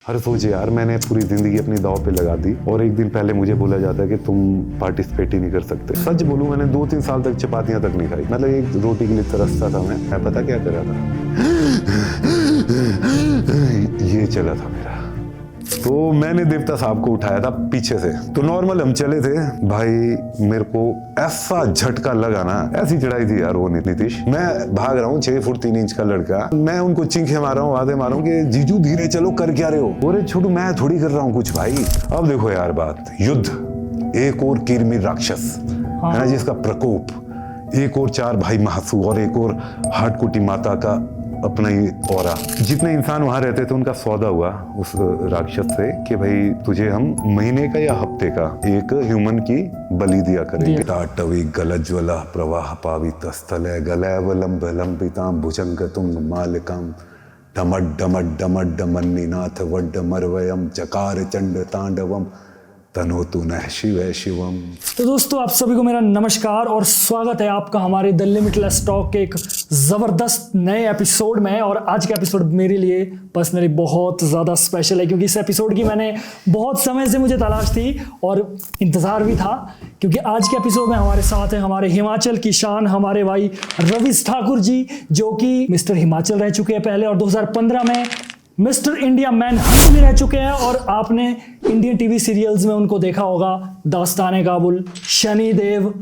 अरे सोचिए यार, मैंने पूरी जिंदगी अपनी दांव पे लगा दी और एक दिन पहले मुझे बोला जाता है कि तुम पार्टिसिपेट ही नहीं कर सकते। सच बोलूं, मैंने 2-3 साल तक चपातियां तक नहीं खाई। मतलब एक रोटी के लिए तरसता था मैं पता क्या कर रहा था, ये चला था मेरा। तो मैंने देवता साहब को उठाया था पीछे से, तो नॉर्मल हम चले थे भाई, मेरे को ऐसा झटका लगा ना, ऐसी चढ़ाई थी यार वो नीतीश। मैं भाग रहा हूँ 6 फुट 3 इंच का लड़का, मैं उनको चिंखे मार रहा हूँ, आधे मार रहा हूँ कि जीजू धीरे चलो, कर क्या रहे हो। बोले छोटू मैं थोड़ी कर रहा हूँ कुछ भाई। अब देखो यार बात, युद्ध, एक और किरमिर राक्षस है ना जिसका प्रकोप, एक और 4 भाई महासु और एक और हाटकुटी माता का अपना ही औरा। जितने इंसान वहां रहते थे उनका सौदा हुआ उस राक्षस से कि भाई तुझे हम महीने का या हफ्ते का एक ह्यूमन की बलि दिया करेंगे। टाटवी गलज्वला प्रवाह पावित स्थले गलैवलंबितां भुजंगतुं मालिकां डमड डमड डमड डमन्निनाथ वड्ड मरवयम चकार चंड तांडवम तनोतु नः शिवे शिवम। तो दोस्तों आप सभी को मेरा नमस्कार और स्वागत है आपका हमारे द लिमिटलेस टॉक के एक ज़बरदस्त नए एपिसोड में। और आज का एपिसोड मेरे लिए पर्सनली बहुत ज़्यादा स्पेशल है क्योंकि इस एपिसोड की मैंने बहुत समय से मुझे तलाश थी और इंतज़ार भी था, क्योंकि आज के एपिसोड में हमारे साथ हैं हमारे हिमाचल की शान, हमारे भाई रविश ठाकुर जी, जो कि मिस्टर हिमाचल रह चुके हैं पहले और 2015 में मिस्टर इंडिया मैन हंट में रह चुके हैं। और आपने इंडियन टीवी सीरियल्स में उनको देखा होगा, दास्ताने काबुल, शनिदेव,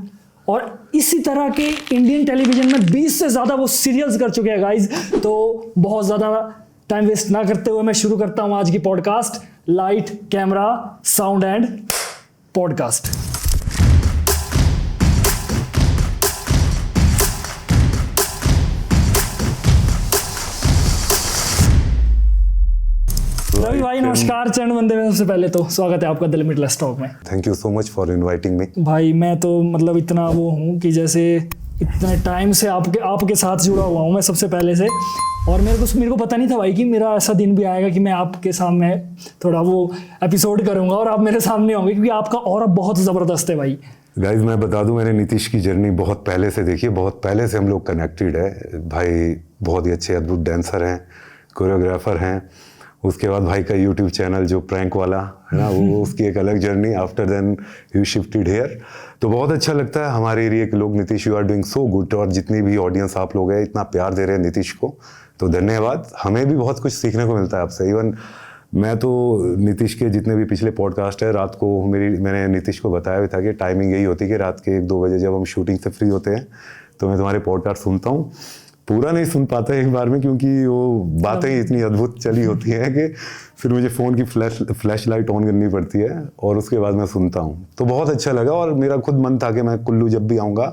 और इसी तरह के इंडियन टेलीविजन में 20 से ज़्यादा वो सीरियल्स कर चुके हैं गाइज। तो बहुत ज़्यादा टाइम वेस्ट ना करते हुए मैं शुरू करता हूँ आज की podcast, light camera sound and podcast. Ravi भाई नमस्कार, चरण वंदे में सबसे पहले तो स्वागत है आपका द लिमिटलेस टॉक में। Thank you so much for inviting me. भाई मैं तो मतलब इतना वो हूँ कि जैसे इतने टाइम से आपके साथ जुड़ा हुआ हूँ मैं सबसे पहले से, और मेरे को पता नहीं था भाई कि मेरा ऐसा दिन भी आएगा कि मैं आपके सामने थोड़ा वो एपिसोड करूँगा और आप मेरे सामने होंगे, क्योंकि आपका ऑरा बहुत ज़बरदस्त है भाई। गाइज मैं बता दूं, मैंने नीतीश की जर्नी बहुत पहले से देखी है, बहुत पहले से हम लोग कनेक्टेड है भाई। बहुत ही अच्छे अद्भुत डांसर हैं, कोरियोग्राफर हैं। उसके बाद भाई का यूट्यूब चैनल जो प्रैंक वाला है ना, वो उसकी एक अलग journey. After then you shifted here, तो बहुत अच्छा लगता है हमारे एरिया के लोग। Nitish you are doing so good, और जितनी भी ऑडियंस आप लोग हैं इतना प्यार दे रहे हैं नीतीश को, तो धन्यवाद। हमें भी बहुत कुछ सीखने को मिलता है आपसे। इवन मैं तो नीतीश के जितने भी पिछले पॉडकास्ट है, रात को मैंने नीतीश को बताया भी था कि टाइमिंग यही होती है कि रात के 1-2 बजे जब हम शूटिंग से फ्री होते हैं तो मैं तुम्हारे पॉडकास्ट सुनता हूँ। पूरा नहीं सुन पाता एक बार में क्योंकि वो बातें ही इतनी अद्भुत चली होती हैं कि फिर मुझे फ़ोन की फ्लैश लाइट ऑन करनी पड़ती है और उसके बाद मैं सुनता हूँ। तो बहुत अच्छा लगा और मेरा खुद मन था कि मैं कुल्लू जब भी आऊँगा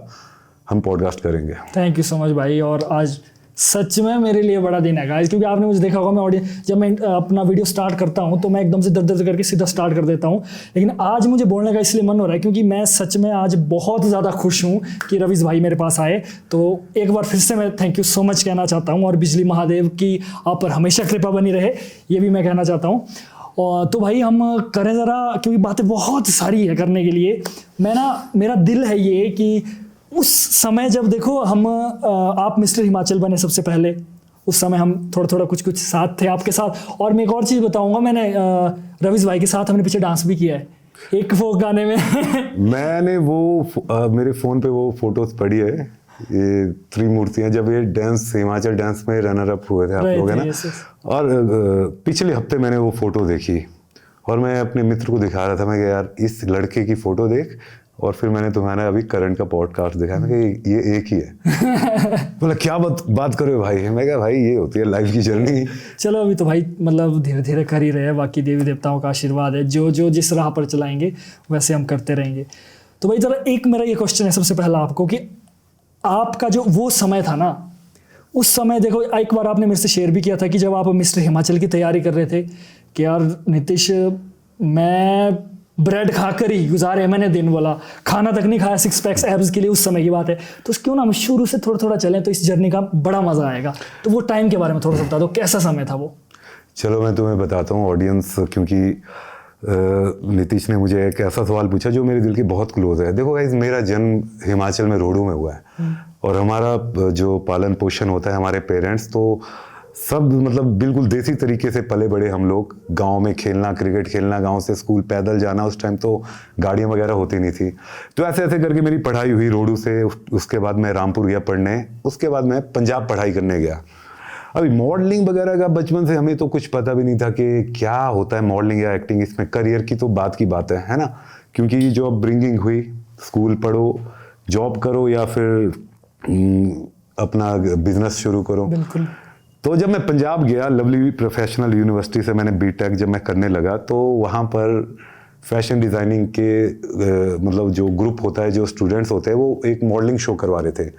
हम पॉडकास्ट करेंगे। थैंक यू सो मच भाई। और आज सच में मेरे लिए बड़ा दिन है गाइस, क्योंकि आपने मुझे देखा होगा मैं जब मैं अपना वीडियो स्टार्ट करता हूं तो मैं एकदम से दर करके सीधा स्टार्ट कर देता हूं, लेकिन आज मुझे बोलने का इसलिए मन हो रहा है क्योंकि मैं सच में आज बहुत ज़्यादा खुश हूं कि रविश भाई मेरे पास आए। तो एक बार फिर से मैं थैंक यू सो मच कहना चाहता हूँ, और बिजली महादेव की आप पर हमेशा कृपा बनी रहे, ये भी मैं कहना चाहता हूँ। और तो भाई हम करें ज़रा, क्योंकि बातें बहुत सारी है करने के लिए। मेरा दिल है ये कि उस समय जब देखो हम आप मिस्टर हिमाचल बने सबसे पहले, उस समय हम थोड़ा कुछ साथ थे आपके साथ। और मैं एक और चीज़ बताऊंगा, मैंने रविश भाई के साथ हमने पीछे डांस भी किया है एक फोक गाने में। मैंने वो मेरे फ़ोन पे वो फोटोज पड़ी है, ये त्रिमूर्तियाँ, जब ये डांस हिमाचल डांस में रनर अप हुए थे आप लोग, है ना। और पिछले हफ्ते मैंने वो फोटो देखी और मैं अपने मित्र को दिखा रहा था, मैं यार इस लड़के की फोटो देख, और फिर मैंने तुम्हारा अभी करंट का पॉडकास्ट देखा ना कि ये एक ही है। बोला क्या बात कर रहे हो भाई। मैं कहा भाई ये होती है लाइफ की जर्नी। चलो अभी तो भाई मतलब धीरे धीरे कर ही रहे हैं, बाकी देवी देवताओं का आशीर्वाद है, जो जिस राह पर चलाएंगे वैसे हम करते रहेंगे। तो भाई ज़रा एक मेरा ये क्वेश्चन है सबसे पहला आपको, कि आपका जो वो समय था ना, उस समय देखो एक बार आपने मेरे से शेयर भी किया था कि जब आप मिस्टर हिमाचल की तैयारी कर रहे थे कि यार नीतीश मैं ब्रेड खाकर ही गुजारे मैंने दिन, बोला खाना तक नहीं खाया 6 पैक्स एब्स के लिए, उस समय की बात है। तो क्यों ना हम शुरू से थोड़ा चलें, तो इस जर्नी का बड़ा मजा आएगा। तो वो टाइम के बारे में थोड़ा सा बता दो, कैसा समय था वो। चलो मैं तुम्हें बताता हूँ ऑडियंस, क्योंकि नीतीश ने मुझे एक ऐसा सवाल पूछा जो मेरे दिल के बहुत क्लोज है। देखो गाइस, मेरा जन्म हिमाचल में रोहडू में हुआ है और हमारा जो पालन पोषण होता है हमारे पेरेंट्स, तो सब मतलब बिल्कुल देसी तरीके से पले बड़े हम लोग। गांव में खेलना, क्रिकेट खेलना, गांव से स्कूल पैदल जाना। उस टाइम तो गाड़ियां वगैरह होती नहीं थी। तो ऐसे ऐसे करके मेरी पढ़ाई हुई रोडू से। उसके बाद मैं रामपुर गया पढ़ने। उसके बाद मैं पंजाब पढ़ाई करने गया। अभी मॉडलिंग वगैरह का बचपन से हमें तो कुछ पता भी नहीं था कि क्या होता है मॉडलिंग या एक्टिंग। इसमें करियर की तो बात की बात है ना। क्योंकि जो ब्रिंगिंग हुई, स्कूल पढ़ो, जॉब करो या फिर अपना बिजनेस शुरू करो। बिल्कुल। तो जब मैं पंजाब गया, लवली प्रोफेशनल यूनिवर्सिटी से मैंने बीटेक जब मैं करने लगा, तो वहाँ पर फैशन डिज़ाइनिंग के मतलब जो ग्रुप होता है, जो स्टूडेंट्स होते हैं, वो एक मॉडलिंग शो करवा रहे थे।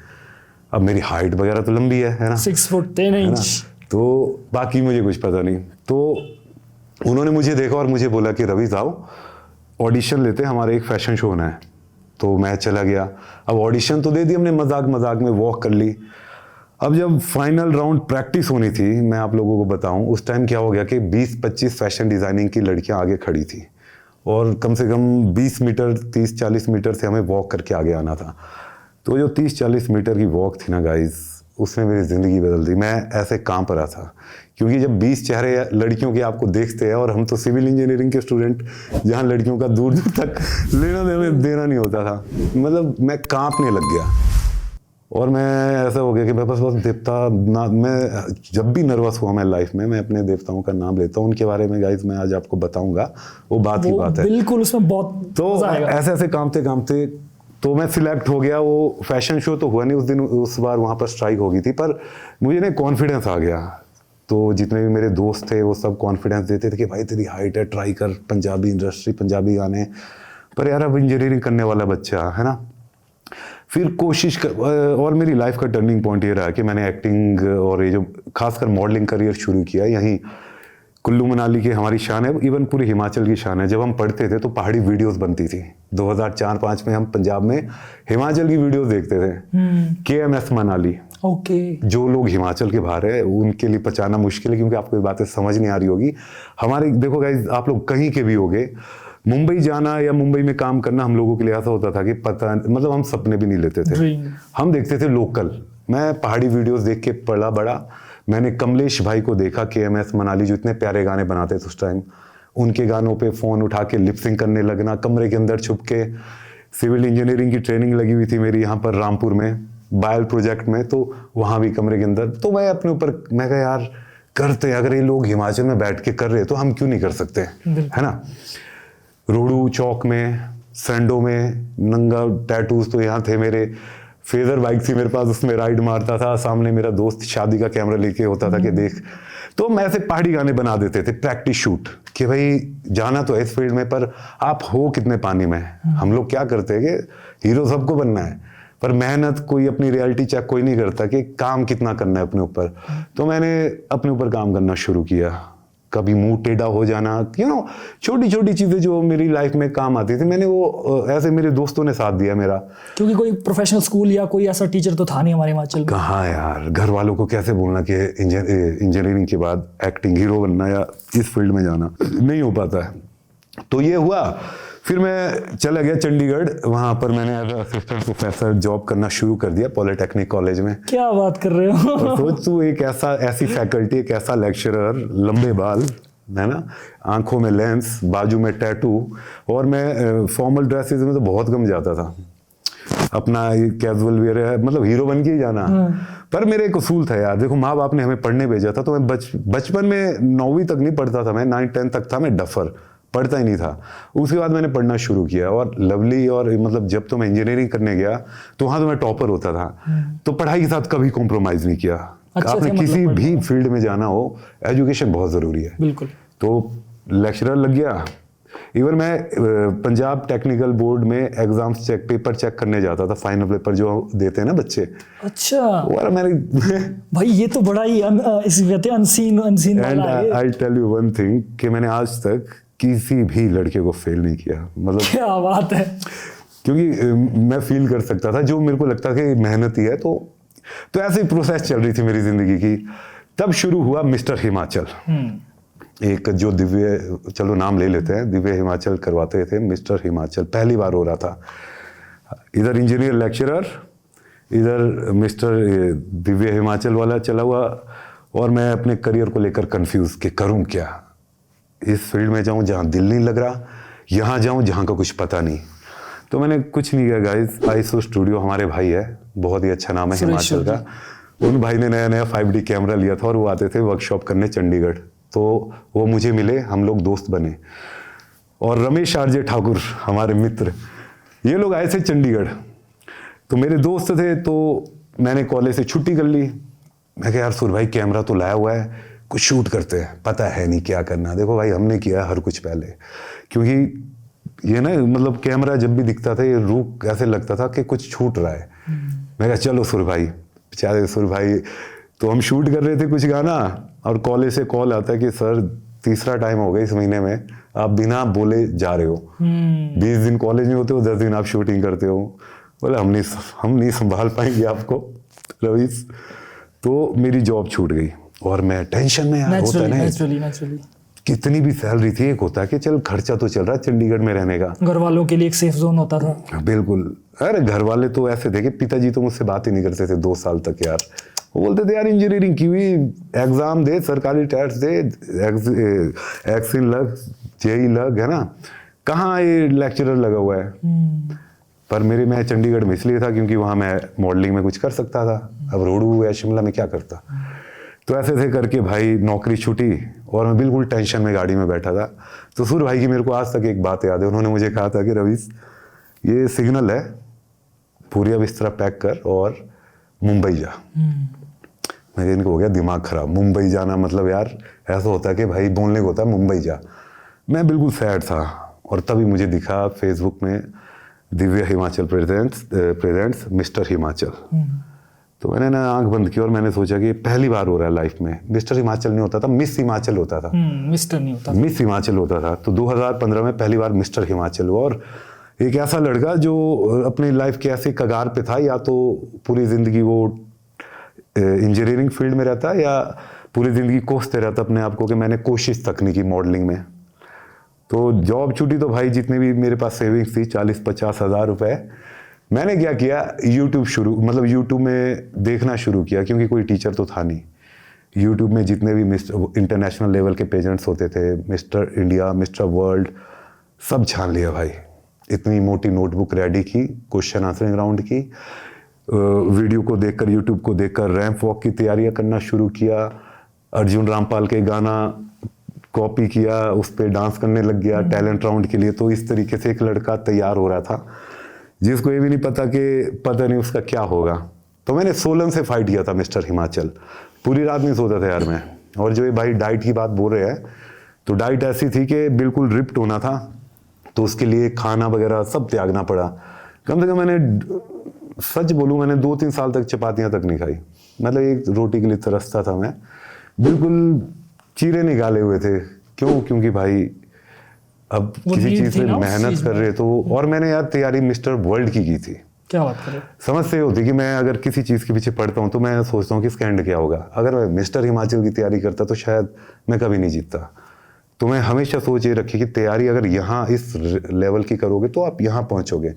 अब मेरी हाइट वगैरह तो लंबी है ना, 6 फुट 10 इंच। तो बाकी मुझे कुछ पता नहीं। तो उन्होंने मुझे देखा और मुझे बोला कि रवि आओ ऑडिशन लेते हैं, हमारे एक फैशन शो होना है। तो मैं चला गया। अब ऑडिशन तो दे दी हमने, मजाक मजाक में वॉक कर ली। अब जब फाइनल राउंड प्रैक्टिस होनी थी, मैं आप लोगों को बताऊं, उस टाइम क्या हो गया कि 20-25 फैशन डिज़ाइनिंग की लड़कियां आगे खड़ी थी और कम से कम 20 मीटर 30-40 मीटर से हमें वॉक करके आगे आना था। तो जो 30-40 मीटर की वॉक थी ना गाइज, उसने मेरी ज़िंदगी बदल दी। मैं ऐसे कांप रहा था क्योंकि जब 20 चेहरे लड़कियों के आपको देखते हैं, और हम तो सिविल इंजीनियरिंग के स्टूडेंट, जहाँ लड़कियों का दूर दूर तक लेना देना नहीं होता था, मतलब मैं कांपने लग गया। और मैं ऐसा हो गया कि मैं बस देवता ना, मैं जब भी नर्वस हुआ मैं लाइफ में, मैं अपने देवताओं का नाम लेता हूँ। उनके बारे में गाइज मैं आज आपको बताऊंगा, वो बात की बात है। बिल्कुल, उसमें बहुत तो मजा आएगा। ऐसे ऐसे कामते कामते तो मैं सिलेक्ट हो गया। वो फैशन शो तो हुआ नहीं उस दिन, उस बार वहाँ पर स्ट्राइक हो गई थी, पर मुझे ना कॉन्फिडेंस आ गया। तो जितने भी मेरे दोस्त थे वो सब कॉन्फिडेंस देते थे कि भाई तेरी हाइट है, ट्राई कर, पंजाबी इंडस्ट्री, पंजाबी गाने। पर यार अब इंजीनियरिंग करने वाला बच्चा है ना। फिर कोशिश कर, और मेरी लाइफ का टर्निंग पॉइंट ये रहा कि मैंने एक्टिंग और ये जो खासकर मॉडलिंग करियर शुरू किया यहीं कुल्लू मनाली की हमारी शान है, इवन पूरी हिमाचल की शान है। जब हम पढ़ते थे तो पहाड़ी वीडियोस बनती थी। 2004-5 में हम पंजाब में हिमाचल की वीडियोस देखते थे। KMS मनाली। ओके। जो लोग हिमाचल के बाहर है उनके लिए पहचाना मुश्किल है, क्योंकि आपको ये बातें समझ नहीं आ रही होगी। हमारे देखो गाइस, आप लोग कहीं के भी होगे, मुंबई जाना या मुंबई में काम करना हम लोगों के लिए ऐसा होता था कि पता, मतलब हम सपने भी नहीं लेते थे। हम देखते थे लोकल। मैं पहाड़ी वीडियोस देख के पला बड़ा। मैंने कमलेश भाई को देखा, KMS मनाली, जो इतने प्यारे गाने बनाते थे उस टाइम। उनके गानों पे फ़ोन उठा के लिपसिंग करने लगना, कमरे के अंदर छुप के। सिविल इंजीनियरिंग की ट्रेनिंग लगी हुई थी मेरी यहाँ पर रामपुर में, बायल प्रोजेक्ट में, तो वहाँ भी कमरे के अंदर। तो मैं अपने ऊपर, मैं कहा यार करते, अगर ये लोग हिमाचल में बैठ के कर रहे तो हम क्यों नहीं कर सकते, है ना। रोडू चौक में, सैंडो में नंगा टैटूज तो यहाँ थे मेरे। फेजर बाइक थी मेरे पास, उसमें राइड मारता था। सामने मेरा दोस्त शादी का कैमरा लेके होता था कि देख। तो हम ऐसे पहाड़ी गाने बना देते थे, प्रैक्टिस शूट, कि भाई जाना तो है इस फील्ड में, पर आप हो कितने पानी में। हम लोग क्या करते हैं कि हीरो सबको बनना है, पर मेहनत कोई अपनी रियलिटी चेक कोई नहीं करता कि काम कितना करना है अपने ऊपर। तो मैंने अपने ऊपर काम करना शुरू किया। कभी मुंह टेढ़ा हो जाना, छोटी छोटी चीजें जो मेरी लाइफ में काम आती थी, मैंने वो ऐसे मेरे दोस्तों ने साथ दिया मेरा। क्योंकि कोई प्रोफेशनल स्कूल या कोई ऐसा टीचर तो था नहीं हमारे हिमाचल में। कहाँ यार, घर वालों को कैसे बोलना कि इंजीनियरिंग के बाद एक्टिंग हीरो बनना या इस फील्ड में जाना, नहीं हो पाता है। तो ये हुआ। फिर मैं चला गया चंडीगढ़। वहाँ पर मैंने एज असिस्टेंट प्रोफेसर जॉब करना शुरू कर दिया पॉलिटेक्निक कॉलेज में। क्या बात कर रहे हो। और सोच तू, एक ऐसी फैकल्टी, एक ऐसा लेक्चरर, लंबे बाल, है ना, आंखों में लेंस, बाजू में टैटू, और मैं फॉर्मल ड्रेसेस में तो बहुत कम जाता था। अपना कैजुअल वेयर है, मतलब हीरो बन के ही जाना। पर मेरे एक उसूल था यार, देखो माँ बाप ने हमें पढ़ने भेजा था, तो मैं बचपन में 9वीं तक नहीं पढ़ता था, मैं 9-10 तक था मैं डफर, पढ़ता ही नहीं था। उसके बाद मैंने पढ़ना शुरू किया, और लवली, और मतलब जब तो मैं इंजीनियरिंग करने गया तो वहाँ तो मैं टॉपर होता था। तो पढ़ाई के साथ कभी कॉम्प्रोमाइज़ नहीं किया। आपने किसी भी फील्ड में जाना हो, एजुकेशन बहुत ज़रूरी है। बिल्कुल। तो लेक्चरर लग गया। इवन मैं पंजाब टेक्निकल बोर्ड में एग्जाम्स चेक, पेपर चेक करने जाता था, फाइनल पेपर जो देते हैं ना बच्चे। अच्छा। और मैंने भाई ये तो बड़ा ही अनसीन वाला है। I tell you one thing, कि मैंने आज तक किसी भी लड़के को फेल नहीं किया। मतलब क्या बात है। क्योंकि मैं फील कर सकता था, जो मेरे को लगता कि मेहनती है। तो ऐसे ही प्रोसेस चल रही थी मेरी जिंदगी की। तब शुरू हुआ मिस्टर हिमाचल। एक जो दिव्य, चलो नाम ले लेते हैं, दिव्य हिमाचल करवाते थे। मिस्टर हिमाचल पहली बार हो रहा था। इधर इंजीनियर लेक्चरर, इधर मिस्टर दिव्य हिमाचल वाला चला हुआ। और मैं अपने करियर को लेकर कंफ्यूज कि करूं क्या, इस फील्ड में जाऊं जहां दिल नहीं लग रहा, यहाँ जाऊं जहां का कुछ पता नहीं। तो मैंने कुछ नहीं किया गाइस, आईसो स्टूडियो हमारे भाई है, बहुत ही अच्छा नाम है हिमाचल का, उन भाई ने नया नया 5D कैमरा लिया था और वो आते थे वर्कशॉप करने चंडीगढ़, तो वो मुझे मिले, हम लोग दोस्त बने। और रमेश आरजे ठाकुर हमारे मित्र, ये लोग आए थे चंडीगढ़, तो मेरे दोस्त थे, तो मैंने कॉलेज से छुट्टी कर ली। मैं कहा यार सुर भाई कैमरा तो लाया हुआ है, कुछ शूट करते हैं, पता है नहीं क्या करना। देखो भाई हमने किया हर कुछ पहले, क्योंकि ये ना मतलब कैमरा जब भी दिखता था ये रूह ऐसे लगता था कि कुछ छूट रहा है। मैं कहा चलो सुर भाई, बेचारे सुर भाई, तो हम शूट कर रहे थे कुछ गाना और कॉलेज से कॉल आता है कि सर तीसरा टाइम हो गया इस महीने में आप बिना बोले जा रहे हो, 20 दिन कॉलेज में होते हो, 10 दिन आप शूटिंग करते हो। बोले हम नहीं संभाल पाएंगे आपको रवीश। तो मेरी जॉब छूट गई और मैं टेंशन में यार, होता है कितनी भी सैलरी थी, एक होता है कि चल खर्चा तो चल रहा है चंडीगढ़ में रहने का, घर वालों के लिए एक सेफ जोन होता था। बिल्कुल, अरे घर वाले तो ऐसे थे कि पिताजी तो मुझसे बात ही नहीं करते थे 2 साल तक यार। वो बोलते थे यार इंजीनियरिंग की हुई, एग्जाम दे, सरकारी टेस्ट दे, एक्सिन लग, जेई लग, है ना, कहाँ ये लेक्चरर लगा हुआ है। पर मैं चंडीगढ़ में इसलिए था क्योंकि वहाँ मैं मॉडलिंग में कुछ कर सकता था, अब रोडू या शिमला में क्या करता। तो ऐसे थे करके भाई नौकरी छूटी और मैं बिल्कुल टेंशन में गाड़ी में बैठा था। तो सुर भाई की मेरे को आज तक एक बात याद है, उन्होंने मुझे कहा था कि रवीश ये सिग्नल है, पूरी बिस्तरा पैक कर और मुंबई जा। मेरे इनको हो गया दिमाग खराब, मुंबई जाना मतलब यार ऐसा होता है कि भाई बोलने को होता है मुंबई जा। मैं बिल्कुल सैड था और तभी मुझे दिखा फेसबुक में दिव्य हिमाचल प्रेजेंट्स मिस्टर हिमाचल। तो मैंने ना आंख बंद की और मैंने सोचा कि पहली बार हो रहा है लाइफ में, मिस्टर हिमाचल नहीं होता था, मिस हिमाचल होता था, मिस्टर नहीं होता, मिस हिमाचल होता था। तो 2015 में पहली बार मिस्टर हिमाचल हुआ और एक ऐसा लड़का जो अपनी लाइफ के ऐसे कगार पे था, या तो पूरी जिंदगी वो इंजीनियरिंग फील्ड में रहता या पूरी जिंदगी कोसते रहता अपने आप को कि मैंने कोशिश तक नहीं की मॉडलिंग में। तो जॉब छूटी तो भाई जितने भी मेरे पास सेविंग्स थी 40-50 हज़ार रुपए, मैंने क्या किया, यूट्यूब में देखना शुरू किया, क्योंकि कोई टीचर तो था नहीं। यूट्यूब में जितने भी इंटरनेशनल लेवल के पेजेंट्स होते थे, मिस्टर इंडिया, मिस्टर वर्ल्ड, सब छान लिया भाई। इतनी मोटी नोटबुक रेडी की, क्वेश्चन आंसरिंग राउंड की, वीडियो को देखकर, यूट्यूब को देखकर रैंप वॉक की तैयारियां करना शुरू किया, अर्जुन रामपाल के गाना कॉपी किया, उस पर डांस करने लग गया टैलेंट राउंड के लिए। तो इस तरीके से एक लड़का तैयार हो रहा था जिसको ये भी नहीं पता कि पता नहीं उसका क्या होगा। तो मैंने सोलन से फाइट किया था मिस्टर हिमाचल, पूरी रात नहीं सोता था यार मैं। और जो ये भाई डाइट की बात बोल रहे हैं, तो डाइट ऐसी थी कि बिल्कुल रिप्ट होना था, तो उसके लिए खाना वगैरह सब त्यागना पड़ा। कम से कम मैंने सच बोलूँ, मैंने 2-3 साल तक चपातियाँ तक नहीं खाई, मतलब एक रोटी के लिए तरसता था मैं, बिल्कुल चीरे निकाले हुए थे। क्यों? क्योंकि भाई अब किसी चीज में मेहनत कर रहे तो। और मैंने यार तैयारी मिस्टर वर्ल्ड की थी। क्या बात कर रहे हो? समझ से होती कि मैं अगर किसी चीज के पीछे पढ़ता हूँ तो मैं सोचता हूँ कि इसका एंड क्या होगा। अगर मैं मिस्टर हिमाचल की तैयारी करता तो शायद मैं कभी नहीं जीतता। तो मैं हमेशा सोच ये रखी कि तैयारी अगर यहाँ इस लेवल की करोगे तो आप यहाँ पहुंचोगे,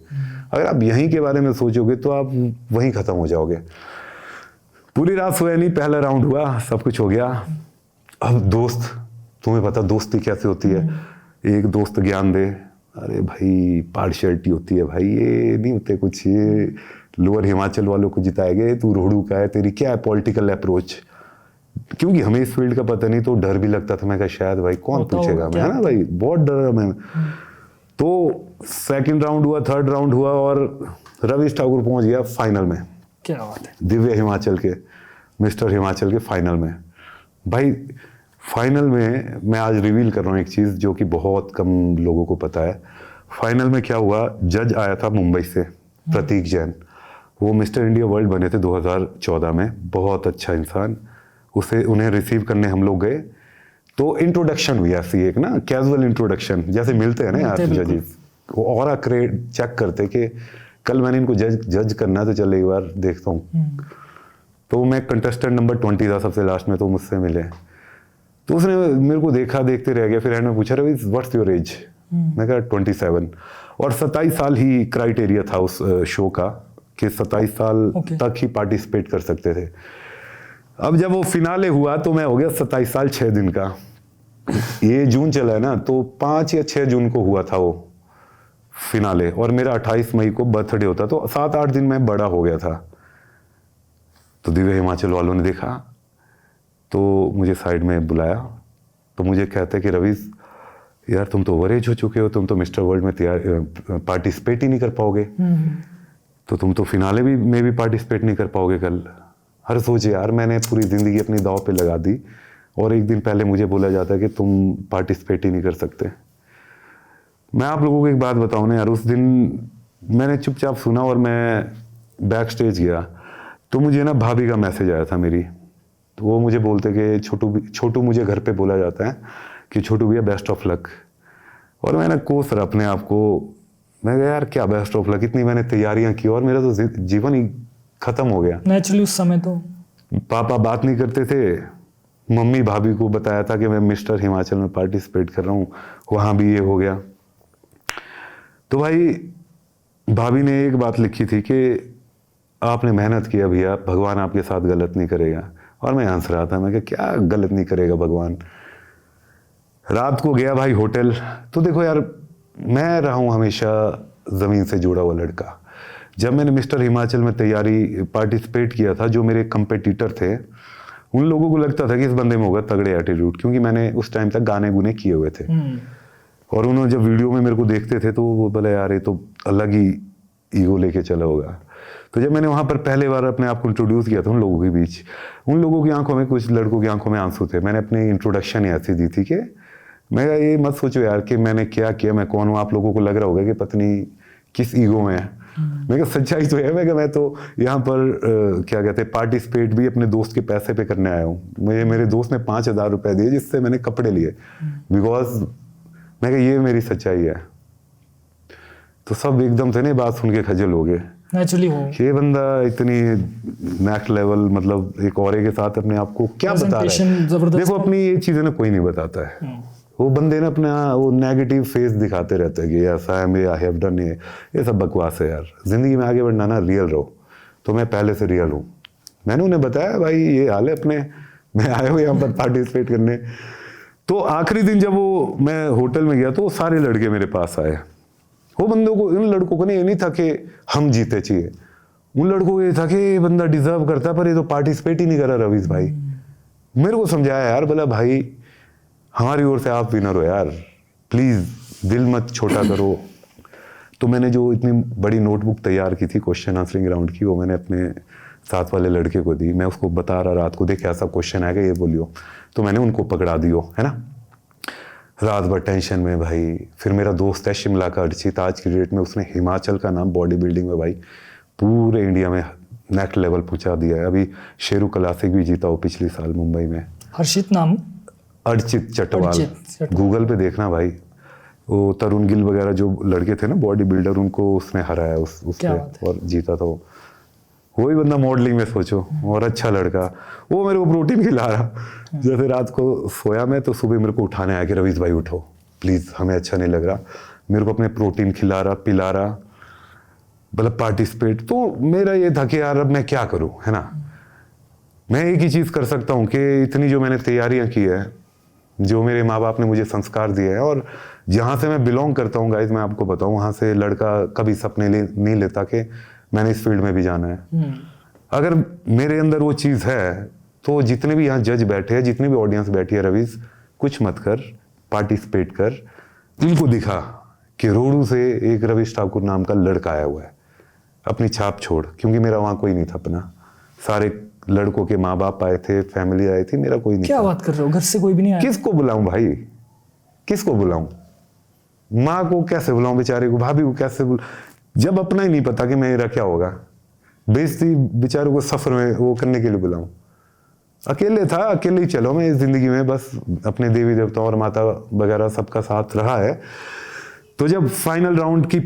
अगर आप यहीं के बारे में सोचोगे तो आप वहीं खत्म हो जाओगे। पूरी रात सोया नहीं, पहला राउंड हुआ, सब कुछ हो गया। अब दोस्त, तुम्हें पता दोस्ती कैसे होती है, एक दोस्त ज्ञान दे, अरे भाई पार्शियलिटी होती है भाई, ये नहीं होते कुछ, ये लोअर हिमाचल वालों को जिताएंगे, तू रोहड़ू का है, तेरी क्या है पॉलिटिकल अप्रोच। क्योंकि हमें इस फील्ड का पता नहीं, तो डर भी लगता था। मैं कहा शायद भाई कौन पूछेगा, मैं है ना भाई, बहुत डर मैं। तो सेकंड राउंड हुआ, थर्ड राउंड हुआ और रवीश ठाकुर पहुंच गया फाइनल में। क्या बात है? दिव्य हिमाचल के, मिस्टर हिमाचल के फाइनल में। भाई फाइनल में मैं आज रिवील कर रहा हूँ एक चीज़ जो कि बहुत कम लोगों को पता है। फाइनल में क्या हुआ, जज आया था मुंबई से, प्रतीक जैन, वो मिस्टर इंडिया वर्ल्ड बने थे 2014 में, बहुत अच्छा इंसान। उन्हें रिसीव करने हम लोग गए, तो इंट्रोडक्शन हुई ऐसी एक ना, कैजुअल इंट्रोडक्शन, जैसे मिलते हैं ना यार जजेस, और चेक करते कि कल मैंने इनको जज करना है तो चल एक बार देखता हूँ। तो मैं कंटेस्टेंट नंबर 20 था सबसे लास्ट में, तो मुझसे मिले। तो उसने मेरे को देखा, देखते रह गया। फिर एंड में पूछा, रवि व्हाट्स योर एज? मैं कहा 27। और 27 साल ही क्राइटेरिया था उस शो का कि 27 साल तक ही पार्टिसिपेट कर सकते थे। अब जब वो फिनाले हुआ तो मैं हो गया 27 साल 6 दिन का। ये जून चला है ना, तो 5 या 6 जून को हुआ था वो फिनाले, और मेरा 28 मई को बर्थडे होता, तो 7-8 दिन में बड़ा हो गया था। तो दिव्य हिमाचल वालों ने देखा, तो मुझे साइड में बुलाया, तो मुझे कहते कि रवीश यार तुम तो ओवर एज हो चुके हो, तुम तो मिस्टर वर्ल्ड में तैयार पार्टिसिपेट ही नहीं कर पाओगे, तो तुम तो फिनाले में भी पार्टिसिपेट नहीं कर पाओगे कल। हर सोच यार, मैंने पूरी ज़िंदगी अपनी दांव पे लगा दी, और एक दिन पहले मुझे बोला जाता है कि तुम पार्टिसिपेट ही नहीं कर सकते। मैं आप लोगों को एक बात बताऊं ना यार, उस दिन मैंने चुपचाप सुना और मैं बैक स्टेज गया, तो मुझे ना भाभी का मैसेज आया था मेरी। तो वो मुझे बोलते कि छोटू मुझे घर पे बोला जाता है कि छोटू भैया बेस्ट ऑफ लक। और मैंने कोस रहा अपने आप को, मैं कहा यार क्या बेस्ट ऑफ लक, इतनी मैंने तैयारियां की और मेरा तो जीवन ही खत्म हो गया। नेचुरली उस समय तो पापा बात नहीं करते थे, मम्मी भाभी को बताया था कि मैं मिस्टर हिमाचल में पार्टिसिपेट कर रहा हूँ, वहाँ भी ये हो गया। तो भाई भाभी ने एक बात लिखी थी कि आपने मेहनत किया भैया, भगवान आपके साथ गलत नहीं करेगा। और मैं हंस रहा था, मैं कहा क्या गलत नहीं करेगा भगवान। रात को गया भाई होटल, तो देखो यार मैं रहा हूँ हमेशा ज़मीन से जुड़ा हुआ लड़का। जब मैंने मिस्टर हिमाचल में तैयारी पार्टिसिपेट किया था, जो मेरे कंपेटिटर थे उन लोगों को लगता था कि इस बंदे में होगा तगड़े एटीट्यूड, क्योंकि मैंने उस टाइम तक गाने गुने किए हुए थे। और उन्होंने जब वीडियो में मेरे को देखते थे तो वो बोले यार ये तो अलग ही ईगो लेके चला होगा। तो जब मैंने वहाँ पर पहले बार अपने आप को इंट्रोड्यूस किया था उन लोगों के बीच, उन लोगों की आंखों में, कुछ लड़कों की आंखों में आंसू थे। मैंने अपनी इंट्रोडक्शन ऐसी दी थी कि मैं ये मत सोचो यार कि मैंने क्या किया, मैं कौन हूँ। आप लोगों को लग रहा होगा कि पत्नी किस ईगो में है। मैं कहा सच्चाई तो है, मैं तो यहाँ पर क्या कहते हैं पार्टिसिपेट भी अपने दोस्त के पैसे पे करने आया हूँ। मुझे मेरे दोस्त ने 5,000 रुपए दिए जिससे मैंने कपड़े लिए, बिकॉज मैं कहा ये मेरी सच्चाई है। तो सब एकदम से नहीं बात सुन के खजल हो गए। नेचुरली हो ये बंदा इतनी नेक्स्ट लेवल, मतलब एक औरे के साथ अपने आप को क्या बता रहा है। देखो अपनी ये चीजें ना कोई नहीं बताता है, वो बंदे ना अपना वो नेगेटिव फेस दिखाते रहते हैं कि ऐसा है, आई हैव डन, ये सब बकवास है यार। जिंदगी में आगे बढ़ना ना रियल रहो। तो मैं पहले से रियल हूँ। मैंने उन्हें बताया भाई ये हाल है अपने, मैं आया हूँ यहाँ पर पार्टिसिपेट करने। तो आखिरी दिन जब वो मैं होटल में गया तो वो सारे लड़के मेरे पास आए। वो बंदों को, इन लड़कों को ये नहीं था कि हम जीते चाहिए, उन लड़कों को ये था कि ये बंदा डिजर्व करता है पर ये तो पार्टिसिपेट ही नहीं कर रहा। रवीश भाई मेरे को समझाया यार, बोला भाई हमारी ओर से आप विनर हो यार, प्लीज दिल मत छोटा करो। तो मैंने जो इतनी बड़ी नोटबुक तैयार की थी क्वेश्चन आंसरिंग राउंड की, वो मैंने अपने साथ वाले लड़के को दी। मैं उसको बता रहा रात को, देख ऐसा क्वेश्चन आएगा ये बोलियो। तो मैंने उनको पकड़ा दियो, है ना। रात भर टेंशन में भाई। फिर मेरा दोस्त है शिमला का अर्चित, आज की डेट में उसने हिमाचल का नाम बॉडी बिल्डिंग में भाई पूरे इंडिया में नेक्स्ट लेवल पहुंचा दिया है। अभी शेरू क्लासिक भी जीता हो पिछले साल मुंबई में। हर्षित नाम, अर्चित चटवाल, गूगल पे देखना भाई। वो तरुण गिल वगैरह जो लड़के थे ना बॉडी बिल्डर, उनको उसने हराया उस पे और जीता था वो। वही बंदा मॉडलिंग में सोचो, और अच्छा लड़का। वो मेरे को प्रोटीन खिला रहा। जैसे रात को सोया मैं तो सुबह मेरे को उठाने आया कि रवीश भाई उठो प्लीज, हमें अच्छा नहीं लग रहा। मेरे को अपने प्रोटीन खिला रहा, पिला रहा, मतलब पार्टिसिपेट। तो मेरा ये था कि यार अब मैं क्या करूं, है ना। मैं एक ही चीज कर सकता हूं कि इतनी जो मैंने तैयारियां की है, जो मेरे माँ बाप ने मुझे संस्कार दिए हैं, और जहाँ से मैं बिलोंग करता हूँ गाइज, मैं आपको बताऊँ, वहाँ से लड़का कभी सपने नहीं लेता कि मैंने इस फील्ड में भी जाना है। अगर मेरे अंदर वो चीज़ है तो जितने भी यहाँ जज बैठे हैं, जितनी भी ऑडियंस बैठी है, रवीश कुछ मत कर, पार्टिसिपेट कर। इनको दिखा कि रोडू से एक रवीश ठाकुर नाम का लड़का आया हुआ है, अपनी छाप छोड़। क्योंकि मेरा वहाँ कोई नहीं था अपना, सारे लड़कों के माँ बाप आए थे, फैमिली आई थी, मेरा कोई नहीं। क्या बात कर रहे हो, घर से कोई भी नहीं आया? किसको बुलाऊं भाई, किसको बुलाऊं? माँ को कैसे बुलाऊं बेचारे को, भाभी को कैसे जब अपना ही नहीं पता कि मेरा क्या होगा। बेइज्जती बेचारों को सफर में वो करने के लिए बुलाऊं? अकेले था, अकेले ही चलो मैं इस जिंदगी में, बस अपने देवी देवताओं और माता वगैरह सबका साथ रहा है। तो जब फाइनल राउंड की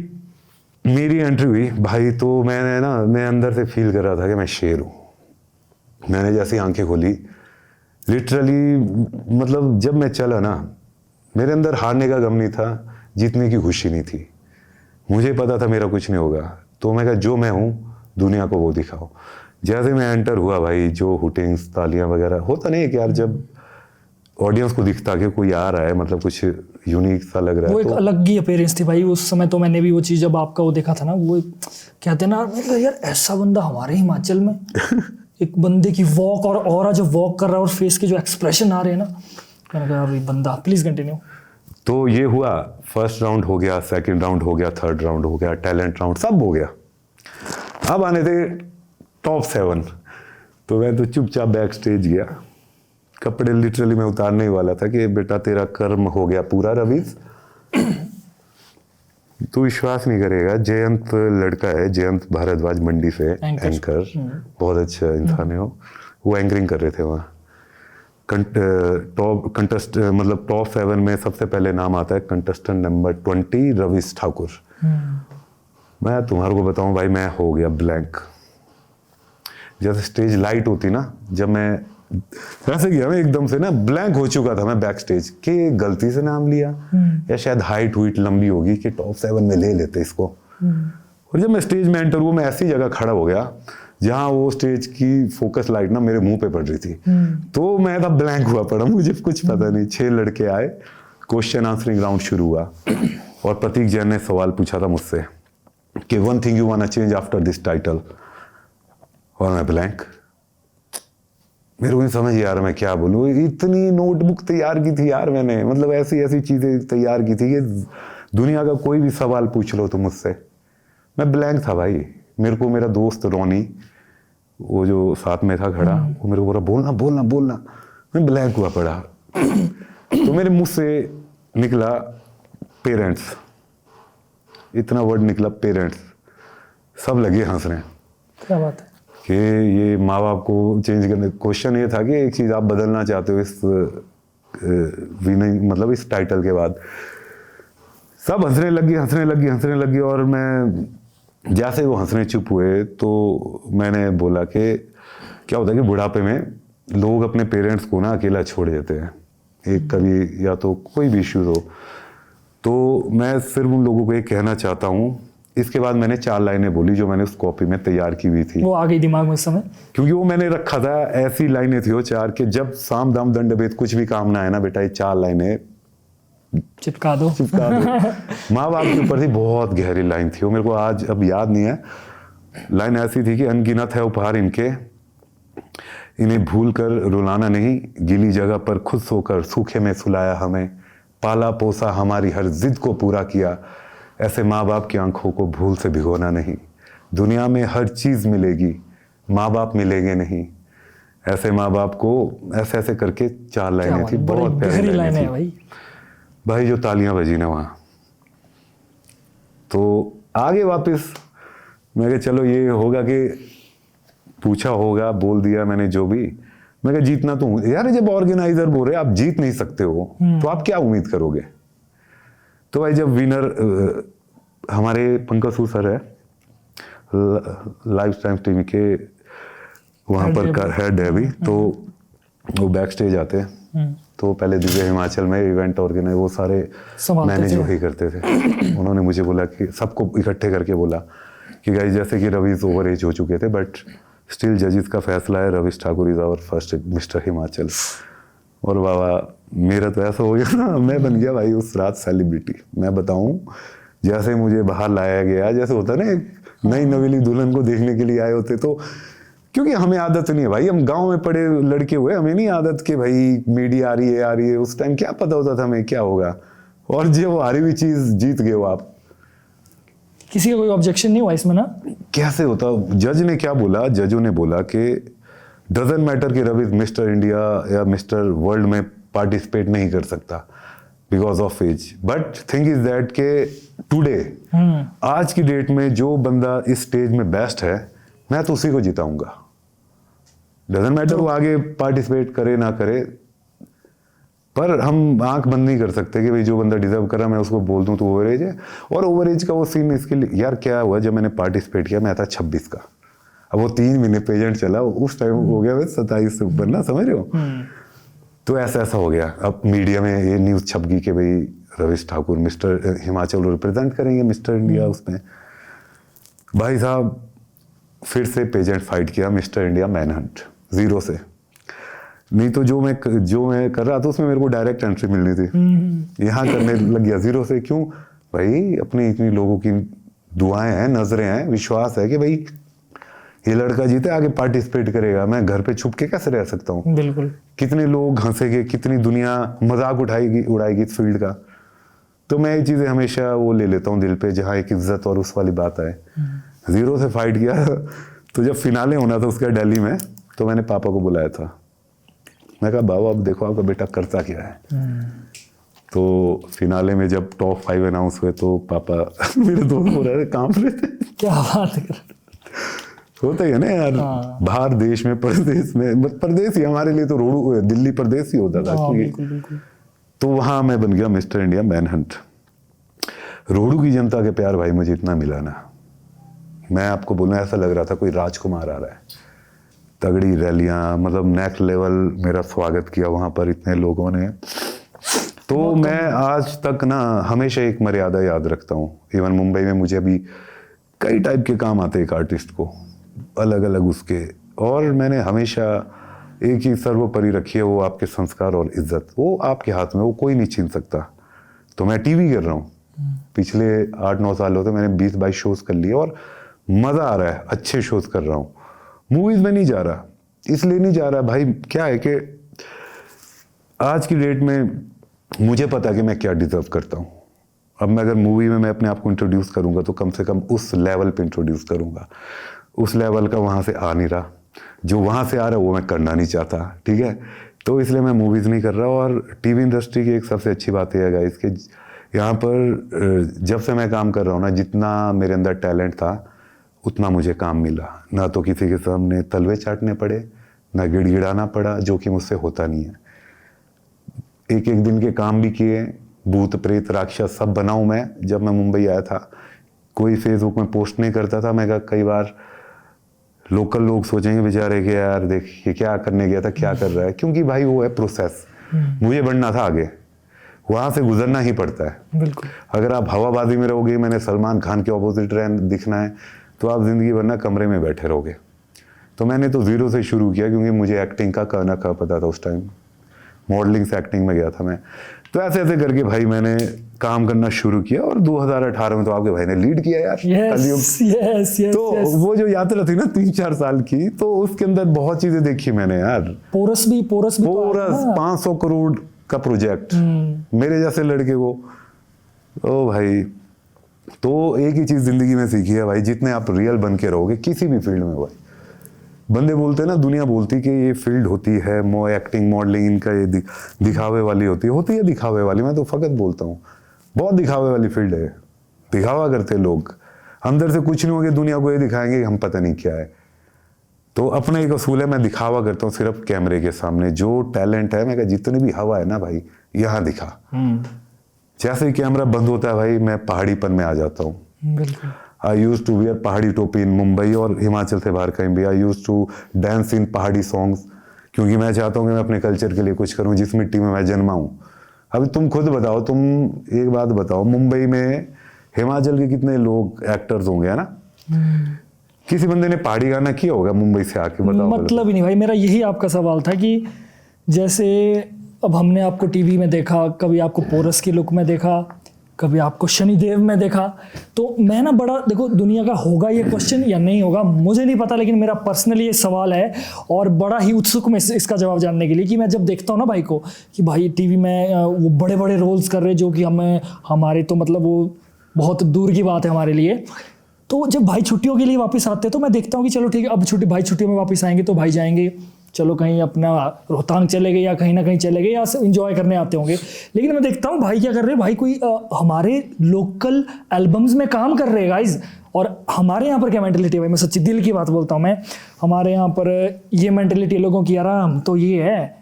मेरी एंट्री हुई भाई, तो मैं अंदर से फील कर रहा था कि मैं शेर हूँ। मैंने जैसी आंखें खोली, लिटरली मतलब जब मैं चला ना, मेरे अंदर हारने का गम नहीं था, जीतने की खुशी नहीं थी। मुझे पता था मेरा कुछ नहीं होगा। तो मैं कहा जो मैं हूँ दुनिया को वो दिखाओ। जैसे मैं एंटर हुआ भाई, जो हुटिंग्स तालियां वगैरह होता नहीं है कि यार, जब ऑडियंस को दिखता कि कोई आ रहा है, मतलब कुछ यूनिक सा लग रहा वो है, एक तो अलग ही अपीयरेंस थी भाई उस समय। तो मैंने भी वो चीज़ जब आपका वो देखा था ना, वो कहते हैं ना, मैंने कहा यार ऐसा बंदा हमारे हिमाचल में एक बंदे की वॉक और ऑरा जो वॉक कर रहा है और फेस के जो एक्सप्रेशन आ रहे हैं ना, मैंने कहा यार ये बंदा। Please continue. तो ये हुआ, फर्स्ट राउंड हो गया, सेकंड राउंड हो गया, थर्ड राउंड हो गया, टैलेंट राउंड सब हो गया। अब आने थे टॉप 7। तो मैं तो चुपचाप बैक स्टेज गया, कपड़े लिटरली मैं उतारने ही वाला था कि बेटा तेरा कर्म हो गया पूरा रवीज। तू विश्वास नहीं करेगा, जयंत लड़का है, जयंत भारद्वाज मंडी से, एंकर बहुत अच्छा इंसान है वो एंकरिंग कर रहे थे वहाँ। मतलब टॉप 7 में सबसे पहले नाम आता है कंटेस्टेंट नंबर 20 रवीश ठाकुर। मैं तुम्हारे को बताऊं भाई, मैं हो गया ब्लैंक। जैसे स्टेज लाइट होती ना, जब मैं वैसे किया, मैं एकदम से ना ब्लैंक हो चुका था मैं बैक स्टेज के, गलती से नाम लिया या शायद हाइट हुई लंबी होगी कि टॉप 7 में ले लेते इसको। और जब मैं स्टेज में एंटर हुआ, मैं ऐसी जगह खड़ा हो गया जहाँ वो स्टेज की फोकस लाइट ना मेरे मुंह पे पड़ रही थी। तो मैं था ब्लैंक हुआ पड़ा, मुझे कुछ पता नहीं। 6 लड़के आए, क्वेश्चन आंसरिंग राउंड शुरू हुआ और प्रतीक जैन ने सवाल पूछा था मुझसे कि 1 thing you want to change after this title. और मैं ब्लैंक, मेरे को नहीं समझ यार मैं क्या बोलूँ। इतनी नोटबुक तैयार की थी यार मैंने, मतलब ऐसी ऐसी चीजें तैयार की थी कि दुनिया का कोई भी सवाल पूछ लो तो मुझसे। मैं ब्लैंक था भाई। मेरे को मेरा दोस्त रोनी, वो जो साथ में था खड़ा, वो मेरे को बोला बोलना बोलना बोलना। मैं ब्लैंक हुआ पड़ा। तो मेरे मुंह से निकला पेरेंट्स, इतना वर्ड निकला पेरेंट्स। सब लगे हंसने। क्या बात है कि ये माँ बाप को चेंज करने। क्वेश्चन ये था कि एक चीज आप बदलना चाहते हो इस विनिंग, मतलब इस टाइटल के बाद। सब हंसने लगी। और मैं जैसे वो हंसने चुप हुए तो मैंने बोला कि क्या होता है कि बुढ़ापे में लोग अपने पेरेंट्स को ना अकेला छोड़ देते हैं, एक कभी या तो कोई भी इश्यूज हो। तो मैं सिर्फ उन लोगों को ये कहना चाहता हूँ। इसके बाद मैंने 4 लाइनें बोली जो मैंने उस कॉपी में तैयार की हुई थी। वो आ गई दिमाग में उस समय, क्योंकि वो मैंने रखा था, ऐसी लाइनें थी वो 4 के जब साम दाम दंड भेद कुछ भी काम ना है ना बेटा, ये 4 लाइनें चिपका दो। माँ बाप के ऊपर थी, बहुत गहरी लाइन थी वो, मेरे को आज अब याद नहीं है। लाइन ऐसी थी कि अनगिनत है उपहार इनके, इन्हें भूल कर रुलाना नहीं, गीली जगह पर खुद सोकर सूखे में सुलाया हमें, पाला पोसा हमारी हर जिद को पूरा किया, ऐसे माँ बाप की आंखों को भूल से भिगोना नहीं, दुनिया में हर चीज मिलेगी, माँ बाप मिलेंगे नहीं, ऐसे माँ बाप को, ऐसे ऐसे करके 4 लाइनें थी, बहुत प्यारी लाइनें थी भाई। जो तालियां बजी ना वहां, तो आगे वापस मैं कहा चलो ये होगा कि पूछा होगा, बोल दिया मैंने जो भी। मैं कहा जीतना तो यार, जब ऑर्गेनाइजर बोल रहे आप जीत नहीं सकते हो तो आप क्या उम्मीद करोगे। तो भाई जब विनर हमारे पंकज सू सर है, लाइव टाइम टीवी के वहाँ पर का हेड है अभी, तो वो बैक स्टेज आते हैं। तो पहले दिव्य हिमाचल में इवेंट ऑर्गेनाइज वो सारे मैनेज वही करते थे। उन्होंने मुझे बोला कि सबको इकट्ठे करके बोला कि गाइस जैसे कि रवीश ओवर एज हो चुके थे, बट स्टिल जजेस का फैसला है, Ravish Thakur is our first mister Himachal. और बाबा मेरा तो ऐसा हो गया ना, मैं बन गया भाई उस रात सेलिब्रिटी। मैं बताऊं, जैसे मुझे बाहर लाया गया, जैसे होता है ना एक नई नवेली दुल्हन को देखने के लिए आए होते, तो क्योंकि हमें आदत नहीं है भाई, हम गांव में पड़े लड़के हुए, हमें नहीं आदत कि भाई मीडिया आ रही है। उस टाइम क्या पता होता था हमें क्या होगा। और जो हारी हुई चीज जीत गए हो आप। किसी का कोई ऑब्जेक्शन नहीं हुआ इसमें ना? कैसे होता, जज ने क्या बोला, जजों ने बोला कि डजंट मैटर कि रवि मिस्टर इंडिया या मिस्टर वर्ल्ड में पार्टिसिपेट नहीं कर सकता because of age, but thing is that के टुडे आज की डेट में जो बंदा इस स्टेज में बेस्ट है, मैं तो उसी को जिताऊंगा। डजंट मैटर वो आगे पार्टिसिपेट करे ना करे, पर हम आंख बंद नहीं कर सकते कि भाई जो बंदा डिजर्व कर रहा मैं उसको बोल दूं तो ओवरेज है। और ओवरेज का वो सीन इसके लिए यार क्या हुआ, जब मैंने पार्टिसिपेट किया मैं था 26 का, अब वो 3 महीने पेजेंट चला, उस टाइम हो गया 27 से ऊपर ना, समझ रहे हो। तो ऐसा ऐसा हो गया। अब मीडिया में ये न्यूज छप गई कि भाई रवीश ठाकुर मिस्टर हिमाचल रिप्रेजेंट करेंगे मिस्टर इंडिया उसमें। भाई साहब फिर से पेजेंट फाइट किया, मिस्टर इंडिया मैन हंट, 0 से। नहीं तो जो मैं कर रहा था उसमें मेरे को डायरेक्ट एंट्री मिलनी थी, यहाँ करने लग गया 0 से। क्यों भाई? अपने इतनी लोगों की दुआएं हैं, नजरें हैं, विश्वास है कि भाई ये लड़का जीते, आगे पार्टिसिपेट करेगा। मैं घर पे छुप के कैसे रह सकता हूँ? बिल्कुल। कितने लोग हंसेंगे, कितनी दुनिया मजाक उड़ाएगी इस फील्ड का। तो मैं ये चीजें हमेशा वो ले लेता हूँ दिल पे, जहाँ एक इज्जत और उस वाली बात आए। 0 से फाइट किया। तो जब फिनाले होना था उसका दिल्ली में, तो मैंने पापा को बुलाया था। मैं कहा बाबा अब देखो आपका बेटा करता क्या है। तो फिनाले में जब टॉप 5 अनाउंस हुए तो पापा मेरे दोस्त हो रहे थे, कांप रहे थे। क्या बात है। होता ही है ना यार, बाहर देश में, प्रदेश में, प्रदेश ही हमारे लिए तो रोड दिल्ली प्रदेश ही होता था। बिल्कुल। तो वहां मैं बन गया mister India man Hunt. Rohru की जनता के प्यार भाई मुझे इतना मिला ना, मैं आपको बोलना, ऐसा लग रहा था कोई राजकुमार आ रहा है। तगड़ी रैलियां, मतलब नेक्स्ट लेवल मेरा स्वागत किया वहां पर इतने लोगों ने। तो मैं आज तक ना हमेशा एक मर्यादा याद रखता हूँ। इवन मुंबई में मुझे अभी कई टाइप के काम आते हैं एक आर्टिस्ट को, अलग अलग उसके, और मैंने हमेशा एक ही सर्वोपरि रखी है, वो आपके संस्कार और इज्जत। वो आपके हाथ में, वो कोई नहीं छीन सकता। तो मैं टीवी कर रहा हूँ, पिछले 8-9 साल होते मैंने 20-22 शोज कर लिए और मजा आ रहा है, अच्छे शोज कर रहा हूँ। मूवीज में नहीं जा रहा, इसलिए नहीं जा रहा भाई, क्या है कि आज की डेट में मुझे पता है कि मैं क्या डिजर्व करता हूँ। अब मैं अगर मूवी में मैं अपने आप को इंट्रोड्यूस करूंगा तो कम से कम उस लेवल पे इंट्रोड्यूस करूंगा। उस लेवल का वहां से आ नहीं रहा, जो वहां से आ रहा है वो मैं करना नहीं चाहता, ठीक है। तो इसलिए मैं मूवीज नहीं कर रहा। और टीवी इंडस्ट्री की एक सबसे अच्छी बात यह है गाइस कि यहाँ पर जब से मैं काम कर रहा हूँ ना, जितना मेरे अंदर टैलेंट था उतना मुझे काम मिला। ना तो किसी के सामने तलवे चाटने पड़े, ना गिड़गिड़ाना पड़ा, जो कि मुझसे होता नहीं है। एक एक दिन के काम भी किए, भूत प्रेत राक्षस सब बनाऊं मैं। जब मैं मुंबई आया था कोई फेसबुक में पोस्ट नहीं करता था। मैं कहा कई बार लोकल लोग सोचेंगे बेचारे कि यार देख ये क्या करने गया था, क्या कर रहा है, क्योंकि भाई वो है प्रोसेस। मुझे बढ़ना था आगे, वहां से गुजरना ही पड़ता है। बिल्कुल। अगर आप हवाबाजी में रहोगे, मैंने सलमान खान के ऑपोजिट दिखना है, तो आप जिंदगी भर ना कमरे में बैठे रहोगे। तो मैंने तो 0 से शुरू किया, क्योंकि मुझे एक्टिंग का कहना का पता था उस टाइम। मॉडलिंग से एक्टिंग में गया था मैं। तो ऐसे ऐसे करके भाई मैंने काम करना शुरू किया, और 2018 में तो आपके भाई ने लीड किया यार। यस। तो वो जो यात्रा थी ना 3-4 साल की, तो उसके अंदर बहुत चीजें देखी मैंने यार। पोरस 500 करोड़ का प्रोजेक्ट मेरे जैसे लड़के को। ओ भाई, तो एक ही चीज जिंदगी में सीखी है भाई, जितने आप रियल बन के रहोगे किसी भी फील्ड में भाई। बंदे बोलते हैं ना, दुनिया बोलती कि ये फील्ड होती है एक्टिंग मॉडलिंग, इनका ये दिखावे वाली होती है दिखावे वाली। मैं तो फकत बोलता हूँ बहुत दिखावे वाली फील्ड है। दिखावा करते लोग, अंदर से कुछ नहीं होगा, दुनिया को ये दिखाएंगे हम पता नहीं क्या है। तो अपना एक असूल है, मैं दिखावा करता हूँ सिर्फ कैमरे के सामने। जो टैलेंट है, मैं कहा जितनी भी हवा है ना भाई, यहाँ दिखा। जैसे ही कैमरा बंद होता है भाई, मैं पहाड़ीपन में आ जाता हूँ। बिल्कुल। आई यूज टू वियर पहाड़ी टोपी इन मुंबई और हिमाचल से बाहर कहीं भी। आई यूज टू डांस इन पहाड़ी सॉन्ग्स, क्योंकि मैं चाहता हूँ कि मैं अपने कल्चर के लिए कुछ करूँ, जिस मिट्टी में मैं जन्मा हूँ। अभी तुम खुद बताओ, तुम एक बात बताओ, मुंबई में हिमाचल के कितने लोग एक्टर्स होंगे, है ना? किसी बंदे ने पहाड़ी गाना किया होगा मुंबई से आके? बताओ। मतलब ही नहीं भाई, मेरा यही आपका सवाल था कि जैसे अब हमने आपको टीवी में देखा, कभी आपको पोरस की लुक में देखा, कभी आपको शनिदेव में देखा, तो मैं ना बड़ा, देखो दुनिया का होगा ये क्वेश्चन या नहीं होगा मुझे नहीं पता, लेकिन मेरा पर्सनली ये सवाल है और बड़ा ही उत्सुक मैं इसका जवाब जानने के लिए कि मैं जब देखता हूँ ना भाई को कि भाई टीवी में वो बड़े बड़े रोल्स कर रहे, जो कि हमारे तो मतलब वो बहुत दूर की बात है हमारे लिए। तो जब भाई छुट्टियों के लिए वापस आते हैं तो मैं देखता हूँ कि चलो ठीक है, अब भाई छुट्टियों में वापस आएंगे तो भाई जाएंगे, चलो कहीं अपना रोहतांग चले गए या कहीं ना कहीं चले गए, या एंजॉय करने आते होंगे। लेकिन मैं देखता हूँ भाई क्या कर रहे हैं, भाई कोई हमारे लोकल एल्बम्स में काम कर रहे हैं गाइज। और हमारे यहाँ पर क्या मेंटेलिटी है भाई, मैं सच्ची दिल की बात बोलता हूँ, मैं हमारे यहाँ पर ये मेंटेलिटी लोगों की, यार हम तो ये है,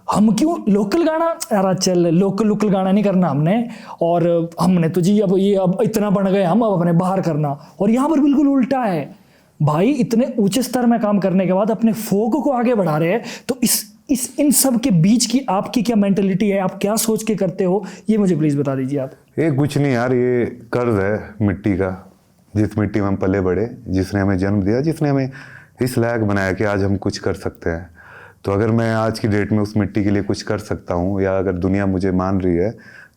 हम क्यों लोकल गाना, यार चल लोकल गाना नहीं करना हमने, और हमने तो जी अब इतना बन गए हम, अब अपने बाहर करना। और यहाँ पर बिल्कुल उल्टा है भाई, इतने ऊंचे स्तर में काम करने के बाद अपने फोक को आगे बढ़ा रहे हैं। तो इन सब के बीच की आपकी क्या मेंटेलिटी है, आप क्या सोच के करते हो, ये मुझे प्लीज बता दीजिए आप। ये कुछ नहीं यार, ये कर्ज है मिट्टी का, जिस मिट्टी में हम पले बड़े, जिसने हमें जन्म दिया, जिसने हमें इस लायक बनाया कि आज हम कुछ कर सकते हैं। तो अगर मैं आज की डेट में उस मिट्टी के लिए कुछ कर सकता हूँ, या अगर दुनिया मुझे मान रही है,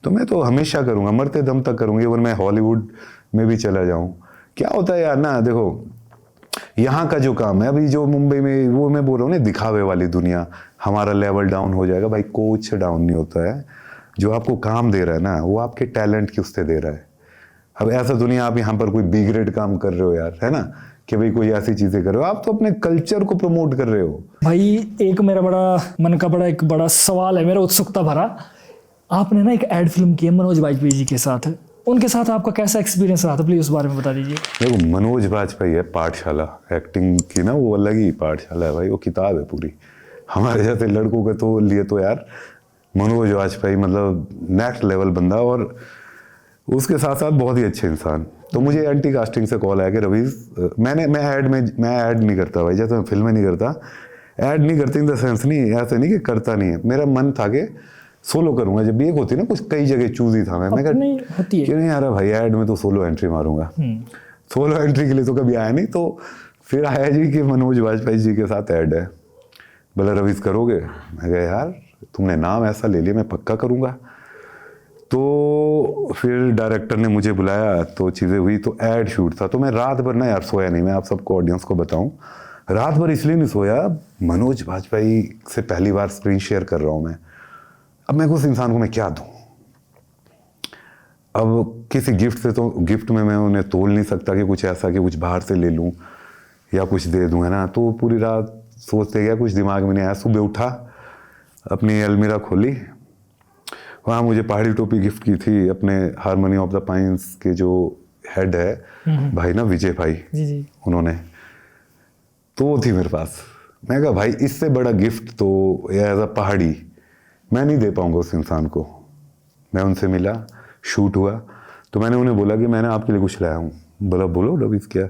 तो मैं तो हमेशा करूँगा, मरते दम तक करूँगी। और मैं हॉलीवुड में भी चला जाऊँ। क्या होता है यार ना, देखो यहाँ का जो काम है, अभी जो मुंबई में, वो मैं बोल रहा हूँ ना, दिखावे वाली दुनिया, हमारा लेवल डाउन हो जाएगा। भाई कुछ डाउन नहीं होता है। जो आपको काम दे रहा है ना, वो आपके टैलेंट की उससे दे रहा है। अब ऐसा दुनिया आप यहाँ पर कोई बी ग्रेड काम कर रहे हो यार, है ना, कि भाई कोई ऐसी चीजें कर रहे हो, आप तो अपने कल्चर को प्रमोट कर रहे हो। भाई एक मेरा बड़ा मन का एक बड़ा सवाल है मेरा, उत्सुकता भरा। आपने ना एक एड फिल्म की है मनोज वाजपेयी जी के साथ, उनके साथ आपका कैसा एक्सपीरियंस रहा था, प्लीज उस बारे में बता दीजिए। देखो मनोज वाजपेयी है पाठशाला, एक्टिंग की ना वो अलग ही पाठशाला है भाई, वो किताब है पूरी। हमारे जैसे लड़कों के तो लिए तो यार मनोज वाजपेयी मतलब नेक्स्ट लेवल बंदा, और उसके साथ साथ बहुत ही अच्छे इंसान। तो मुझे एंटी कास्टिंग से कॉल आया कि रवीज, मैं ऐड नहीं करता भाई, जैसे मैं फिल्में नहीं करता, ऐड नहीं करती इन द सेंस नहीं, ऐसे नहीं कि करता नहीं है। मेरा मन था कि सोलो करूंगा। जब भी एक होती ना, कुछ कई जगह चूज ही था मैं होती है क्यों नहीं आ रहा भाई, ऐड में तो सोलो एंट्री मारूंगा। सोलो एंट्री के लिए तो कभी आया नहीं, तो फिर आया जी कि मनोज वाजपेयी जी के साथ ऐड है। बोला रवीज करोगे? मैं कहा यार तुमने नाम ऐसा ले लिया, मैं पक्का करूंगा। तो फिर डायरेक्टर ने मुझे बुलाया, तो चीज़ें हुई, तो ऐड शूट था। तो मैं रात भर ना यार सोया नहीं, मैं आप सबको ऑडियंस को बताऊं, रात भर इसलिए नहीं सोया, मनोज वाजपेयी से पहली बार स्क्रीन शेयर कर रहा हूं मैं। अब मैं उस इंसान को मैं क्या दूं? अब किसी गिफ्ट से, तो गिफ्ट में मैं उन्हें तोल नहीं सकता कि कुछ ऐसा कि कुछ बाहर से ले लूं या कुछ दे दूं, है ना। तो पूरी रात सोचते गया, कुछ दिमाग में नहीं आया। सुबह उठा, अपनी अलमीरा खोली, वहाँ मुझे पहाड़ी टोपी गिफ्ट की थी अपने हारमोनी ऑफ द पाइंस के जो हेड है भाई ना, विजय भाई जी। उन्होंने, तो वो थी मेरे पास। मैं कहा भाई इससे बड़ा गिफ्ट तो एज अ पहाड़ी मैं नहीं दे पाऊंगा उस इंसान को। मैं उनसे मिला, शूट हुआ, तो मैंने उन्हें बोला कि मैंने आपके लिए कुछ लाया हूँ। बोला बोलो रवीज क्या?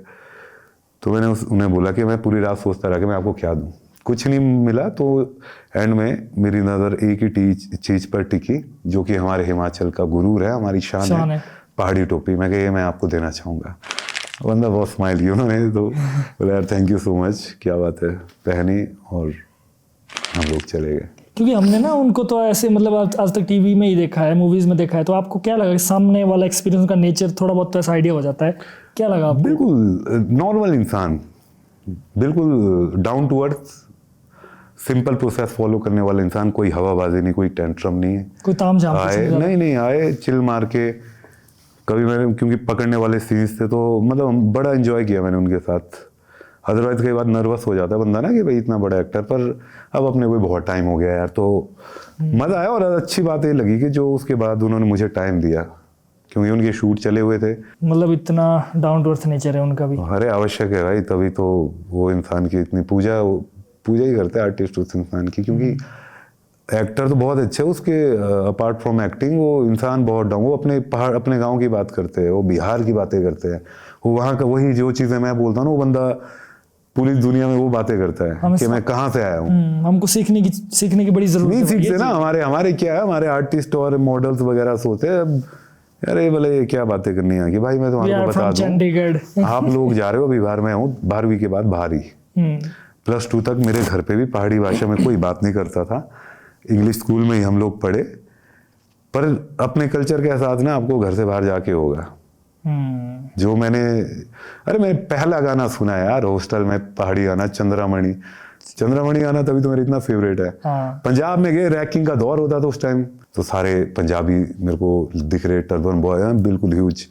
तो मैंने उन्हें बोला कि मैं पूरी रात सोचता रहा कि मैं आपको क्या दूँ। कुछ नहीं मिला, तो एंड में मेरी नज़र एक ही चीज़ पर टिकी, जो कि हमारे हिमाचल का गुरूर है, हमारी शान है, पहाड़ी टोपी। मैं कहा ये मैं आपको देना चाहूँगा। बंदा बहुत स्माइल की उन्होंने, तो बोला यार थैंक यू सो मच, क्या बात है। पहनी और हम लोग चले गए। क्योंकि हमने ना उनको तो ऐसे मतलब आज तक टीवी में ही देखा है, मूवीज में देखा है, तो आपको क्या लगा सामने वाला एक्सपीरियंस का नेचर थोड़ा बहुत तो ऐसा आइडिया हो जाता है, क्या लगा आपको? बिल्कुल नॉर्मल इंसान, बिल्कुल down to earth, simple process follow करने वाला इंसान, कोई हवाबाजी नहीं, कोई टेंट्रम नहीं है, कोई तामझाम आए नहीं आए चिल मार के। कभी मैंने, क्योंकि पकड़ने वाले सीन्स थे, तो मतलब बड़ा एंजॉय किया मैंने उनके साथ। अदरवाइज कई बार नर्वस हो जाता है बंदा ना कि भाई इतना बड़ा एक्टर, पर अब अपने कोई बहुत टाइम हो गया यार, तो मज़ा आया। और अच्छी बात ये लगी कि जो उसके बाद उन्होंने मुझे टाइम दिया, क्योंकि उनके शूट चले हुए थे। मतलब इतना डाउन टू अर्थ नेचर है उनका भी। अरे आवश्यक है भाई, तभी तो वो इंसान की इतनी पूजा ही करता है आर्टिस्ट उस इंसान की। क्योंकि एक्टर तो बहुत अच्छे है उसके, अपार्ट फ्रॉम एक्टिंग वो इंसान बहुत डाउन, वो अपने पहाड़ अपने गांव की बात करते हैं, वो बिहार की बातें करते हैं, वो वहाँ का वही जो चीज़ें मैं बोलता हूँ ना, वो बंदा पूरी दुनिया में वो बातें करता है कि मैं कहाँ से आया हूँ। हमको सीखने की बड़ी जरूरत नहीं सीखते ना, हमारे क्या है, हमारे आर्टिस्ट और मॉडल्स वगैरह सोचते हैं अरे भले ये क्या बातें करनी है कि भाई मैं तुम्हारे को बता दूं, चंडीगढ़ आप लोग जा रहे हो, अभी बाहर मैं हूँ, 12वीं के बाद बाहर ही, +2 तक मेरे घर पे भी पहाड़ी भाषा में कोई बात नहीं करता था। इंग्लिश स्कूल में ही हम लोग पढ़े, पर अपने कल्चर के साथ ना आपको घर से बाहर जाके होगा। जो मैंने पहला गाना सुना है यार हॉस्टल में, पहाड़ी गाना, चंद्रामणि गाना, तभी तो मेरा इतना फेवरेट है। पंजाब में गए, रैकिंग का दौर होता था उस टाइम, तो सारे पंजाबी मेरे को दिख रहे, टर्बन बॉय हैं बिल्कुल ह्यूज,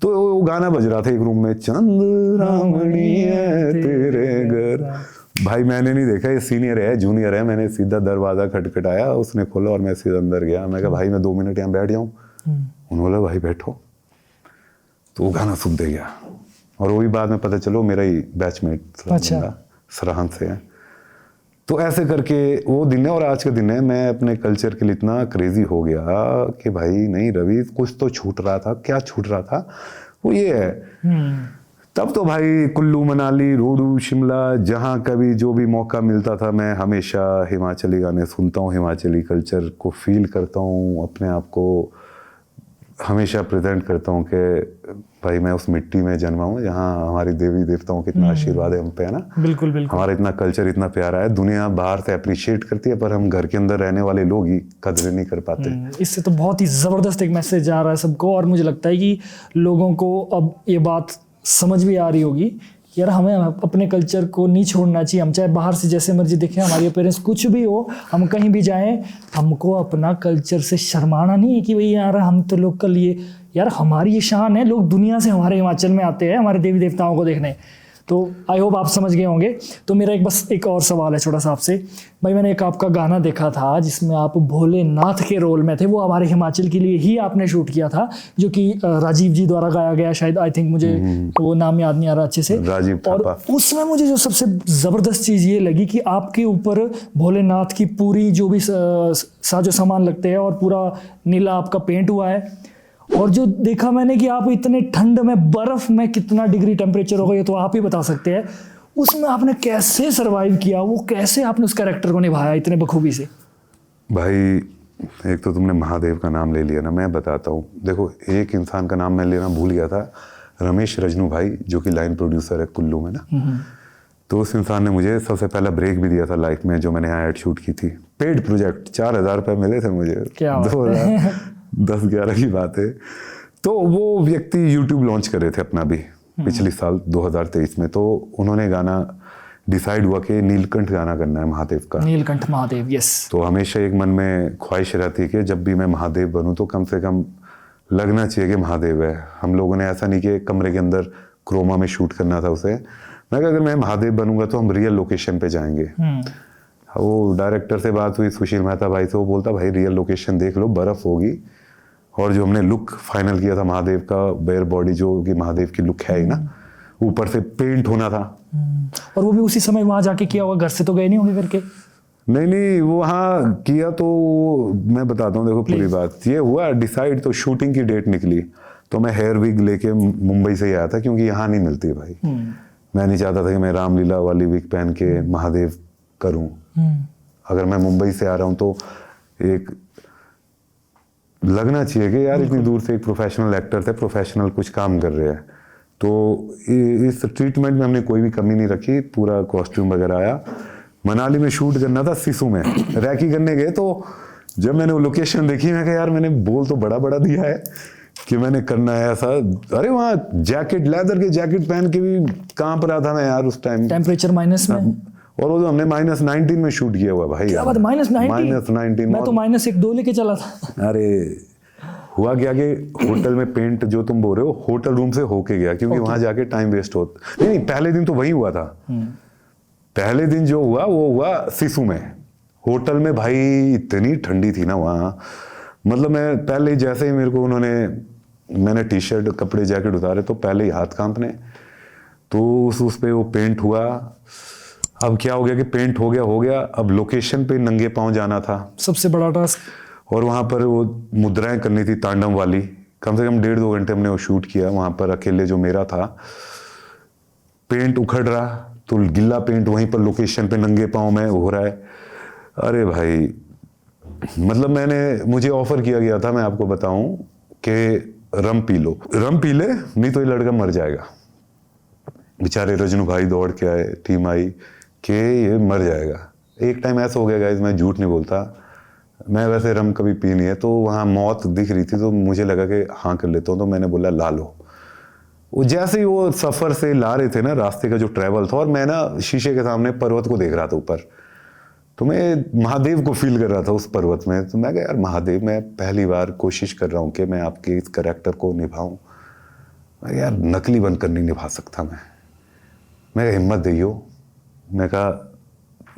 तो वो गाना बज रहा था एक रूम में, चंद्रामणि है तेरे घर। भाई मैंने नहीं देखा, ये सीनियर है जूनियर है, मैंने सीधा दरवाजा खटखटाया, उसने खोला और मैं सीधा अंदर गया। मैं कहा भाई मैं 2 मिनट यहाँ बैठ जाऊँ? उन्होंने बोला भाई बैठो। तो वो गाना सुन दे गया, और वो भी बाद में पता चलो मेरा ही बैचमेट सरहद से है। तो ऐसे करके वो दिन है, और आज का दिन है, मैं अपने कल्चर के लिए इतना क्रेजी हो गया कि भाई नहीं रवि, कुछ तो छूट रहा था। क्या छूट रहा था? वो ये है, तब तो भाई कुल्लू मनाली रोडू शिमला, जहाँ कभी जो भी मौका मिलता था, मैं हमेशा हिमाचली गाने सुनता हूँ, हिमाचली कल्चर को फील करता हूँ, अपने आप को हमेशा प्रेजेंट करता हूँ कि भाई मैं उस मिट्टी में जन्मा हूँ जहाँ हमारी देवी देवताओं का इतना आशीर्वाद है हम पे, है ना। बिल्कुल बिल्कुल। हमारा इतना कल्चर इतना प्यारा है, दुनिया बाहर से अप्रिशिएट करती है पर हम घर के अंदर रहने वाले लोग ही कदर नहीं कर पाते। इससे तो बहुत ही ज़बरदस्त एक मैसेज आ रहा है सबको, और मुझे लगता है कि लोगों को अब ये बात समझ भी आ रही होगी कि यार हमें अपने कल्चर को नहीं छोड़ना चाहिए। हम चाहे बाहर से जैसे मर्जी देखें, हमारे पेरेंट्स कुछ भी हो, हम कहीं भी जाएं, हमको अपना कल्चर से शर्माना नहीं है कि भाई यार हम तो लोकल, ये यार हमारी ये शान है। लोग दुनिया से हमारे हिमाचल में आते हैं हमारे देवी देवताओं को देखने। तो आई होप आप समझ गए होंगे। तो मेरा एक और सवाल है छोटा सा आपसे। भाई मैंने एक आपका गाना देखा था जिसमें आप भोलेनाथ के रोल में थे, वो हमारे हिमाचल के लिए ही आपने शूट किया था, जो कि राजीव जी द्वारा गाया गया शायद, आई थिंक, मुझे वो नाम याद नहीं आ रहा अच्छे से। राजीव और उसमें मुझे जो सबसे ज़बरदस्त चीज़ ये लगी कि आपके ऊपर भोलेनाथ की पूरी जो भी साजो सामान लगते हैं और पूरा नीला आपका पेंट हुआ है। और जो देखा मैंने कि आप इतने ठंड में, बर्फ में कितना डिग्री टेम्परेचर होगा ये तो आप ही बता सकते हैं, उसमें आपने कैसे सरवाइव किया, वो कैसे आपने उस कैरेक्टर को निभाया इतने बखूबी से? भाई एक तो तुमने महादेव का नाम ले लिया ना, मैं बताता हूँ। देखो एक इंसान का नाम मैं लेना भूल गया था, रमेश रजनू भाई, जो कि लाइन प्रोड्यूसर है कुल्लू में ना। तो उस इंसान ने मुझे सबसे पहला ब्रेक भी दिया था लाइफ में, जो मैंने यहाँ एड शूट की थी। पेड प्रोजेक्ट 4000 रुपये मिले थे मुझे, 2010-11 की बात है। तो वो व्यक्ति यूट्यूब लॉन्च कर रहे थे अपना भी पिछले साल 2023 में। तो उन्होंने गाना डिसाइड हुआ कि नीलकंठ गाना करना है महादेव का। नीलकंठ महादेव, यस। तो हमेशा एक मन में ख्वाहिश रहती है कि जब भी मैं महादेव बनूं तो कम से कम लगना चाहिए कि महादेव है। हम लोगों ने ऐसा नहीं कि कमरे के अंदर क्रोमा में शूट करना था उसे। मैं कहा अगर मैं महादेव बनूंगा तो हम रियल लोकेशन पे जाएंगे। वो डायरेक्टर से बात हुई सुशील मेहता भाई से, वो बोलता भाई रियल लोकेशन देख लो, बर्फ होगी। और जो हमने लुक फाइनल किया था महादेव का, बेयर बॉडी जो कि महादेव की लुक है ही ना, ऊपर से पेंट होना था। और वो भी उसी समय वहां जाके किया होगा, घर से तो गए नहीं होंगे करके? नहीं वो वहाँ किया। तो मैं बताता हूँ, देखो पूरी बात ये हुआ डिसाइड। तो शूटिंग की डेट निकली तो मैं हेयर विग लेके मुंबई से ही आया था, क्योंकि यहाँ नहीं मिलती भाई। मैं नहीं चाहता था कि मैं रामलीला वाली विग पहन के महादेव करूँ। अगर मैं मुंबई से आ रहा हूँ तो एक लगना चाहिए कि यार इतनी दूर से एक प्रोफेशनल एक्टर थे, प्रोफेशनल कुछ काम कर रहे हैं। तो इस ट्रीटमेंट में हमने कोई भी कमी नहीं रखी, पूरा कॉस्ट्यूम वगैरह आया। मनाली में शूट करना था, सिसु में रैकी करने गए। तो जब मैंने वो लोकेशन देखी, मैं कहा यार मैंने बोल तो बड़ा बड़ा दिया है कि मैंने करना है ऐसा। अरे वहाँ जैकेट, लेदर के जैकेट पहन के भी कांप रहा था मैं यार उस टाइम, टेम्परेचर माइनस में। और वो तो हमने -19 में शूट किया हुआ भाई। क्या बात, -19? मैं तो -1-2 लेके चला था। अरे हुआ क्या कि होटल में पेंट जो तुम बोल रहे हो, होटल रूम से होके गया, क्योंकि वहां जाके टाइम वेस्ट होता। नहीं पहले दिन तो वही हुआ था। पहले दिन जो हुआ वो हुआ सिसु में। होटल में भाई इतनी ठंडी थी ना वहाँ, मतलब मैं पहले जैसे ही मेरे को मैंने टी शर्ट कपड़े जैकेट उतारे तो पहले ही हाथ कांपने। तो उस पे वो पेंट हुआ। अब क्या हो गया कि पेंट हो गया, अब लोकेशन पे नंगे पांव जाना था, सबसे बड़ा टास्क। और वहां पर वो मुद्राएं करनी थी तांडव वाली। कम से कम 1.5-2 घंटे हमने वो शूट किया वहां पर, अकेले जो मेरा था। पेंट उखड़ रहा तो गिल्ला पेंट वहीं पर लोकेशन पे नंगे पांव में हो रहा है। अरे भाई मतलब मुझे ऑफर किया गया था, मैं आपको बताऊं कि रम पी लो, रम पी ले नहीं तो ये लड़का मर जाएगा। बेचारे रजनू भाई दौड़ के आए, टीम आई कि ये मर जाएगा। एक टाइम ऐसा हो गया गाइस, मैं झूठ नहीं बोलता, मैं वैसे रम कभी पी नहीं है, तो वहाँ मौत दिख रही थी तो मुझे लगा कि हाँ कर लेता हूँ, तो मैंने बोला ला लो। वो जैसे ही वो सफ़र से ला रहे थे ना, रास्ते का जो ट्रैवल था, और मैं ना शीशे के सामने पर्वत को देख रहा था ऊपर, तो मैं महादेव को फील कर रहा था उस पर्वत में। तो मैं कहा यार महादेव, मैं पहली बार कोशिश कर रहा हूँ कि मैं आपके इस कैरेक्टर को निभाऊँ। मैं यार नकली बनकर नहीं निभा सकता मैं हिम्मत दियो। मैं कहा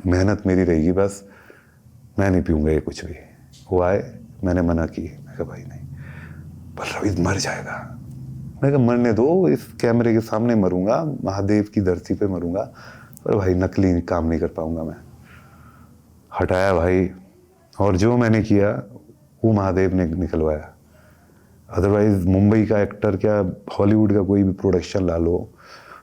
मेहनत मेरी रहेगी बस, मैं नहीं पीऊँगा ये कुछ भी। वो आए, मैंने मना की, मैं कहा भाई नहीं, पर रवि मर जाएगा। मैं कहा मरने दो, इस कैमरे के सामने मरूंगा, महादेव की धरती पे मरूंगा, पर भाई नकली काम नहीं कर पाऊंगा मैं। हटाया भाई, और जो मैंने किया वो महादेव ने निकलवाया। अदरवाइज मुंबई का एक्टर क्या, हॉलीवुड का कोई भी प्रोडक्शन ला लो,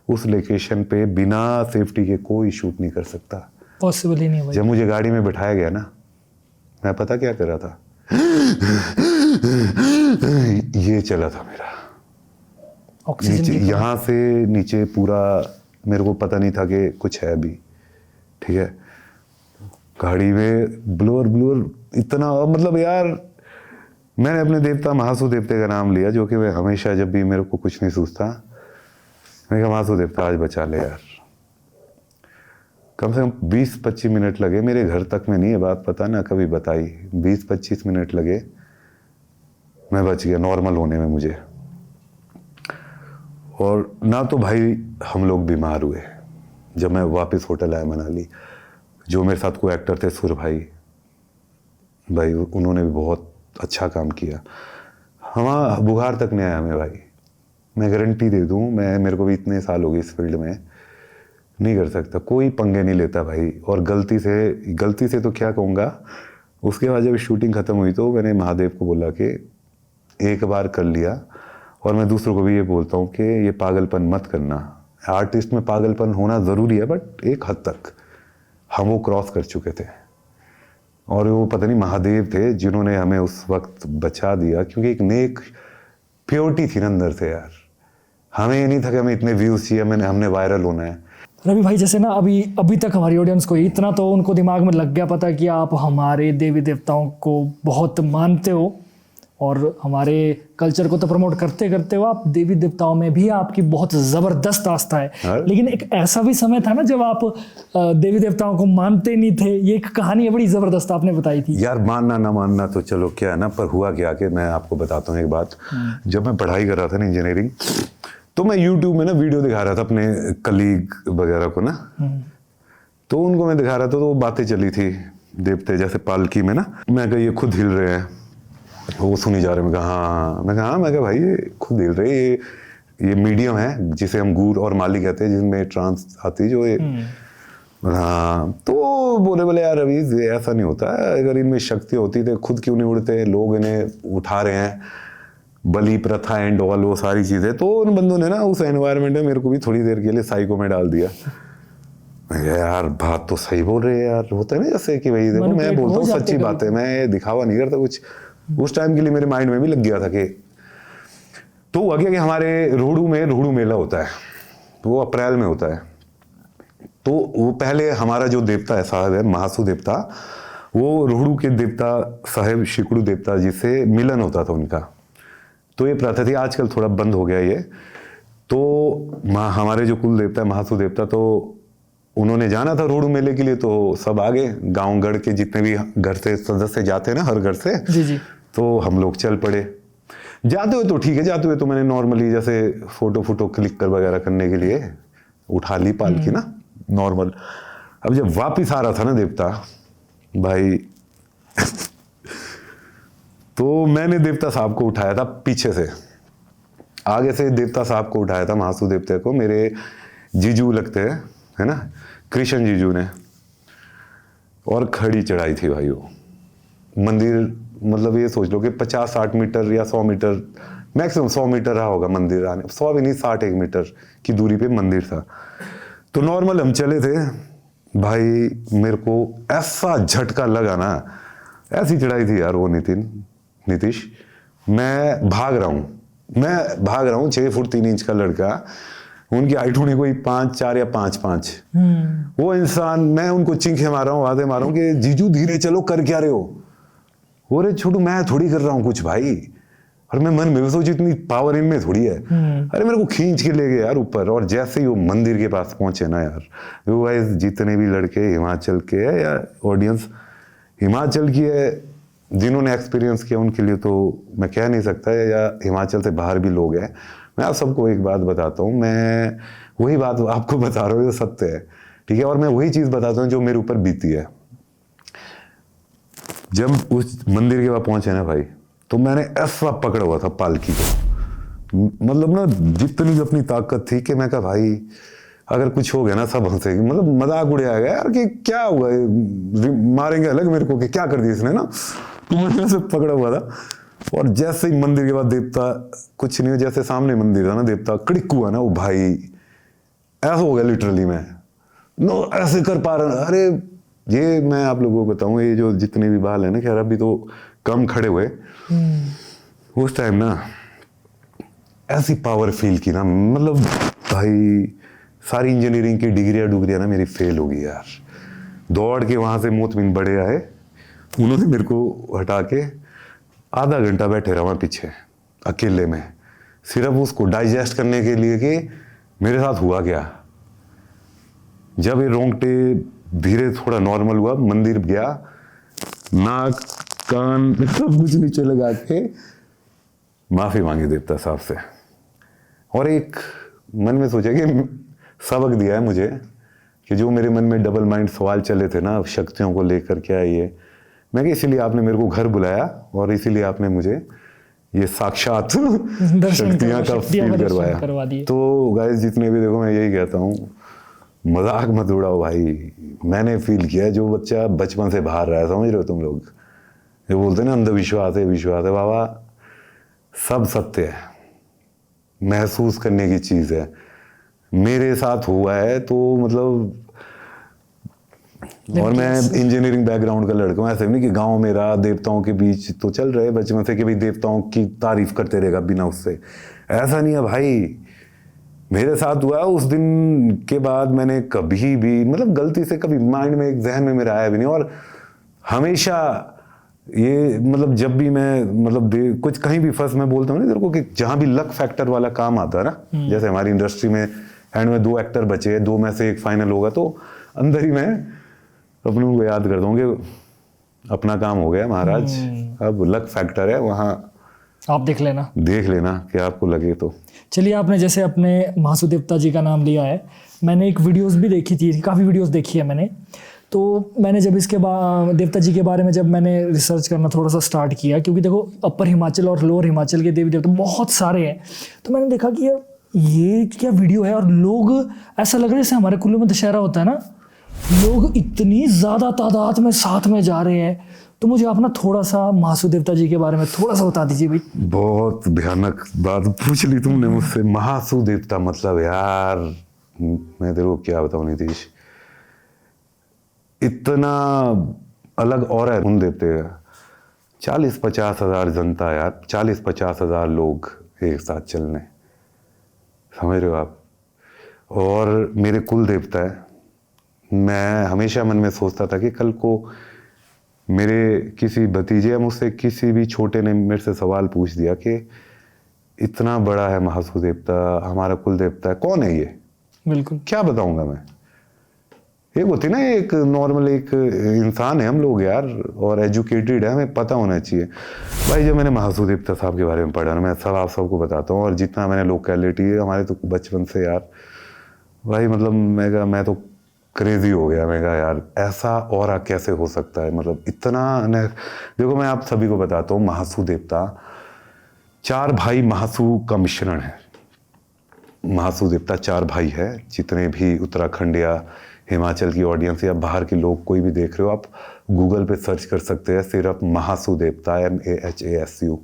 उस लोकेशन पे बिना सेफ्टी के कोई शूट नहीं कर सकता, पॉसिबल ही नहीं। जब मुझे गाड़ी में बिठाया गया ना, मैं पता क्या कर रहा था ये चला था मेरा, ऑक्सीजन नीचे की यहाँ से नीचे पूरा मेरे को पता नहीं था कि कुछ है अभी, ठीक है। गाड़ी में ब्लोअर ब्लोअर इतना, मतलब यार मैंने अपने देवता महासु देवते का नाम लिया, जो कि मैं हमेशा जब भी मेरे को कुछ नहीं सूझता, मैंने कहा महासु देवता आज बचा ले यार। कम से कम 20-25 मिनट लगे, मेरे घर तक में नहीं है बात पता ना कभी बताई, 20-25 मिनट लगे, मैं बच गया नॉर्मल होने में मुझे। और ना तो भाई हम लोग बीमार हुए जब मैं वापस होटल आया मनाली। जो मेरे साथ कोई एक्टर थे सुर भाई उन्होंने भी बहुत अच्छा काम किया। हम बुखार तक नहीं आया हमें भाई, मैं गारंटी दे दूं, मेरे को भी इतने साल हो गए इस फील्ड में, नहीं कर सकता, कोई पंगे नहीं लेता भाई। और गलती से तो क्या कहूँगा, उसके बाद जब शूटिंग ख़त्म हुई तो मैंने महादेव को बोला कि एक बार कर लिया, और मैं दूसरों को भी ये बोलता हूँ कि ये पागलपन मत करना। आर्टिस्ट में पागलपन होना ज़रूरी है, बट एक हद तक हम वो क्रॉस कर चुके थे। और वो पता नहीं महादेव थे जिन्होंने हमें उस वक्त बचा दिया, क्योंकि एक नेक प्योरिटी थी ना अंदर से यार। हमें ये नहीं था कि हमें इतने व्यूज़ चाहिए, हमने वायरल होना है। रवि भाई, जैसे ना अभी तक हमारी ऑडियंस को इतना तो उनको दिमाग में लग गया पता कि आप हमारे देवी देवताओं को बहुत मानते हो और हमारे कल्चर को तो प्रमोट करते करते हो आप, देवी देवताओं में भी आपकी बहुत ज़बरदस्त आस्था है। लेकिन एक ऐसा भी समय था ना जब आप देवी देवताओं को मानते नहीं थे। ये एक कहानी है बड़ी ज़बरदस्त आपने बताई थी यार। मानना ना मानना तो चलो क्या है ना, पर हुआ क्या कि मैं आपको बताता हूँ एक बात। जब मैं पढ़ाई कर रहा था ना इंजीनियरिंग, तो मैं यूट्यूब में ना वीडियो दिखा रहा था अपने कलीग वगैरह को ना, तो उनको मैं दिखा रहा था, तो वो बातें चली थी देवते जैसे पालकी में ना, मैं कहा ये खुद हिल रहे हैं, वो सुनी जा रहे, मैं कहा हाँ, मैं कहा भाई ये खुद हिल रहे, ये मीडियम है जिसे हम गूर और माली कहते हैं, जिसमें ट्रांस आती जो ये। हाँ, तो बोले यार अभी ऐसा नहीं होता है, अगर इनमें शक्ति होती तो खुद क्यों नहीं उड़ते, लोग इन्हें उठा रहे हैं, बलि प्रथा एंड ऑल वो सारी चीजें। तो उन बंदों ने ना उस एनवायरनमेंट में मेरे को भी थोड़ी देर के लिए साइको में डाल दिया। मैं यार बात तो सही बोल रहे हैं यार, होता है ना जैसे कि भाई देखो मैं बोलता हूँ सच्ची बात है, मैं दिखावा नहीं करता कुछ। उस टाइम के लिए मेरे माइंड में भी लग गया था कि, तो हुआ क्या कि हमारे रोहड़ू में रोहड़ू मेला होता है, वो अप्रैल में होता है। तो वो पहले हमारा जो देवता है साहब है महासु देवता, वो रोहड़ू के देवता साहेब शिकड़ू देवता जी से मिलन होता था उनका। तो ये प्रथा थी, आजकल थोड़ा बंद हो गया ये। तो हमारे जो कुल देवता है महासु देवता, तो उन्होंने जाना था रोहड़ू मेले के लिए, तो सब आगे गांव गढ़ के जितने भी घर से सदस्य जाते हैं ना, हर घर से जी, तो हम लोग चल पड़े। जाते हुए तो ठीक है, जाते हुए तो मैंने नॉर्मली जैसे फोटो क्लिक कर वगैरह करने के लिए उठा ली पालकी ना नॉर्मल। अब जब वापिस आ रहा था ना देवता भाई तो मैंने देवता साहब को उठाया था पीछे से, आगे से देवता साहब को उठाया था महासु देवता को, मेरे जीजू लगते हैं है ना, कृष्ण जीजू ने। और खड़ी चढ़ाई थी भाई वो मंदिर, मतलब ये सोच लो कि 50-60 मीटर या 100 मीटर, मैक्सिमम 100 मीटर रहा होगा मंदिर आने, 100 भी नहीं 60 मीटर की दूरी पे मंदिर था। तो नॉर्मल हम चले थे भाई, मेरे को ऐसा झटका लगा ना, ऐसी चढ़ाई थी यार वो नीतीश, मैं भाग रहा हूँ 6 फुट 3 इंच का लड़का, उनकी हाइट होनी कोई 5'4" या 5'5", वो इंसान, मैं उनको चिंखे मार रहा हूँ, आधे मार रहा हूँ कि जीजू धीरे चलो, कर क्या रहे हो। अरे छोटू मैं थोड़ी कर रहा हूँ कुछ भाई, और मैं मन में सोच इतनी पावर इनमें थोड़ी है। अरे मेरे को खींच के ले गए यार ऊपर, और जैसे ही वो मंदिर के पास पहुंचे ना यार, वो गाइस जितने भी लड़के हिमाचल के है या ऑडियंस हिमाचल की है जिन्होंने एक्सपीरियंस किया, उनके लिए तो मैं कह नहीं सकता, या हिमाचल से बाहर भी लोग हैं, मैं आप सबको एक बात बताता हूँ, मैं वही बात आपको बता रहा हूँ जो सत्य है, ठीक है। और मैं वही चीज़ बताता हूँ जो मेरे ऊपर बीती है। जब उस मंदिर के पास पहुंचे ना भाई, तो मैंने ऐसा पकड़ा हुआ था पालकी को, मतलब ना जितनी अपनी ताकत थी कि मैं कहा भाई अगर कुछ हो गया ना सब हंसेगी, मतलब मजाक उड़ाया गया यार कि क्या हुआ, मारेंगे अलग मेरे को कि क्या कर दिया इसने ना, मैंने ऐसे पकड़ा हुआ था। और जैसे ही मंदिर के बाद देवता कुछ नहीं, जैसे सामने मंदिर था ना, देवता कड़िक हुआ ना वो भाई, ऐसा हो गया लिटरली, मैं नो ऐसे कर पा रहा। अरे ये मैं आप लोगों को बताऊं, ये जो जितने भी बाल है ना, खैर अभी तो कम खड़े हुए, उस टाइम ना ऐसी पावर फील की ना, मतलब भाई सारी इंजीनियरिंग की डिग्रियाँ ना मेरी फेल हो गई यार। दौड़ के वहाँ से मोतमिन बड़े आए, उन्होंने मेरे को हटा के आधा घंटा बैठे रहा वहाँ पीछे अकेले में, सिर्फ उसको डाइजेस्ट करने के लिए कि मेरे साथ हुआ क्या। जब ये रोंगटे धीरे थोड़ा नॉर्मल हुआ, मंदिर गया, नाक कान सब कुछ नीचे लगा के माफी मांगी देवता साहब से, और एक मन में सोचा कि सबक दिया है मुझे कि जो मेरे मन में डबल माइंड सवाल चले थे ना शक्तियों को लेकर, क्या है ये, मैं कि इसीलिए आपने मेरे को घर बुलाया और इसीलिए आपने मुझे ये साक्षात शक्तियां का फील करवा दिया। तो गाइस जितने भी देखो, मैं यही कहता हूँ, मजाक मत उड़ाओ भाई। मैंने फील किया जो बच्चा बचपन से बाहर रहा है, समझ रहे हो तुम लोग, ये बोलते हैं ना अंधविश्वास है विश्वास है, बाबा सब सत्य है, महसूस करने की चीज है। मेरे साथ हुआ है तो मतलब, और मैं इंजीनियरिंग बैकग्राउंड का लड़का हूँ, ऐसे नहीं कि गांव में रहा, देवताओं के बीच तो चल रहे बचपन से कि भाई देवताओं की तारीफ करते रहेगा बिना उससे, ऐसा नहीं है भाई। मेरे साथ हुआ उस दिन के बाद मैंने कभी भी मतलब गलती से कभी माइंड में एक जहन में मेरा आया भी नहीं, और हमेशा ये मतलब जब भी मैं मतलब कुछ कहीं भी फर्स्ट मैं बोलता हूँ ना तेरे को कि जहाँ भी लक फैक्टर वाला काम आता है ना, जैसे हमारी इंडस्ट्री में एंड में 2 एक्टर बचे, 2 में से एक फाइनल होगा, तो अंदर ही मैं अपने को याद करता हूँ कि अपना काम हो गया महाराज, अब लक फैक्टर है, वहाँ आप देख लेना कि आपको लगे तो। चलिए, आपने जैसे अपने महासू देवता जी का नाम लिया है, मैंने एक वीडियोस भी देखी थी, काफ़ी वीडियोस देखी है मैंने। तो मैंने जब इसके देवता जी के बारे में जब मैंने रिसर्च करना थोड़ा सा स्टार्ट किया, क्योंकि देखो अपर हिमाचल और लोअर हिमाचल के देवी देवता बहुत सारे हैं, तो मैंने देखा कि यार ये क्या वीडियो है, और लोग ऐसा लग रहा है जैसे हमारे कुल्लू में दशहरा होता है ना, लोग इतनी ज़्यादा तादाद में साथ में जा रहे हैं। तो मुझे आप ना थोड़ा सा महासू देवता जी के बारे में थोड़ा सा बता दीजिए भाई। बहुत भयानक बात पूछ ली तुमने मुझसे, महासू देवता मतलब यार मैं तेरे को क्या बताऊं नीतीश, इतना अलग और है उन देवते का। 40-50 हज़ार जनता यार, 40-50 हज़ार लोग एक साथ चलने, समझ रहे हो आप। और मेरे कुल देवता है, मैं हमेशा मन में सोचता था कि कल को मेरे किसी भतीजे या मुझसे किसी भी छोटे ने मेरे से सवाल पूछ दिया कि इतना बड़ा है महासू देवता, हमारा कुल देवता है, कौन है ये, बिल्कुल क्या बताऊंगा मैं। एक होती ना, एक नॉर्मल एक इंसान है हम लोग यार, और एजुकेटेड है, हमें पता होना चाहिए भाई। जब मैंने महासू देवता साहब के बारे में पढ़ा ना, मैं सब आप सबको बताता हूँ, और जितना मैंने लोकेलिटी हमारे तो बचपन से यार भाई, मतलब मैं तो क्रेजी हो गया। मैं कहा यार ऐसा और कैसे हो सकता है, मतलब इतना देखो मैं आप सभी को बताता हूँ, महासू देवता 4 भाई महासू का मिश्रण है। महासू देवता 4 भाई है, जितने भी उत्तराखंड या हिमाचल की ऑडियंस या बाहर के लोग कोई भी देख रहे हो, आप गूगल पे सर्च कर सकते हैं सिर्फ महासू देवता, MAHASU,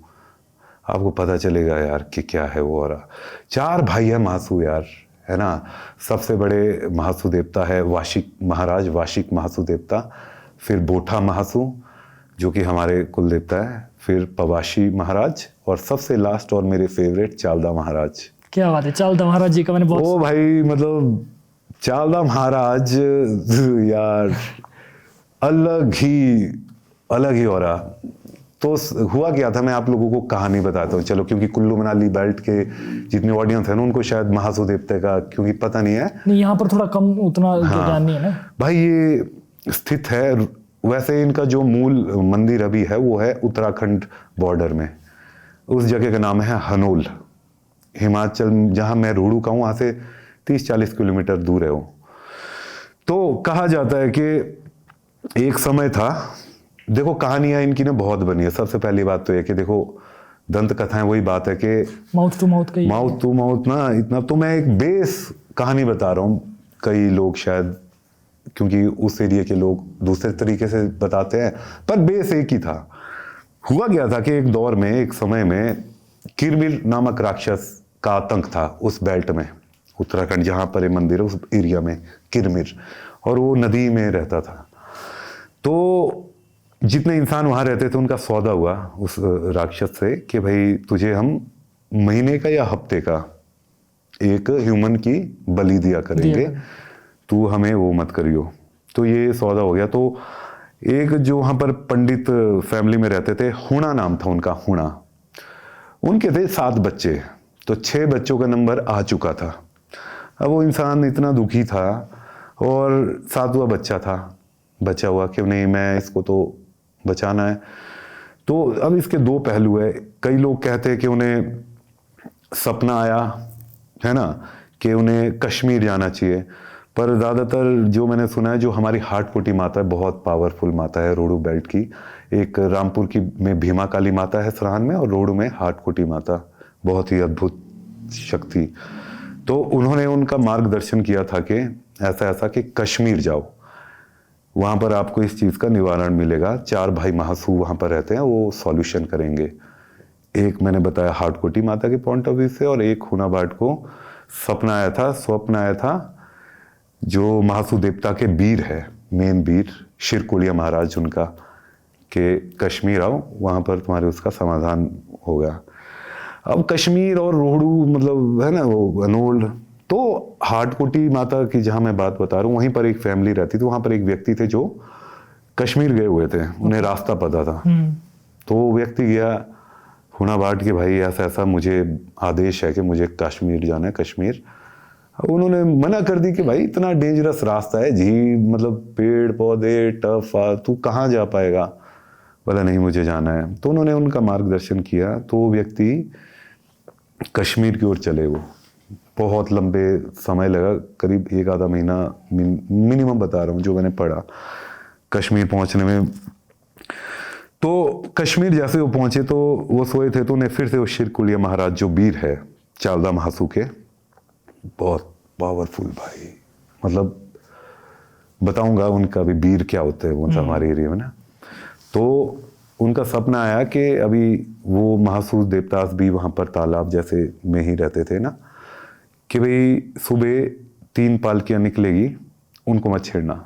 आपको पता चलेगा यार कि क्या है वो। और 4 भाई है महासू यार, है ना। सबसे बड़े महासू देवता है वाशिक महाराज, वाशिक महासू देवता, फिर बोठा महासू जो कि हमारे कुल देवता है, फिर पवाशी महाराज, और सबसे लास्ट और मेरे फेवरेट चालदा महाराज। क्या बात है, चालदा महाराज जी का मैंने बहुत, ओ भाई मतलब चालदा महाराज यार अलग ही हो रहा। तो हुआ क्या था, मैं आप लोगों को कहानी बताता हूँ चलो, क्योंकि कुल्लू मनाली बेल्ट के जितनी ऑडियंस है ना, उनको शायद महासू देवता का क्योंकि पता नहीं है, नहीं यहाँ पर थोड़ा कम उतना ज्ञान नहीं है ना भाई। ये स्थित है, वैसे इनका जो मूल मंदिर अभी है वो है उत्तराखंड बॉर्डर में, उस जगह का नाम है हनोल। हिमाचल जहाँ मैं रोहड़ू का हूँ, वहाँ से 30-40 किलोमीटर दूर है वो। तो कहा जाता है कि एक समय था, देखो कहानियां इनकी ना बहुत बनी है। सबसे पहली बात तो ये कि देखो दंत कथाएं वही बात है कि माउथ टू माउथ ना, इतना तो मैं एक बेस कहानी बता रहा हूँ। कई लोग शायद क्योंकि उस एरिया के लोग दूसरे तरीके से बताते हैं, पर बेस एक ही था। हुआ क्या था कि एक दौर में, एक समय में किरमिर नामक राक्षस का आतंक था उस बेल्ट में, उत्तराखंड जहाँ पर ये मंदिर है उस एरिया में किरमिर, और वो नदी में रहता था। तो जितने इंसान वहाँ रहते थे उनका सौदा हुआ उस राक्षस से कि भाई तुझे हम महीने का या हफ्ते का एक ह्यूमन की बलि दिया करेंगे, तू हमें वो मत करियो। तो ये सौदा हो गया। तो एक जो वहाँ पर पंडित फैमिली में रहते थे, हुणा नाम था उनका, हुणा, उनके थे 7 बच्चे। तो 6 बच्चों का नंबर आ चुका था। अब वो इंसान इतना दुखी था और 7वां बच्चा था बचा हुआ कि नहीं, मैं इसको तो बचाना है। तो अब इसके 2 पहलू है। कई लोग कहते हैं कि उन्हें सपना आया है ना कि उन्हें कश्मीर जाना चाहिए, पर ज़्यादातर जो मैंने सुना है, जो हमारी हाटकोटी माता है, बहुत पावरफुल माता है रोडू बेल्ट की। एक रामपुर की में भीमा काली माता है सराहन में, और रोडू में हाटकोटी माता, बहुत ही अद्भुत शक्ति। तो उन्होंने उनका मार्गदर्शन किया था कि ऐसा ऐसा कि कश्मीर जाओ, वहाँ पर आपको इस चीज़ का निवारण मिलेगा। 4 भाई महासू वहाँ पर रहते हैं, वो सॉल्यूशन करेंगे। एक मैंने बताया हाटकोटी माता के पॉइंट ऑफ व्यू से, और एक हुना बाट को स्वप्न आया था जो महासू देवता के वीर है, मेन वीर शिरकुलिया महाराज उनका, कि कश्मीर आओ, वहाँ पर तुम्हारे उसका समाधान होगा। अब कश्मीर और रोहड़ू मतलब है ना वो अनोल्ड, तो हाटकोटी माता की जहाँ मैं बात बता रहा हूँ, वहीं पर एक फैमिली रहती थी। वहाँ पर एक व्यक्ति थे जो कश्मीर गए हुए थे, उन्हें रास्ता पता था। तो वो व्यक्ति गया हुना बाट के, भाई ऐसा ऐसा मुझे आदेश है कि मुझे कश्मीर जाना है, कश्मीर। उन्होंने मना कर दी कि भाई इतना डेंजरस रास्ता है, झील मतलब पेड़ पौधे टफ, तू कहाँ जा पाएगा। बोला नहीं मुझे जाना है। तो उन्होंने उनका मार्गदर्शन किया। तो वो व्यक्ति कश्मीर की ओर चले। वो बहुत लंबे समय लगा, करीब 1 आधा महीना मिनिमम बता रहा हूँ जो मैंने पढ़ा कश्मीर पहुंचने में। तो कश्मीर जैसे वो पहुंचे तो वो सोए थे, तो उन्हें फिर से वो शिरकुलिया महाराज जो वीर है चालदा महासू के, बहुत पावरफुल भाई, मतलब बताऊंगा उनका भी वीर क्या होते हैं वो हमारे एरिया में ना। तो उनका सपना आया कि अभी वो महासूस देवदास भी वहाँ पर तालाब जैसे में ही रहते थे ना, कि भाई सुबह 3 पालकियाँ निकलेगी, उनको मत छेड़ना,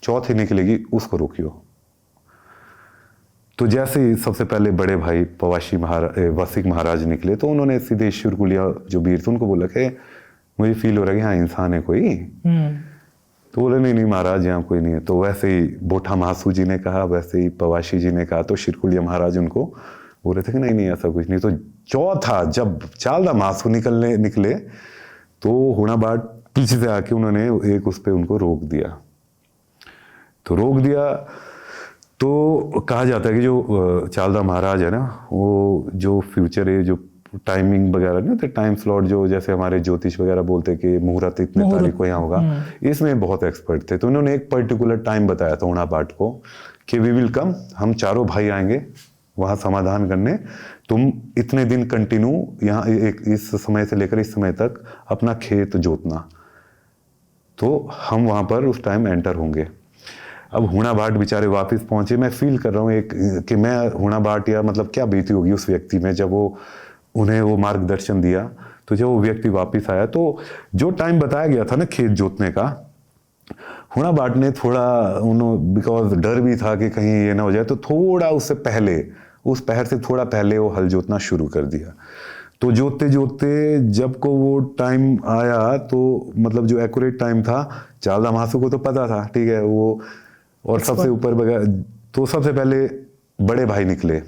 चौथी निकलेगी उसको रोकियो। तो जैसे ही सबसे पहले बड़े भाई पवाशी वसिक महाराज निकले, तो उन्होंने सीधे शिरकुलिया जो वीर थे उनको बोला कि मुझे फील हो रहा है कि हाँ इंसान है कोई। तो बोले नहीं नहीं महाराज यहाँ कोई नहीं है। तो वैसे ही बोठा महासू जी ने कहा, वैसे ही पवाशी जी ने कहा। तो शिरकुलिया महाराज उनको बोले थे कि नहीं नहीं ऐसा कुछ नहीं। तो चौथा जब चालदा महासू निकले तो हुना बाट पीछे से आके उन्होंने एक उस पर उनको रोक दिया। तो रोक दिया तो कहा जाता है कि जो चालदा महाराज है ना, वो जो फ्यूचर है, जो टाइमिंग वगैरह नहीं होते, टाइम स्लॉट जो जैसे हमारे ज्योतिष वगैरह बोलते हैं कि मुहूर्त इतने तारीख को यहाँ होगा, इसमें बहुत एक्सपर्ट थे। तो उन्होंने एक पर्टिकुलर टाइम बताया था हुना बाट को कि वी विल कम, हम चारों भाई आएंगे वहाँ समाधान करने, तुम इतने दिन कंटिन्यू यहाँ इस समय से लेकर इस समय तक अपना खेत जोतना, तो हम वहाँ पर उस टाइम एंटर होंगे। अब हुना बाट बेचारे वापस पहुंचे। मैं फील कर रहा हूँ एक कि मैं हुना बाट, या मतलब क्या बीती होगी उस व्यक्ति में जब वो उन्हें वो मार्गदर्शन दिया। तो जब वो व्यक्ति वापस आया तो जो टाइम बताया गया था ना खेत जोतने का, हुना बाट ने थोड़ा बिकॉज डर भी था कि कहीं ये ना हो जाए, तो थोड़ा उससे पहले, उस पहर से थोड़ा पहले वो हल जोतना शुरू कर दिया। तो जोतते जोतते जब को वो टाइम आया, तो मतलब जो एक्यूरेट टाइम था चालदा महासू को तो पता था, ठीक है वो, और सबसे ऊपर तो सबसे पहले बड़े भाई निकले।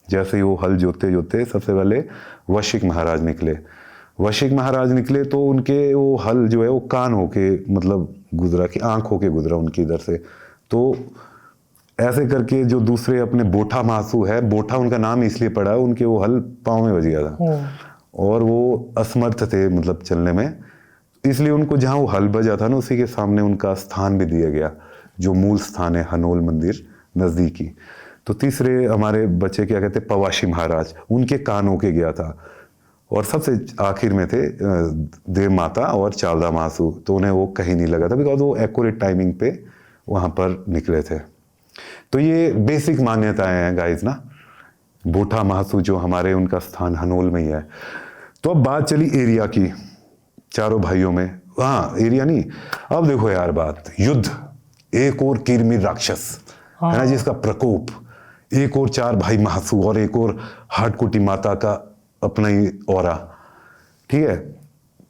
जैसे ही वो हल जोतते जोतते सबसे पहले वशिक महाराज निकले। वशिक महाराज निकले तो उनके वो हल जो है वो कान होके मतलब गुजरा, कि आंख होके गुजरा उनकी इधर से। तो ऐसे करके जो दूसरे अपने बोठा महासू है, बोठा उनका नाम इसलिए पड़ा है, उनके वो हल पाँव में बज गया था और वो असमर्थ थे मतलब चलने में, इसलिए उनको जहाँ वो हल बजा था ना, उसी के सामने उनका स्थान भी दिया गया, जो मूल स्थान है हनोल मंदिर नज़दीकी। तो तीसरे हमारे बच्चे क्या कहते पवाशी महाराज, उनके कान होके गया था। और सबसे आखिर में थे देव माता और चालदा महासू, तो उन्हें वो कहीं नहीं लगा था बिकॉज वो एक्यूरेट टाइमिंग पे वहाँ पर निकले थे। तो ये बेसिक मान्यताएं हैं गाइज ना। बोठा महासू जो हमारे, उनका स्थान हनोल में ही है। तो अब बात चली एरिया की, चारों भाइयों में, हाँ एरिया नहीं, अब देखो यार बात, युद्ध, एक और किरमिर राक्षस है ना जिसका प्रकोप, एक और 4 भाई महासू और एक और हाटकोटी माता का अपना ही ऑरा, ठीक है।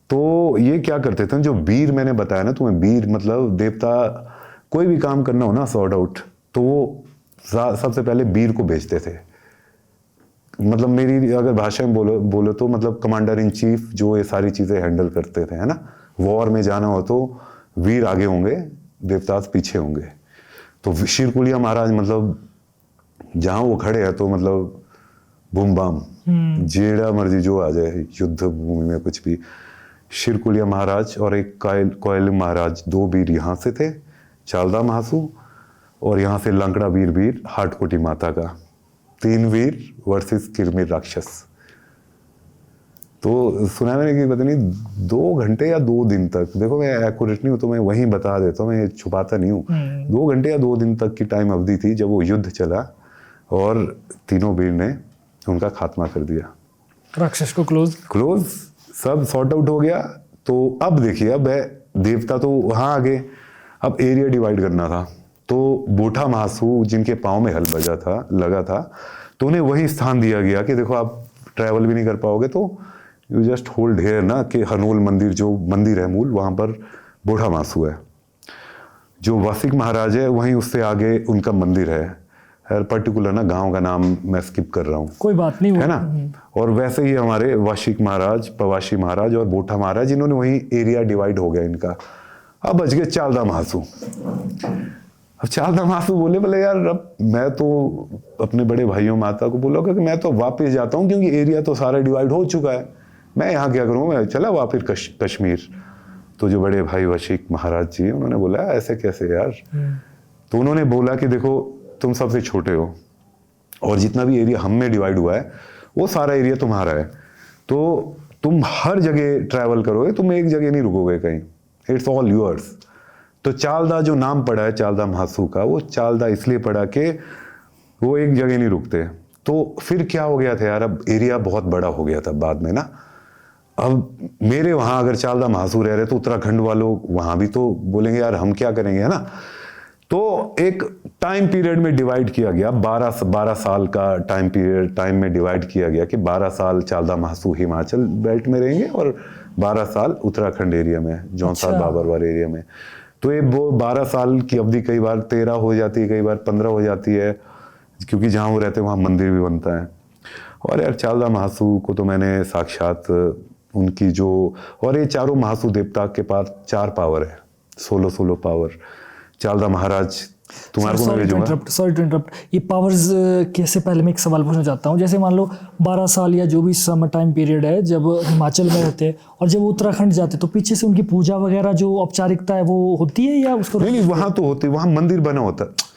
तो ये क्या करते थे, जो वीर मैंने बताया ना तुम्हें, वीर मतलब देवता, कोई भी काम करना हो ना सॉर्ट आउट, तो वो सबसे पहले वीर को भेजते थे। मतलब मेरी अगर भाषा में बोलो तो मतलब कमांडर इन चीफ जो ये सारी चीजें हैंडल करते थे, है ना। वॉर में जाना हो तो वीर आगे होंगे, देवता पीछे होंगे। तो शिरकुलिया महाराज मतलब जहां वो खड़े हैं तो मतलब बूम बाम, जेड़ा मर्जी जो आ जाए युद्ध भूमि में कुछ भी। शिरकुलिया महाराज और एक कोयल महाराज, दो वीर यहाँ से थे, चालदा महासू, और यहाँ से लंकड़ा वीर हाटकोटी माता का, 3 वीर वर्सेस किरमिर राक्षस। तो सुना मैंने कि पता नहीं 2 घंटे या 2 दिन तक, देखो मैं एक्यूरेट नहीं हूँ तो मैं वहीं बता देता हूँ, मैं छुपाता नहीं हूँ। 2 घंटे या 2 दिन तक की टाइम अवधि थी जब वो युद्ध चला और तीनों वीर ने उनका खात्मा कर दिया, राक्षस को क्लोज सब सॉर्ट आउट हो गया। तो अब देखिए, अब देवता तो वहां आ गए, अब एरिया डिवाइड करना था। तो बोठा महासू जिनके पाँव में हल लगा था, तो उन्हें वही स्थान दिया गया कि देखो आप ट्रैवल भी नहीं कर पाओगे तो यू जस्ट होल्ड हेयर ना, कि हनोल मंदिर जो मंदिर है मूल, वहां पर बोठा महासू है। जो वासिक महाराज है वहीं उससे आगे उनका मंदिर है, हर पर्टिकुलर ना गांव का नाम मैं स्किप कर रहा हूँ, कोई बात नहीं, है ना। और वैसे ही हमारे वाशिक महाराज, पवाशी महाराज और बोठा महाराज, इन्होंने वही एरिया डिवाइड हो गया इनका। अब बच गए चालदा महासू। अब चालदा महासू बोले यार अब मैं तो अपने बड़े भाइयों माता को बोला कि मैं तो वापस जाता हूँ, क्योंकि एरिया तो सारा डिवाइड हो चुका है, मैं यहाँ क्या करूँ, मैं चला वापस कश्मीर। तो जो बड़े भाई वाशिक महाराज जी, उन्होंने बोला ऐसे कैसे यार। तो उन्होंने बोला कि देखो तुम सबसे छोटे हो और जितना भी एरिया हम में डिवाइड हुआ है वो सारा एरिया तुम्हारा है, तो तुम हर जगह ट्रैवल करोगे, तुम एक जगह नहीं रुकोगे कहीं, इट्स ऑल यूअर्स। तो चालदा जो नाम पड़ा है चालदा महासू का, वो चालदा इसलिए पड़ा कि वो एक जगह नहीं रुकते। तो फिर क्या हो गया था यार, अब एरिया बहुत बड़ा हो गया था बाद में ना। अब मेरे वहां अगर चालदा महासू रह रहे तो उत्तराखंड वालों वहां भी तो बोलेंगे यार हम क्या करेंगे, है ना। तो एक टाइम पीरियड में डिवाइड किया गया, 12 साल का टाइम में डिवाइड किया गया कि 12 साल चालदा महासू हिमाचल बेल्ट में रहेंगे और 12 साल उत्तराखंड एरिया में, जौनसार बाबरवाल एरिया में। तो ये वो 12 साल की अवधि कई बार 13 हो जाती है, कई बार 15 हो जाती है, क्योंकि जहाँ वो रहते हैं वहाँ मंदिर भी बनता है। और यार चालदा महासू को तो मैंने साक्षात उनकी जो, और ये चारों महासू देवता के पास 4 पावर है, 16 पावर। चालदा महाराज तुम्हारे को मैं भेजूंगा। सॉरी टू इंटरप्ट, ये पावर्स कैसे, पहले मैं एक सवाल पूछना चाहता हूँ। जैसे मान लो 12 साल या जो भी समर टाइम पीरियड है जब हिमाचल में रहते हैं और जब उत्तराखंड जाते तो पीछे से उनकी पूजा वगैरह जो औपचारिकता है वो होती है या उसको? नहीं, वहां तो होती, वहां मंदिर बना होता है।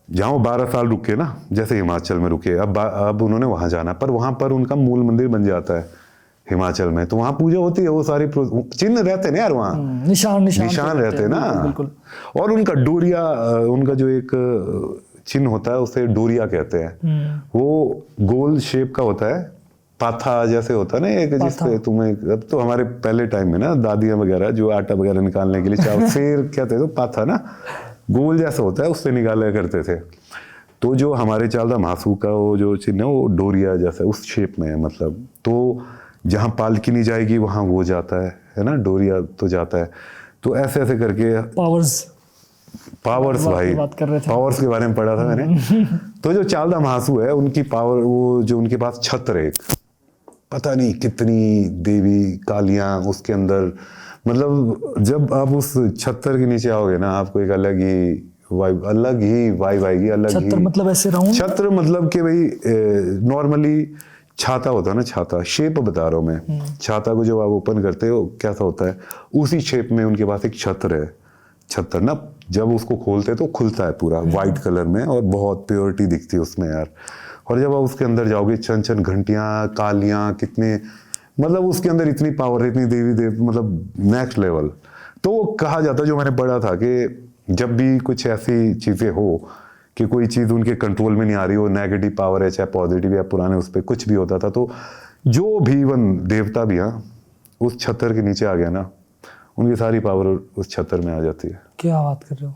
जहाँ वो 12 साल रुके ना, जैसे हिमाचल में रुके, अब उन्होंने वहां जाना, पर वहां पर उनका मूल मंदिर बन जाता है हिमाचल में, तो वहां पूजा होती है, वो सारी चिन्ह रहते हैं ना यार, वहाँ निशान रहते हैं ना। बिल्कुल। और उनका डोरिया, उनका जो एक चिन्ह होता है उसे डोरिया कहते हैं, वो गोल शेप का होता है, पाथा जैसे होता है ना एक, जिससे तुम्हें, अब तो हमारे पहले टाइम में ना दादियां वगैरह जो आटा वगैरह निकालने के लिए चाहे फेर कहते हैं, तो पाथा ना गोल जैसा होता है, उससे निकाला करते थे। तो जो हमारे चालदा महासू का वो जो चिन्ह है वो डोरिया जैसा उस शेप में है, मतलब तो जहाँ पालकी नहीं जाएगी वहां वो जाता है ना, डोरिया तो जाता है। तो ऐसे ऐसे करके पावर्स भाई, बात कर रहे थे, पावर्स के बारे में पढ़ा था मैंने। तो जो चालदा महासू है उनकी पावर, वो जो उनके पास छत्र है, पता नहीं कितनी देवी कालियां उसके अंदर, मतलब जब आप उस छत्र के नीचे आओगे ना, आपको एक अलग ही वाइब आएगी, अलग ही। छत्र मतलब ऐसे राउंड? छत्र मतलब कि भाई नॉर्मली छाता होता है ना, छाता शेप बता रहा हूँ मैं, छाता को जब आप ओपन करते हो कैसा होता है, उसी शेप में उनके पास एक छत्र है। छत्र ना जब उसको खोलते तो खुलता है पूरा व्हाइट कलर में, और बहुत प्योरिटी दिखती है उसमें यार। और जब आप उसके अंदर जाओगे, छन घंटियां, कालियां, कितने, मतलब उसके अंदर इतनी पावर है, इतनी देवी मतलब नेक्स्ट लेवल। तो वो कहा जाता है, जो मैंने पढ़ा था, कि जब भी कुछ ऐसी चीजें हो कि कोई चीज उनके कंट्रोल में नहीं आ रही हो, नेगेटिव पावर है चाहे पॉजिटिव या पुराने उस पर कुछ भी होता था, तो जो भी वन देवता भी उस छत्र के नीचे आ गया ना, उनकी सारी पावर उस छत्र में आ जाती है। क्या बात कर रहे हो?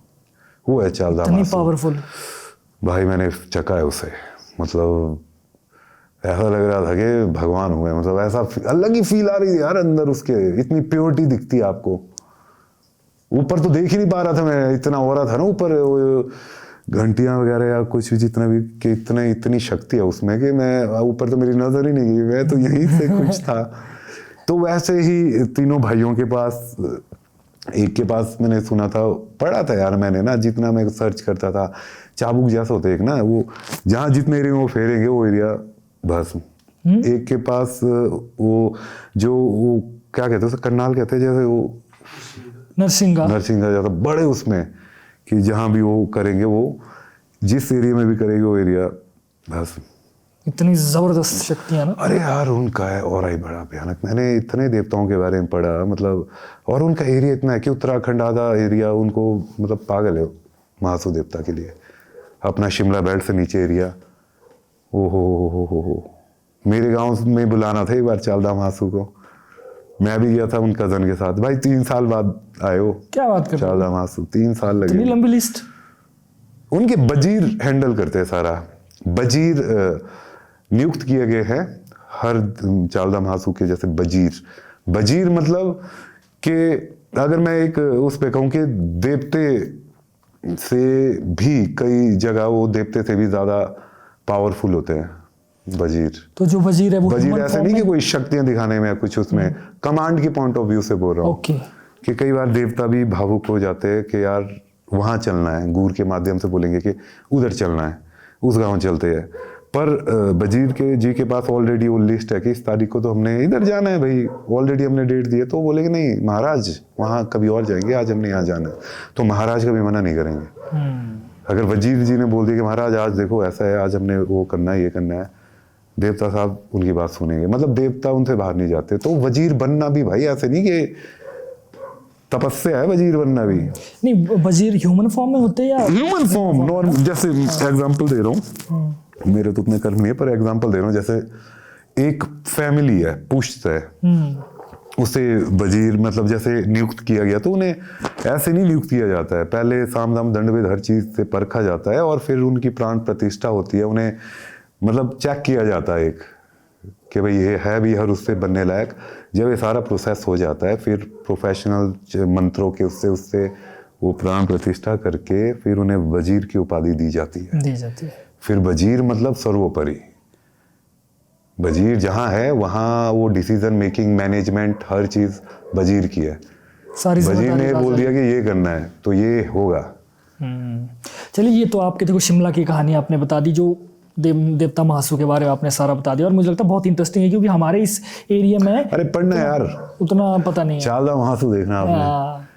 वो है चालदा महासू, पावरफुल भाई, मैंने चखा है उसे, मतलब ऐसा लग रहा था कि भगवान हुए, मतलब ऐसा अलग ही फील आ रही थी यार अंदर उसके, इतनी प्योरिटी दिखती है आपको। ऊपर तो देख ही नहीं पा रहा था मैं, इतना हो रहा था ना ऊपर, वो घंटियां वगैरह या कुछ भी जितना भी, कि इतनी शक्ति है उसमें कि मैं ऊपर तो मेरी नजर ही नहीं गई, मैं तो यहीं से कुछ था। तो वैसे ही तीनों भाइयों के पास, एक के पास मैंने सुना था, पढ़ा था यार मैंने ना, जितना मैं सर्च करता था, चाबुक जैसा होता है एक ना, वो जहाँ जितने एरिया में वो फेरेंगे वो एरिया भस्म। एक के पास वो जो वो क्या कहते हैं उसे, करनाल कहते हैं, जैसे वो नरसिंगा ज्यादा बड़े उसमें, कि जहां भी वो करेंगे, वो जिस एरिया में भी करेंगे वो एरिया भस्म। इतनी जबरदस्त शक्तियां ना। अरे यार उनका है और ही बड़ा भयानक, मैंने इतने देवताओं के बारे में पढ़ा, मतलब और उनका एरिया इतना है कि उत्तराखंड आधा एरिया उनको मतलब पागल है महासू देवता के लिए। अपना शिमला बेल्ट से नीचे एरिया, ओ हो। मेरे गांव में बुलाना था एक बार चालदा महासू को, मैं भी गया था उन कजन के साथ। भाई 3 साल बाद आए हो। क्या बात कर रहे हो? चालदा महासू 3 साल लगे। इतनी लंबी लिस्ट। उनके वजीर हैंडल करते हैं सारा, वजीर नियुक्त किए गए हैं हर चालदा महासू के, जैसे वजीर मतलब कि अगर मैं एक उस पे कहूँ कि देवते से भी कई जगह वो देवते से भी ज्यादा पावरफुल होते हैं वजीर। तो जो वजीर है वो वजीर human ऐसे form नहीं कि में? कोई शक्तियां दिखाने में या कुछ उसमें, कमांड के पॉइंट ऑफ व्यू से बोल रहा हूँ। ओके। कि कई बार देवता भी भावुक हो जाते हैं कि यार वहां चलना है, गूर के माध्यम से बोलेंगे कि उधर चलना है, उस गांव चलते हैं। पर वजीर के जी के पास ऑलरेडी वो लिस्ट है कि इस तारीख को तो हमने इधर जाना है भाई, ऑलरेडी हमने डेट दी है। तो बोलेंगे नहीं महाराज वहाँ कभी और जाएंगे, आज हमने यहाँ जाना है। तो महाराज कभी मना नहीं करेंगे। अगर वजीर जी ने बोल दिया कि महाराज आज देखो ऐसा है, आज हमने वो करना है, ये करना है, देवता साहब उनकी बात सुनेंगे। मतलब देवता उनसे बाहर नहीं जाते। तो वजीर बनना भी भाई ऐसे नहीं कि तपस्या है, वजीर बनना भी। नहीं, वजीर ह्यूमन फॉर्म में होते हैं या ह्यूमन फॉर्म नॉर्मल, जैसे एग्जांपल दे रहा हूँ, मेरे तो उतने कर्म नहीं है पर एग्जांपल दे रहा हूँ। जैसे एक फैमिली है, पुश्त है, उसे वजीर मतलब जैसे नियुक्त किया गया, तो उन्हें ऐसे नहीं नियुक्त किया जाता है। पहले साम दाम दंड भेद हर चीज से परखा जाता है और फिर उनकी प्राण प्रतिष्ठा होती है। उन्हें मतलब चेक किया जाता है एक कि भाई ये है भी हर उससे बनने लायक। जब ये सारा प्रोसेस हो जाता है फिर प्रोफेशनल मंत्रों के उससे वो प्राण प्रतिष्ठा करके फिर उन्हें वजीर की उपाधि दी जाती है। फिर वजीर मतलब सर्वोपरि, वजीर जहाँ है वहाँ वो डिसीजन मेकिंग, मैनेजमेंट, हर चीज वजीर की है। वजीर ने बोल दिया कि ये करना है तो ये होगा। चलिए, ये तो आपके देखो शिमला की कहानी आपने बता दी, जो देवता महासू के बारे में आपने सारा बता दिया, और मुझे लगता है बहुत इंटरेस्टिंग है क्योंकि हमारे इस एरिया में अरे पढ़ना यार उतना पता नहीं है। चालदा महासू देखना आपने,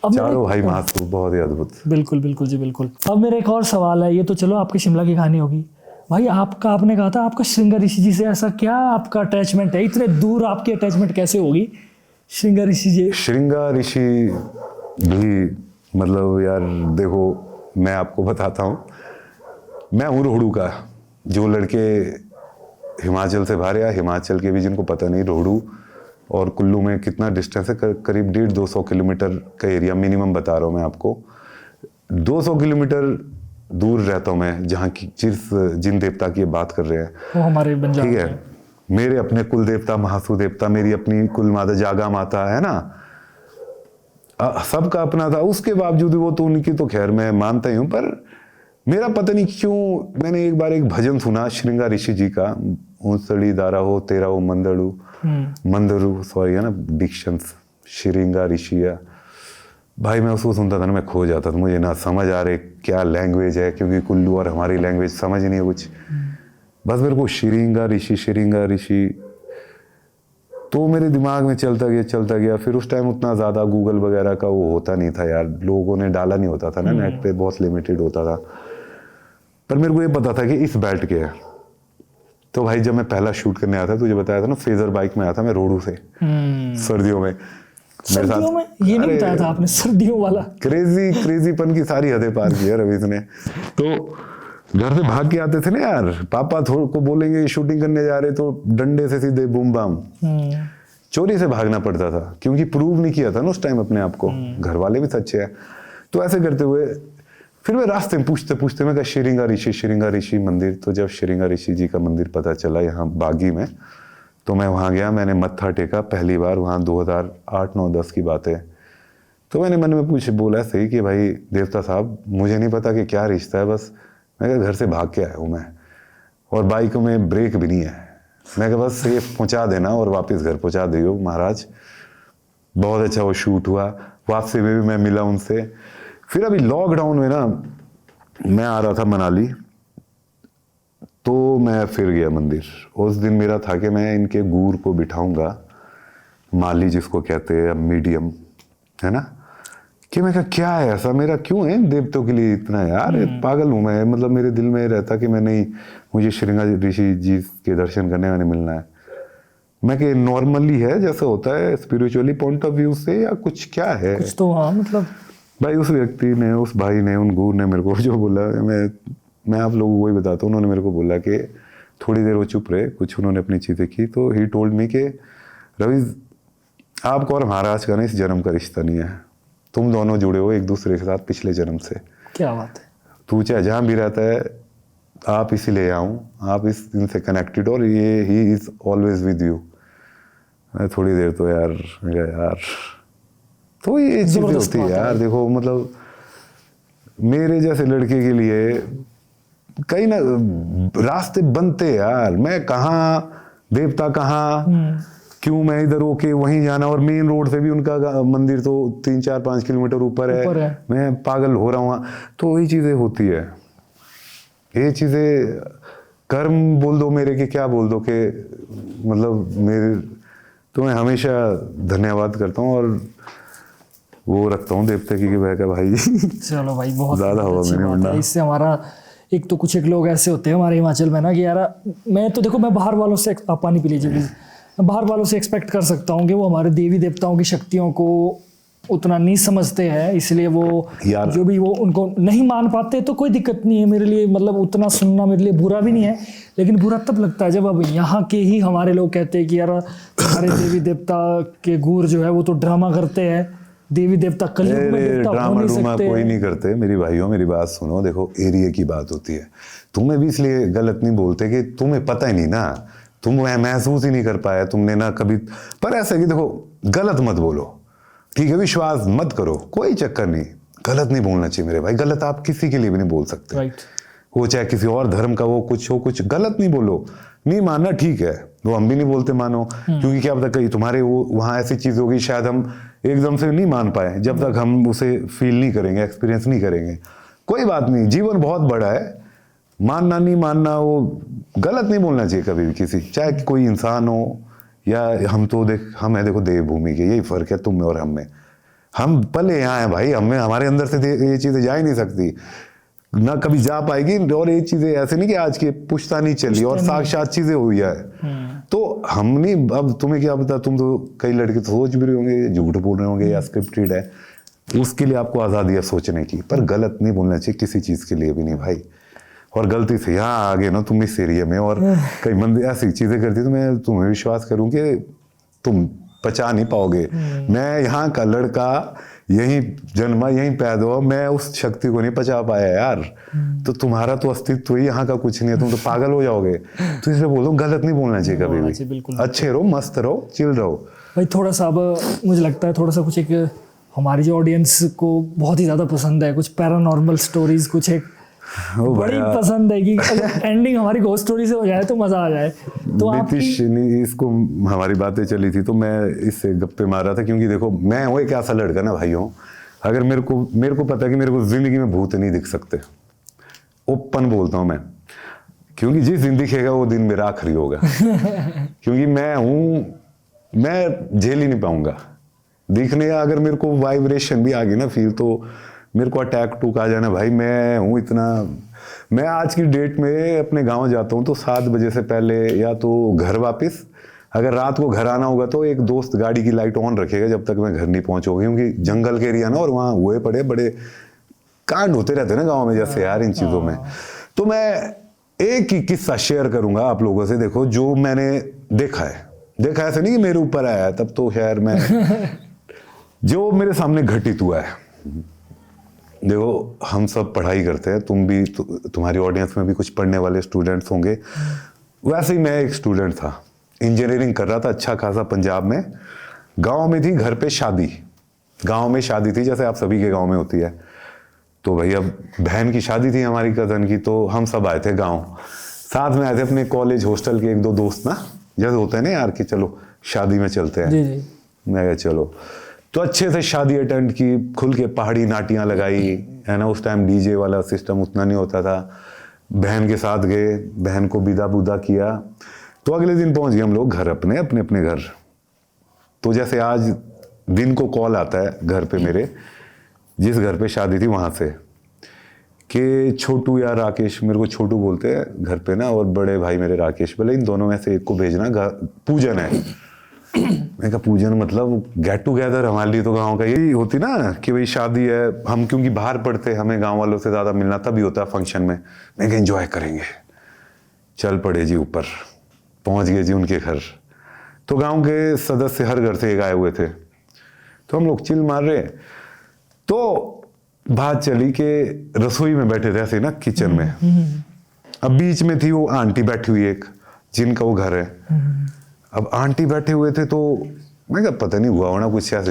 अब चारों भाई महासू बहुत ही अद्भुत। बिल्कुल बिल्कुल जी बिल्कुल। अब मेरा एक और सवाल है, ये तो चलो आपकी शिमला की कहानी होगी भाई, आपने कहा था आपका श्रृंगा ऋषि जी से ऐसा क्या आपका अटैचमेंट है, इतने दूर आपकी अटैचमेंट कैसे होगी श्रृंगा ऋषि जी? श्रृंगा ऋषि भी मतलब यार देखो मैं आपको बताता हूँ, मैं हूँ रोहड़ू का। जो लड़के हिमाचल से बाहर या हिमाचल के भी जिनको पता नहीं, रोहड़ू और कुल्लू में कितना डिस्टेंस है, करीब 150-200 किलोमीटर का एरिया मिनिमम बता रहा हूँ मैं आपको। 200 किलोमीटर दूर रहता हूँ मैं, जहाँ की जिन देवता की बात कर रहे हैं वो हमारे बंजारा, ठीक है। मेरे अपने कुल देवता महासू देवता, मेरी अपनी कुल माता जागा माता है ना, सबका अपना था। उसके बावजूद वो तो उनकी तो खैर मैं मानता ही हूँ, पर मेरा पता नहीं क्यों, मैंने एक बार एक भजन सुना श्रृंगा ऋषि जी का, ऊंसड़ी दारा हो तेरा हो मंदरू सॉरी है ना डिक्शंस, श्रृंगा ऋषिया। भाई मैं उसको सुनता था ना, मैं खो जाता था, मुझे ना समझ आ रहे क्या लैंग्वेज है, क्योंकि कुल्लू और हमारी लैंग्वेज समझ नहीं है कुछ। बस मेरे को श्रृंगा ऋषि तो मेरे दिमाग में चलता गया। फिर उस टाइम उतना ज़्यादा गूगल वगैरह का वो होता नहीं था यार, लोगों ने डाला नहीं होता था ना, नेट पे बहुत लिमिटेड होता था। पर मेरे को ये पता था कि इस बेल्ट के है। तो भाई जब मैं पहला शूट करने आया था, तुझे बताया था ना, फेजर बाइक में आया था मैं रोहड़ू से, सर्दियों में। सर्दियों में ये नहीं बताया था आपने, सर्दियों वाला क्रेजीपन की सारी हदें पार की है रवीश ने। तो घर से भाग के आते थे ना यार, पापा थोड़ा को बोलेंगे शूटिंग करने जा रहे, तो डंडे से सीधे बूम बाम चोरी से भागना पड़ता था, क्योंकि प्रूव नहीं किया था ना उस टाइम अपने आप को, घर वाले भी सच्चे हैं। तो ऐसे करते हुए फिर मैं रास्ते में पूछते पूछते मैं कहा श्रृंगा ऋषि मंदिर। तो जब श्रृंगा ऋषि जी का मंदिर पता चला यहाँ बागी में, तो मैं वहाँ गया, मैंने मत्था टेका पहली बार वहाँ 2008, 9, 10 की बात है। तो मैंने मन में बोला सही कि भाई देवता साहब मुझे नहीं पता कि क्या रिश्ता है, बस मैं कहा घर से भाग के आया हूँ मैं, और बाइक में ब्रेक भी नहीं है, मैं कहा बस सेफ पहुँचा देना और वापस घर पहुँचा दियो महाराज। बहुत अच्छा वो शूट हुआ, वापसी में भी मैं मिला उनसे। फिर अभी लॉकडाउन में ना मैं आ रहा था मनाली, तो मैं फिर गया मंदिर। उस दिन मेरा था कि मैं इनके गूर को बिठाऊंगा, माली जिसको कहते हैं मीडियम, है ना, कि मैं कहा क्या है ऐसा, मेरा क्यों है देवताओं के लिए इतना यार, पागल हूँ मैं, मतलब मेरे दिल में रहता कि मैं नहीं, मुझे श्रृंगा ऋषि जी के दर्शन करने वाले मिलना है। मैं कि नॉर्मली है जैसा होता है स्पिरिचुअली पॉइंट ऑफ व्यू से, या कुछ क्या है कुछ तो हाँ मतलब भाई। उस व्यक्ति ने, उस भाई ने, उन गुरु ने मेरे को जो बोला, मैं आप लोगों को वही बताता हूँ। उन्होंने मेरे को बोला कि थोड़ी देर वो चुप रहे, कुछ उन्होंने अपनी चीज़ें की, तो ही टोल्ड मी कि रवि आपका और महाराज का ना इस जन्म का रिश्ता नहीं है, तुम दोनों जुड़े हो एक दूसरे के साथ पिछले जन्म से। क्या बात है। तू चाहे जहाँ भी रहता है आप इसीलिए आऊँ, आप इस इनसे कनेक्टेड, और ये he is always with you. मैं थोड़ी देर तो यार तो ये चीज़ें होती है यार। देखो मतलब मेरे जैसे लड़के के लिए कहीं ना रास्ते बनते यार, मैं कहाँ देवता कहाँ, क्यों मैं इधर होके वहीं जाना, और मेन रोड से भी उनका मंदिर तो 3, 4, 5 किलोमीटर ऊपर है, मैं पागल हो रहा हूँ। तो वही चीज़ें होती है, ये चीज़ें कर्म बोल दो मेरे के, क्या बोल दो के, मतलब मेरे तो मैं हमेशा धन्यवाद करता हूँ और वो रखता हूँ देवता की बह का भाई। चलो भाई बहुत ज़्यादा हवा मैंने उड़ना। इससे हमारा एक तो कुछ एक लोग ऐसे होते हैं हमारे हिमाचल में ना कि यार मैं तो देखो मैं बाहर वालों से, आप पानी पी लीजिए प्लीज, मैं बाहर वालों से एक्सपेक्ट कर सकता हूँ कि वो हमारे देवी देवताओं की शक्तियों को उतना नहीं समझते हैं, इसलिए वो जो भी वो उनको नहीं मान पाते। तो कोई दिक्कत नहीं है मेरे लिए, मतलब उतना सुनना मेरे लिए बुरा भी नहीं है, लेकिन बुरा तब लगता है जब अब यहाँ के ही हमारे लोग कहते हैं कि यार हमारे देवी देवता के गूर जो है वो तो ड्रामा करते हैं, देवी देवता कलयुग में देवता हो नहीं सकते। कोई नहीं करते मेरी भाइयों, मेरी बात सुनो, देखो एरिया की बात होती है। तुम्हें भी इसलिए गलत नहीं बोलते कि तुम्हें पता ही नहीं ना, तुम महसूस ही नहीं कर पाया तुमने ना कभी। पर ऐसा कि देखो गलत मत बोलो, ठीक है, विश्वास मत करो, कोई चक्कर नहीं, गलत नहीं बोलना चाहिए मेरे भाई। गलत आप किसी के लिए भी नहीं बोल सकते, राइट। वो चाहे किसी और धर्म का वो कुछ हो, कुछ गलत नहीं बोलो। नहीं मानना ठीक है, वो हम भी नहीं बोलते मानो, क्योंकि क्या पता कहीं तुम्हारे वो वहाँ ऐसी चीज होगी शायद हम एकदम से नहीं मान पाए, जब तक हम उसे फील नहीं करेंगे, एक्सपीरियंस नहीं करेंगे। कोई बात नहीं, जीवन बहुत बड़ा है, मानना नहीं मानना वो गलत नहीं बोलना चाहिए कभी भी किसी, चाहे कोई इंसान हो या हम तो हम है देखो देवभूमि के, यही फर्क है तुम में और हम में। हम पले यहाँ हैं भाई, हमें हमारे अंदर से ये चीजें जा ही नहीं सकती, ना कभी जा पाएगी। और ये चीजें ऐसे नहीं कि आज की पुश्ता नहीं चली और साक्षात चीजें हुई है, तो हम नहीं। अब तुम्हें क्या पता, तुम तो कई लड़के तो सोच भी रहे होंगे झूठ बोल रहे होंगे या स्क्रिप्टेड है, उसके लिए आपको आजादी है सोचने की, पर गलत नहीं बोलना चाहिए किसी चीज के लिए भी नहीं भाई। और गलती से यहाँ आ गए ना तुम इस एरिया में और कई मंदिर ऐसी चीजें करती, तो मैं तुम्हें विश्वास करूं कि तुम बचा नहीं पाओगे। मैं यहाँ का लड़का, यहीं जन्मा, यहीं पैदा हुआ, मैं उस शक्ति को नहीं पचा पाया यार। तो तुम्हारा तो अस्तित्व ही यहाँ का कुछ नहीं है, तुम तो पागल हो जाओगे। तो इसलिए बोल रहा हूँ गलत नहीं बोलना चाहिए कभी भी, अच्छे रहो, मस्त रहो, चिल रहो भाई। थोड़ा सा अब मुझे लगता है थोड़ा सा कुछ एक हमारी जो ऑडियंस को बहुत ही ज्यादा पसंद है, कुछ पैरानॉर्मल स्टोरीज, कुछ एक बड़ी पसंद है कि अगर एंडिंग हमारी घोस्ट स्टोरी से हो जाए तो मजा आ जाए। तो नीतीश इसको हमारी बातें चली थी तो मैं इससे गप्पे मार रहा था, क्योंकि देखो मैं हूँ एक ऐसा लड़का ना भाइयों, अगर मेरे को पता है कि मेरे को जिंदगी में भूत नहीं दिख सकते, ओपन बोलता हूँ मैं, क्योंकि जिस दिन दिखेगा वो दिन मेरा आखिरी होगा। क्योंकि मैं हूँ, मैं झेल ही नहीं पाऊंगा दिखने का। अगर मेरे को वाइब्रेशन भी आ गई ना फील, तो मेरे को अटैक टूक आ जाना भाई। मैं हूँ इतना, मैं आज की डेट में अपने गांव जाता हूँ तो 7 बजे से पहले या तो घर वापस, अगर रात को घर आना होगा तो एक दोस्त गाड़ी की लाइट ऑन रखेगा जब तक मैं घर नहीं पहुंचूंगी, क्योंकि जंगल के एरिया ना, और वहाँ हुए पड़े बड़े कांड होते रहते ना गाँव में जैसे यार इन चीज़ों में। तो मैं एक ही किस्सा शेयर करूंगा आप लोगों से, देखो जो मैंने देखा है ऐसे नहीं कि मेरे ऊपर आया है, तब तो खैर मैं जो मेरे सामने घटित हुआ है। देखो हम सब पढ़ाई करते हैं, तुम भी तुम्हारी ऑडियंस में भी कुछ पढ़ने वाले स्टूडेंट्स होंगे। वैसे ही मैं एक स्टूडेंट था, इंजीनियरिंग कर रहा था अच्छा खासा पंजाब में। गांव में थी, घर पे शादी, गांव में शादी थी जैसे आप सभी के गांव में होती है। तो भाई अब बहन की शादी थी हमारी कज़न की, तो हम सब आए थे गांव, साथ में आए थे अपने कॉलेज हॉस्टल के एक दो दोस्त ना, जैसे होते हैं ना यार कि चलो शादी में चलते हैं। जी जी। मैं कहा चलो, तो अच्छे से शादी अटेंड की, खुल के पहाड़ी नाटियां लगाई है ना। उस टाइम डीजे वाला सिस्टम उतना नहीं होता था। बहन के साथ गए, बहन को विदा बुदा किया, तो अगले दिन पहुंच गए हम लोग घर, अपने अपने अपने घर। तो जैसे आज दिन को कॉल आता है घर पे मेरे, जिस घर पे शादी थी वहां से, कि छोटू या राकेश, मेरे को छोटू बोलते हैं घर पे ना, और बड़े भाई मेरे राकेश, बोले इन दोनों में से एक को भेजना, पूजन है। मैं कहा पूजन मतलब गेट टुगेदर, हमारे लिए तो गांव का यही होती ना कि भाई शादी है, हम क्योंकि बाहर पढ़ते, हमें गांव वालों से ज्यादा मिलना तभी होता है फंक्शन में। मैं कहा एंजॉय करेंगे, चल पड़े जी ऊपर, पहुंच गए जी उनके घर। तो गांव के सदस्य हर घर से एक आए हुए थे, तो हम लोग चिल मार रहे। तो बात चली कि रसोई में बैठे थे ऐसे ना, किचन में। अब बीच में थी वो आंटी बैठी हुई एक, जिनका वो घर है। अब आंटी बैठे हुए थे, तो मैं क्या पता नहीं हुआ होना कुछ ऐसे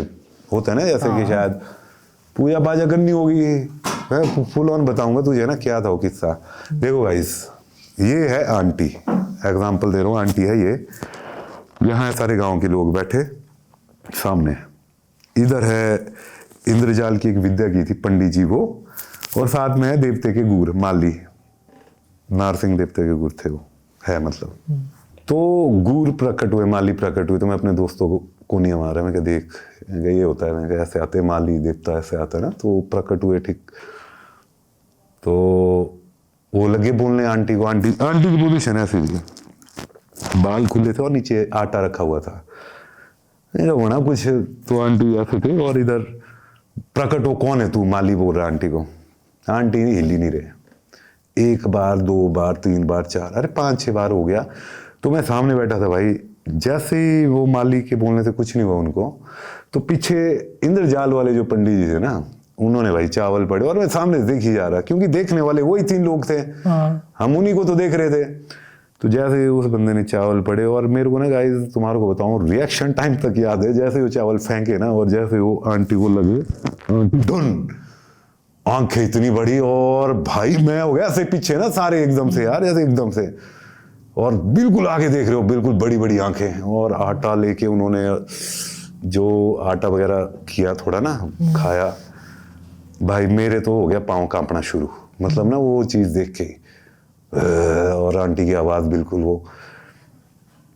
होता है ना, जैसे कि शायद पूजा पाजा करनी होगी। मैं फुल ऑन बताऊंगा तुझे ना क्या था वो किस्सा। देखो गाइस, ये है आंटी, एग्जांपल दे रहा हूँ, आंटी है ये। यहाँ सारे गांव के लोग बैठे सामने, इधर है इंद्रजाल की एक विद्या की थी पंडित जी वो, और साथ में है देवते के गुर, माली नारसिंह देवते के गुर थे वो, है मतलब। तो गुर प्रकट हुए, माली प्रकट हुए, तो मैं अपने दोस्तों को नहीं मारा, मैं क्या देख ये होता है, मैं ऐसे आते माली देवता ऐसे आता है ना, तो प्रकट हुए ठीक। तो वो लगे बोलने आंटी को, आंटी की पोजीशन ऐसी थी, बाल खुले थे और नीचे आटा रखा हुआ था। होना कुछ, तो आंटी ऐसे थे, और इधर प्रकट हो, कौन है तू, माली बोल रहा आंटी को। आंटी नहीं हिली नहीं रहे, एक बार, दो बार, तीन बार, चार, अरे 5-6 बार हो गया। तो मैं सामने बैठा था भाई, जैसे ही वो माली के बोलने से कुछ नहीं हुआ उनको, तो पीछे इंद्रजाल वाले जो पंडित जी थे ना, उन्होंने भाई चावल पड़े, और मैं सामने देख ही जा रहा, क्योंकि देखने वाले वही 3 लोग थे। हम उन्हीं को तो देख रहे थे। तो जैसे उस बंदे ने चावल पड़े, और मेरे को ना गाइस तुम्हारे को बताऊं, रिएक्शन टाइम तक याद है, जैसे वो चावल फेंके ना, और जैसे वो आंटी को लगे, डन, आंखें इतनी बड़ी, और भाई मैं हो गया ऐसे पीछे ना सारे एकदम से यार, ऐसे एकदम से, और बिल्कुल आगे देख रहे हो, बिल्कुल बड़ी बड़ी आंखें। और आटा लेके उन्होंने जो आटा वगैरह किया थोड़ा ना, खाया। भाई मेरे तो हो गया पाँव कांपना शुरू, मतलब ना वो चीज़ देख के। और आंटी की आवाज़ बिल्कुल वो,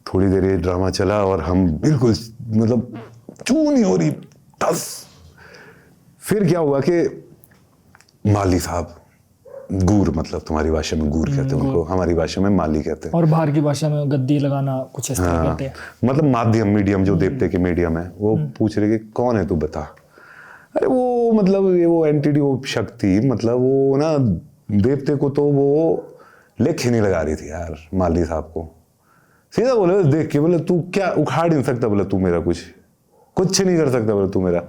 थोड़ी देर ये ड्रामा चला, और हम बिल्कुल मतलब चू नहीं हो रही, टस। फिर क्या हुआ कि माली साहब, गूर मतलब तुम्हारी भाषा में गूर कहते हैं उनको, हमारी भाषा में माली कहते हैं, और बाहर की भाषा में गद्दी लगाना कुछ इस तरह कहते हैं। मतलब माध्यम, मीडियम, जो देवते के मीडियम है, वो पूछ रहे कि कौन है तू बता। अरे वो मतलब ये वो एंटिटी, वो शक्ति, मतलब वो ना देवते को तो वो लेख ही नहीं लगा रही थी यार माली साहब को। सीधा बोले देख के, बोले तू क्या उखाड़ नहीं सकता, बोले तू मेरा कुछ नहीं कर सकता, बोले तू मेरा।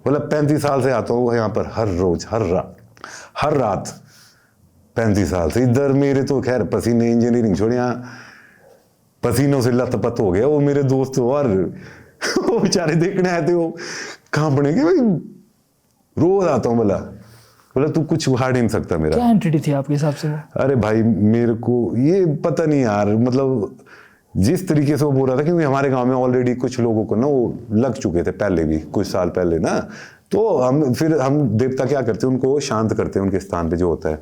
बोले 35 साल से आता हूँ यहाँ पर, हर रोज हर रात 35 साल से। इधर मेरे तो खैर पसीने, इंजीनियरिंग छोड़, यहाँ पसीनों से लथपथ हो गया। वो मेरे दोस्त और वो बेचारे देखने आए थे, वो कांपने के, भाई रोज आता हूँ। बोला तू कुछ उखाड़ नहीं सकता मेरा। क्या एंटिटी थी आपके हिसाब से वो? अरे भाई मेरे को ये पता नहीं यार, मतलब जिस तरीके से वो बोल रहा था, क्योंकि हमारे गांव में ऑलरेडी कुछ लोगों को ना वो लग चुके थे पहले भी, कुछ साल पहले ना। तो हम देवता क्या करते हैं, उनको शांत करते हैं उनके स्थान पे जो होता है।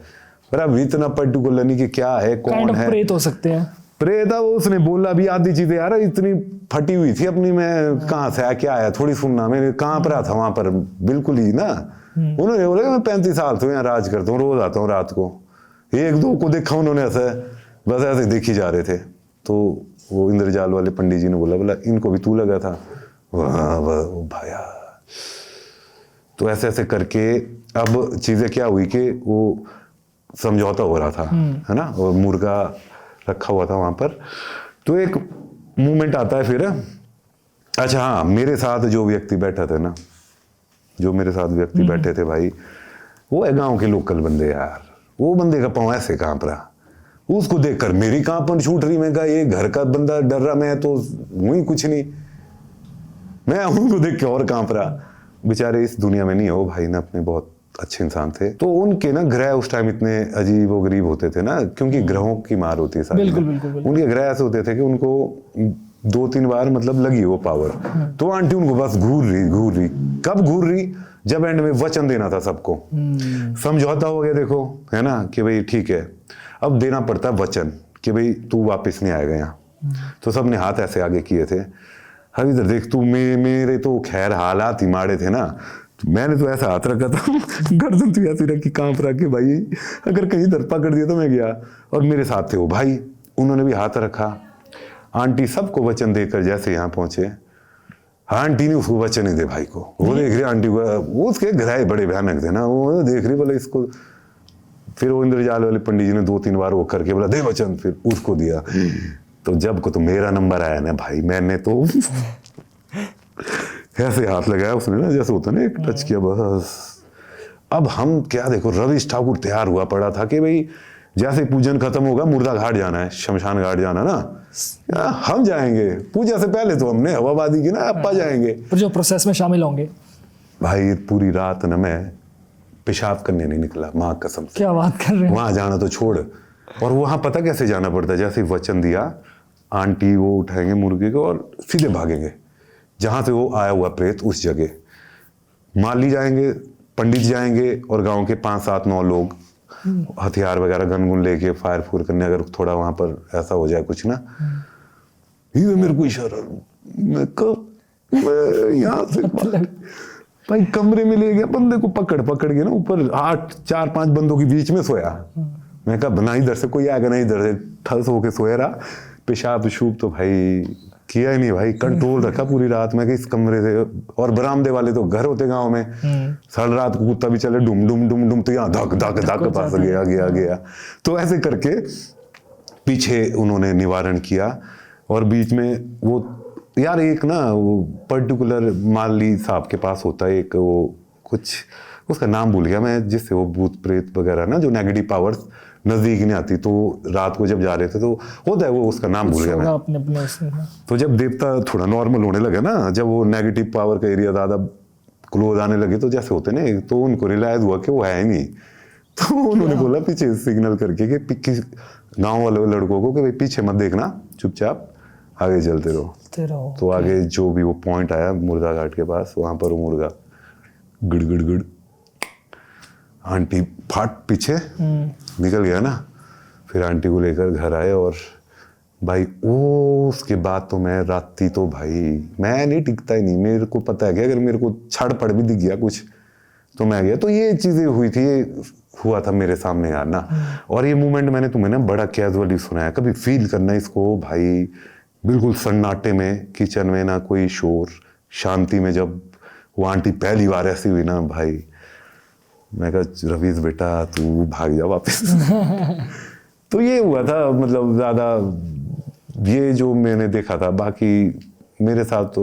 पर अब इतना पर्टिकुलर नहीं कि क्या है, कौन है, प्रेत हो सकते हैं। प्रेत है वो, उसने बोला भी आधी चीजें यार इतनी फटी हुई थी अपनी, मैं कहाँ से आया क्या आया थोड़ी सुनना, मैं कहाँ पर था वहां पर बिल्कुल ही ना। उन्होंने बोला मैं 35 साल से यहाँ राज करता हूँ, रोज आता हूँ रात को। 1-2 को देखा उन्होंने ऐसा, बस ऐसे देखी जा रहे थे। तो वो इंद्रजाल वाले पंडित जी ने बोला इनको भी तू लगा था? वाह भाया। तो ऐसे ऐसे करके अब चीजें क्या हुई कि वो समझौता हो रहा था, है ना, और मुर्गा रखा हुआ था वहां पर। तो एक मूवमेंट आता है फिर। अच्छा हाँ, मेरे साथ जो व्यक्ति बैठा था ना, जो मेरे साथ व्यक्ति बैठे थे भाई, वो है गांव के लोकल बंदे यार, वो बंदे का पाँव ऐसे कांप रहा, उसको देखकर मेरी कांपन छूट रही। मैं कहा ये घर का बंदा डर रहा, मैं तो वही कुछ नहीं, मैं उनको देख के और कांप रहा। बेचारे इस दुनिया में नहीं हो भाई ना, अपने बहुत अच्छे इंसान थे। तो उनके ना ग्रह उस टाइम इतने अजीब व गरीब होते थे ना, क्योंकि ग्रहों की मार होती है सारी। बिल्कुल, बिल्कुल, बिल्कुल। उनके ग्रह ऐसे होते थे कि उनको 2-3 बार मतलब लगी वो पावर। तो आंटी उनको बस घूर रही, कब घूर रही, जब एंड में वचन देना था सबको, समझौता हो गया देखो, है ना, कि भाई ठीक है अब देना पड़ता है वचन कि भाई तू वापस नहीं आएगा यहाँ। तो सबने हाथ ऐसे आगे किए थे, अब इधर देख तू, मेरे तो खैर हालात ही माड़े थे ना, तो मैंने तो ऐसा हाथ रखा था गर्दन तो ऐसी रखी, कांप रहा कि भाई अगर कहीं इधर पकड़ दिया तो मैं गया। और मेरे साथ थे वो भाई, उन्होंने भी हाथ रखा। आंटी सबको वचन देकर जैसे यहाँ पहुंचे, आंटी ने उसको वचन ही दे भाई को। वो देख रही आंटी को, वो उसके ग्रह बड़े भयानक थे ना, वो देख रही बोले इसको। फिर वो इंद्रजाल वाले पंडित जी ने 2-3 बार वो करके बोला दे वचन, फिर उसको दिया। तो जब को तो मेरा नंबर आया ना भाई, मैंने तो ऐसे हाथ लगाया उसने ना, जैसे होता ना एक टच किया बस। अब हम क्या देखो, रवीश ठाकुर तैयार हुआ पड़ा था कि भाई जैसे पूजन खत्म होगा मुर्दा घाट जाना है, शमशान घाट जाना ना, हम जाएंगे। पूजा से पहले तो हमने हवाबादी की ना, अपा जाएंगे, फिर जो प्रोसेस में शामिल होंगे। भाई पूरी रात ना मैं पेशाब करने नहीं निकला, माँ कसम से। क्या बात कर रहे हैं। वहां जाना तो छोड़, और वहां पता कैसे जाना पड़ता है, जैसे वचन दिया आंटी वो उठाएंगे मुर्गे को और सीधे भागेंगे जहां से वो आया हुआ प्रेत, उस जगह माली जाएंगे, पंडित जाएंगे और गांव के 5-7-9 लोग हथियार वगैरह गन गुन लेके फायर फूर करने, अगर थोड़ा वहां पर ऐसा हो जाए कुछ ना। ये मेरे को इशारा, मैं यहाँ से भाई कमरे में ले गया, बंदे को पकड़ के ना ऊपर 4-5 बंदों के बीच में सोया। मैं कहा ना इधर से कोई आएगा ना इधर से, ठस होके सोया रहा। पेशाब शूब तो भाई किया ही नहीं भाई, कंट्रोल रखा पूरी रात। मैं इस कमरे से, और बरामदे वाले तो घर होते गांव में, सारी रात को कुत्ता भी चले डुम डुम डुम डुम, तो यहाँ धक धक धक पास गया। तो ऐसे करके पीछे उन्होंने निवारण किया। और बीच में वो यार एक ना वो पर्टिकुलर माली साहब के पास होता है एक, वो कुछ उसका नाम भूल गया मैं, जिससे वो भूत प्रेत वगैरह ना, जो नेगेटिव पावर्स नजदीक नहीं आती। तो रात को जब जा रहे थे तो होता है वो, उसका नाम भूल गया मैं। अपने तो जब देवता थोड़ा नॉर्मल होने लगे ना, जब वो नेगेटिव पावर का एरिया ज्यादा क्लोज आने लगे, तो जैसे होते ना, तो उनको रियलाइज हुआ कि वो है ही नहीं। तो उन्होंने बोला पीछे सिग्नल करके कि गाँव वाले लड़कों को कि भाई पीछे मत देखना, चुपचाप आगे चलते रहो। तो आगे जो भी वो पॉइंट आया मुर्गा घाट के पास, वहां पर वो मुर्गा गिड़ गिड़ गिड़, आंटी फाट पीछे निकल गया ना। फिर आंटी को लेकर घर आए, और भाई उसके बाद तो मैं राती तो भाई मैं नहीं टिकता ही नहीं। मेरे को पता है कि अगर मेरे को छड़ पड़ भी दिख गया कुछ तो मैं गया। तो ये चीजें हुई थी, ये हुआ था मेरे सामने यार ना। और ये मूवमेंट मैंने तुम्हें ना बड़ा कैजुअली सुनाया, कभी फील करना इसको भाई, बिल्कुल सन्नाटे में, किचन में ना कोई शोर, शांति में। जब वो आंटी पहली बार ऐसी हुई ना भाई, मैं कहा रवीश बेटा तू भाग जा वापस। तो ये हुआ था, मतलब ज्यादा ये जो मैंने देखा था। बाकी मेरे साथ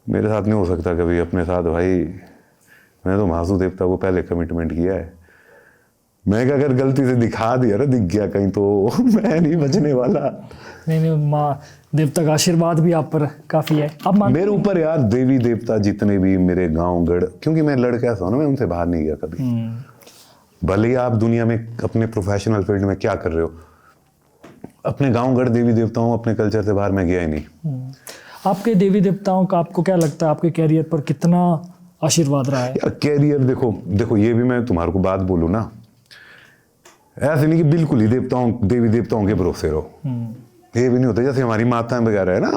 नहीं हो सकता कभी अपने साथ भाई। मैं तो महासू देवता को पहले कमिटमेंट किया है। मैं अगर गलती से दिखा दिया ना, दिख गया कहीं, तो मैं नहीं बचने वाला। नहीं, माँ देवता का आशीर्वाद भी आप पर काफी है। आप मेरे ऊपर यार देवी देवता जितने भी मेरे गांव गढ़, क्योंकि मैं लड़का ऐसा हूं ना, मैं उनसे बाहर नहीं गया कभी। भले ही आप दुनिया में अपने प्रोफेशनल फील्ड में क्या कर रहे हो, अपने गांव गढ़ देवी देवताओं, अपने कल्चर से बाहर मैं गया ही नहीं। आपके देवी देवताओं का आपको क्या लगता है, आपके कैरियर पर कितना आशीर्वाद रहा है? यार कैरियर देखो ये भी मैं तुम्हारे को बात बोलूं ना, ऐसे नहीं कि बिल्कुल ही देवी देवताओं के भरोसे रहो। ये भी नहीं होता, जैसे हमारी माताएं वगैरह है ना,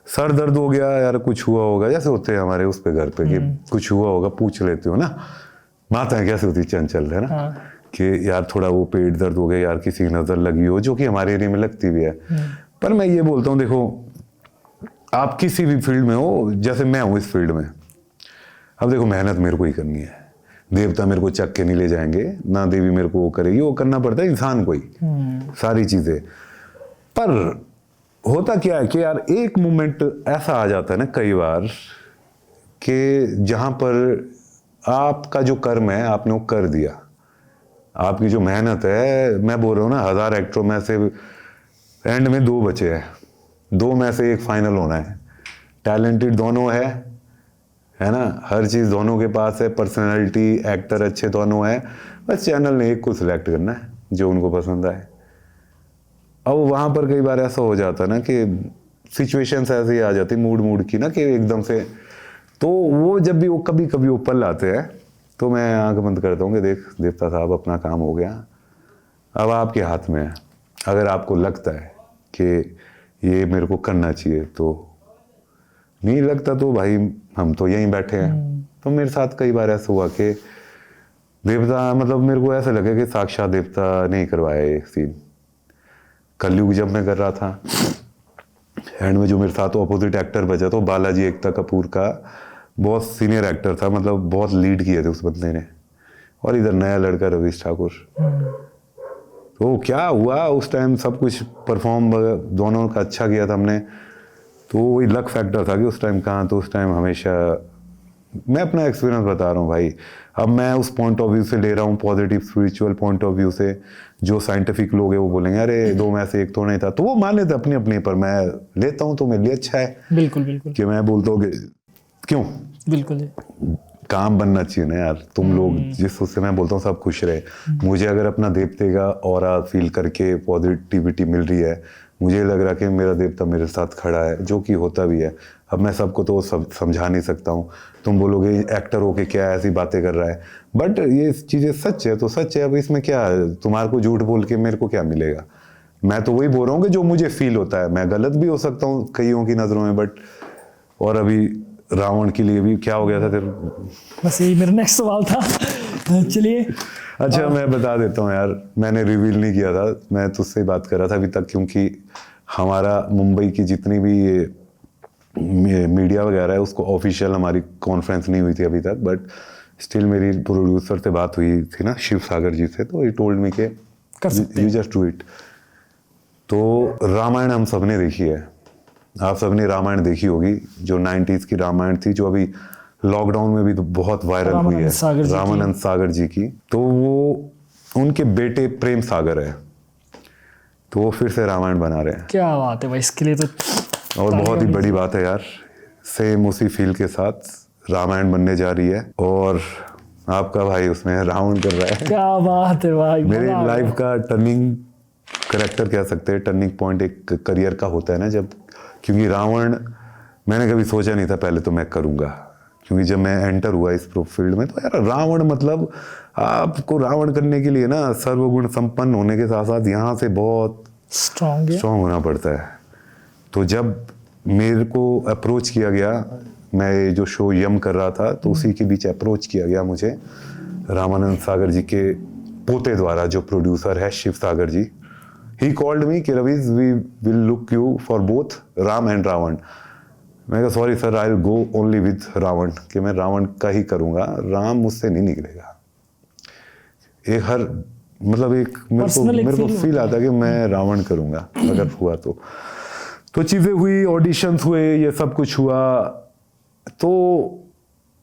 सर दर्द हो गया यार, कुछ हुआ होगा, जैसे होते हैं हमारे उस पे घर पे कि कुछ हुआ होगा, पूछ लेते हो ना। माताएं कैसे होती चंचल है ना, कि यार थोड़ा वो पेट दर्द हो गया यार, किसी की नजर लगी हो, जो कि हमारे एरिया में लगती भी है। पर मैं ये बोलता हूँ, देखो आप किसी भी फील्ड में हो, जैसे मैं हूँ इस फील्ड में, अब देखो मेहनत मेरे को ही करनी है। देवता मेरे को चक के नहीं ले जाएंगे ना, देवी मेरे को वो करेगी, वो करना पड़ता है इंसान को ही सारी चीजें। पर होता क्या है कि यार एक मोमेंट ऐसा आ जाता है ना कई बार, कि जहां पर आपका जो कर्म है आपने वो कर दिया, आपकी जो मेहनत है, मैं बोल रहा हूँ ना 1000 एक्टरों में से एंड में 2 बचे हैं, 2 में से 1 फाइनल होना है। टैलेंटेड दोनों है ना, हर चीज़ दोनों के पास है, पर्सनैलिटी एक्टर अच्छे दोनों है, बस चैनल ने एक को सिलेक्ट करना है जो उनको पसंद आए। अब वहाँ पर कई बार ऐसा हो जाता है ना कि सिचुएशंस ऐसी आ जाती मूड की ना कि एकदम से, तो वो जब भी वो कभी कभी वो पल आते हैं तो मैं आंख बंद करता हूँ कि देख देवता साहब अपना काम हो गया, अब आपके हाथ में है। अगर आपको लगता है कि ये मेरे को करना चाहिए तो, नहीं लगता तो भाई हम तो यहीं बैठे हैं। तो मेरे साथ कई बार ऐसा हुआ कि देवता, मतलब मेरे को ऐसा लगे कि साक्षात देवता नहीं करवाया ये सीन। कलयुग जब मैं कर रहा था एंड में जो मेरे साथ ऑपोजिट एक्टर बचा तो बालाजी एकता कपूर का बहुत सीनियर एक्टर था, मतलब बहुत लीड किए थे उस बंदे ने, और इधर नया लड़का रवीश ठाकुर। तो क्या हुआ उस टाइम, सब कुछ परफॉर्म दोनों का अच्छा किया था हमने, तो वही लक फैक्टर था कि उस टाइम कहाँ, तो उस टाइम हमेशा मैं अपना एक्सपीरियंस बता रहा हूँ भाई। अब मैं उस पॉइंट ऑफ व्यू से ले रहा हूँ, positive spiritual point of view से। जो साइंटिफिक लोग हैं वो बोलेंगे अरे 2 में से 1 तो नहीं था, तो वो मान लेते अपनी अपनी, पर मैं लेता हूँ तो मेरे लिए अच्छा है। बिल्कुल बिल्कुल कि मैं बोलता हूँ कि क्यों, बिल्कुल काम बनना चाहिए ना यार, तुम लोग जिस उससे मैं बोलता हूँ सब खुश रहे। मुझे अगर अपना देवते का ऑरा फील करके पॉजिटिविटी मिल रही है, मुझे लग रहा कि मेरा देवता मेरे साथ खड़ा है, जो कि होता भी है। अब मैं सबको तो समझा नहीं सकता हूँ, तुम बोलोगे एक्टर होके क्या ऐसी बातें कर रहा है, बट ये चीज़ें सच है तो सच है। अब इसमें क्या है, तुम्हारे को झूठ बोल के मेरे को क्या मिलेगा। मैं तो वही बोल रहा हूँ कि जो मुझे फील होता है, मैं गलत भी हो सकता हूँ कईयों की नज़रों में, बट और अभी रावण के लिए भी क्या हो गया था तेरे, बस यही मेरा नेक्स्ट सवाल था। चलिए अच्छा मैं बता देता हूँ यार, मैंने रिवील नहीं किया था, मैं तुझसे बात कर रहा था अभी तक, क्योंकि हमारा मुंबई की जितनी भी ये मीडिया वगैरह है उसको ऑफिशियल हमारी कॉन्फ्रेंस नहीं हुई थी अभी तक, बट स्टिल मेरी प्रोड्यूसर से बात हुई थी ना शिव सागर जी से, तो ही टोल्ड मी के यू जस्ट डू इट। तो रामायण हम सबने देखी है, आप सबने रामायण देखी होगी, जो 90s की रामायण थी, जो अभी लॉकडाउन में भी तो बहुत वायरल हुई है, रामानंद सागर जी की। तो वो उनके बेटे प्रेम सागर है, तो वो फिर से रामायण बना रहे हैं। क्या बात है भाई, इसके लिए तो और बहुत ही बड़ी बात है यार, सेम उसी फील के साथ रामायण बनने जा रही है और आपका भाई उसमें रावण कर रहा है। क्या बात है भाई, मेरे लाइफ का टर्निंग करेक्टर कह सकते हैं, टर्निंग पॉइंट एक करियर का होता है ना जब, क्योंकि रावण मैंने कभी सोचा नहीं था पहले तो मैं करूँगा, क्योंकि जब मैं एंटर हुआ इस फील्ड में तो यार रावण, मतलब आपको रावण करने के लिए ना सर्वगुण संपन्न होने के साथ साथ यहाँ से बहुत स्ट्रॉन्ग होना पड़ता है। तो जब मेरे को अप्रोच किया गया, मैं जो शो यम कर रहा था तो उसी के बीच अप्रोच किया गया मुझे रामानंद सागर जी के पोते द्वारा, जो प्रोड्यूसर है शिव सागर जी। ही कॉल्ड मी कि Ravish we will look you for both Ram and Ravan. मैं कहा sorry sir, I will go only with Ravan, कि मैं रावण का ही करूँगा, राम मुझसे नहीं निकलेगा। एक हर मतलब एक मेरे को फील आता कि मैं रावण करूँगा अगर हुआ तो चीज़ें हुई, ऑडिशंस हुए, ये सब कुछ हुआ, तो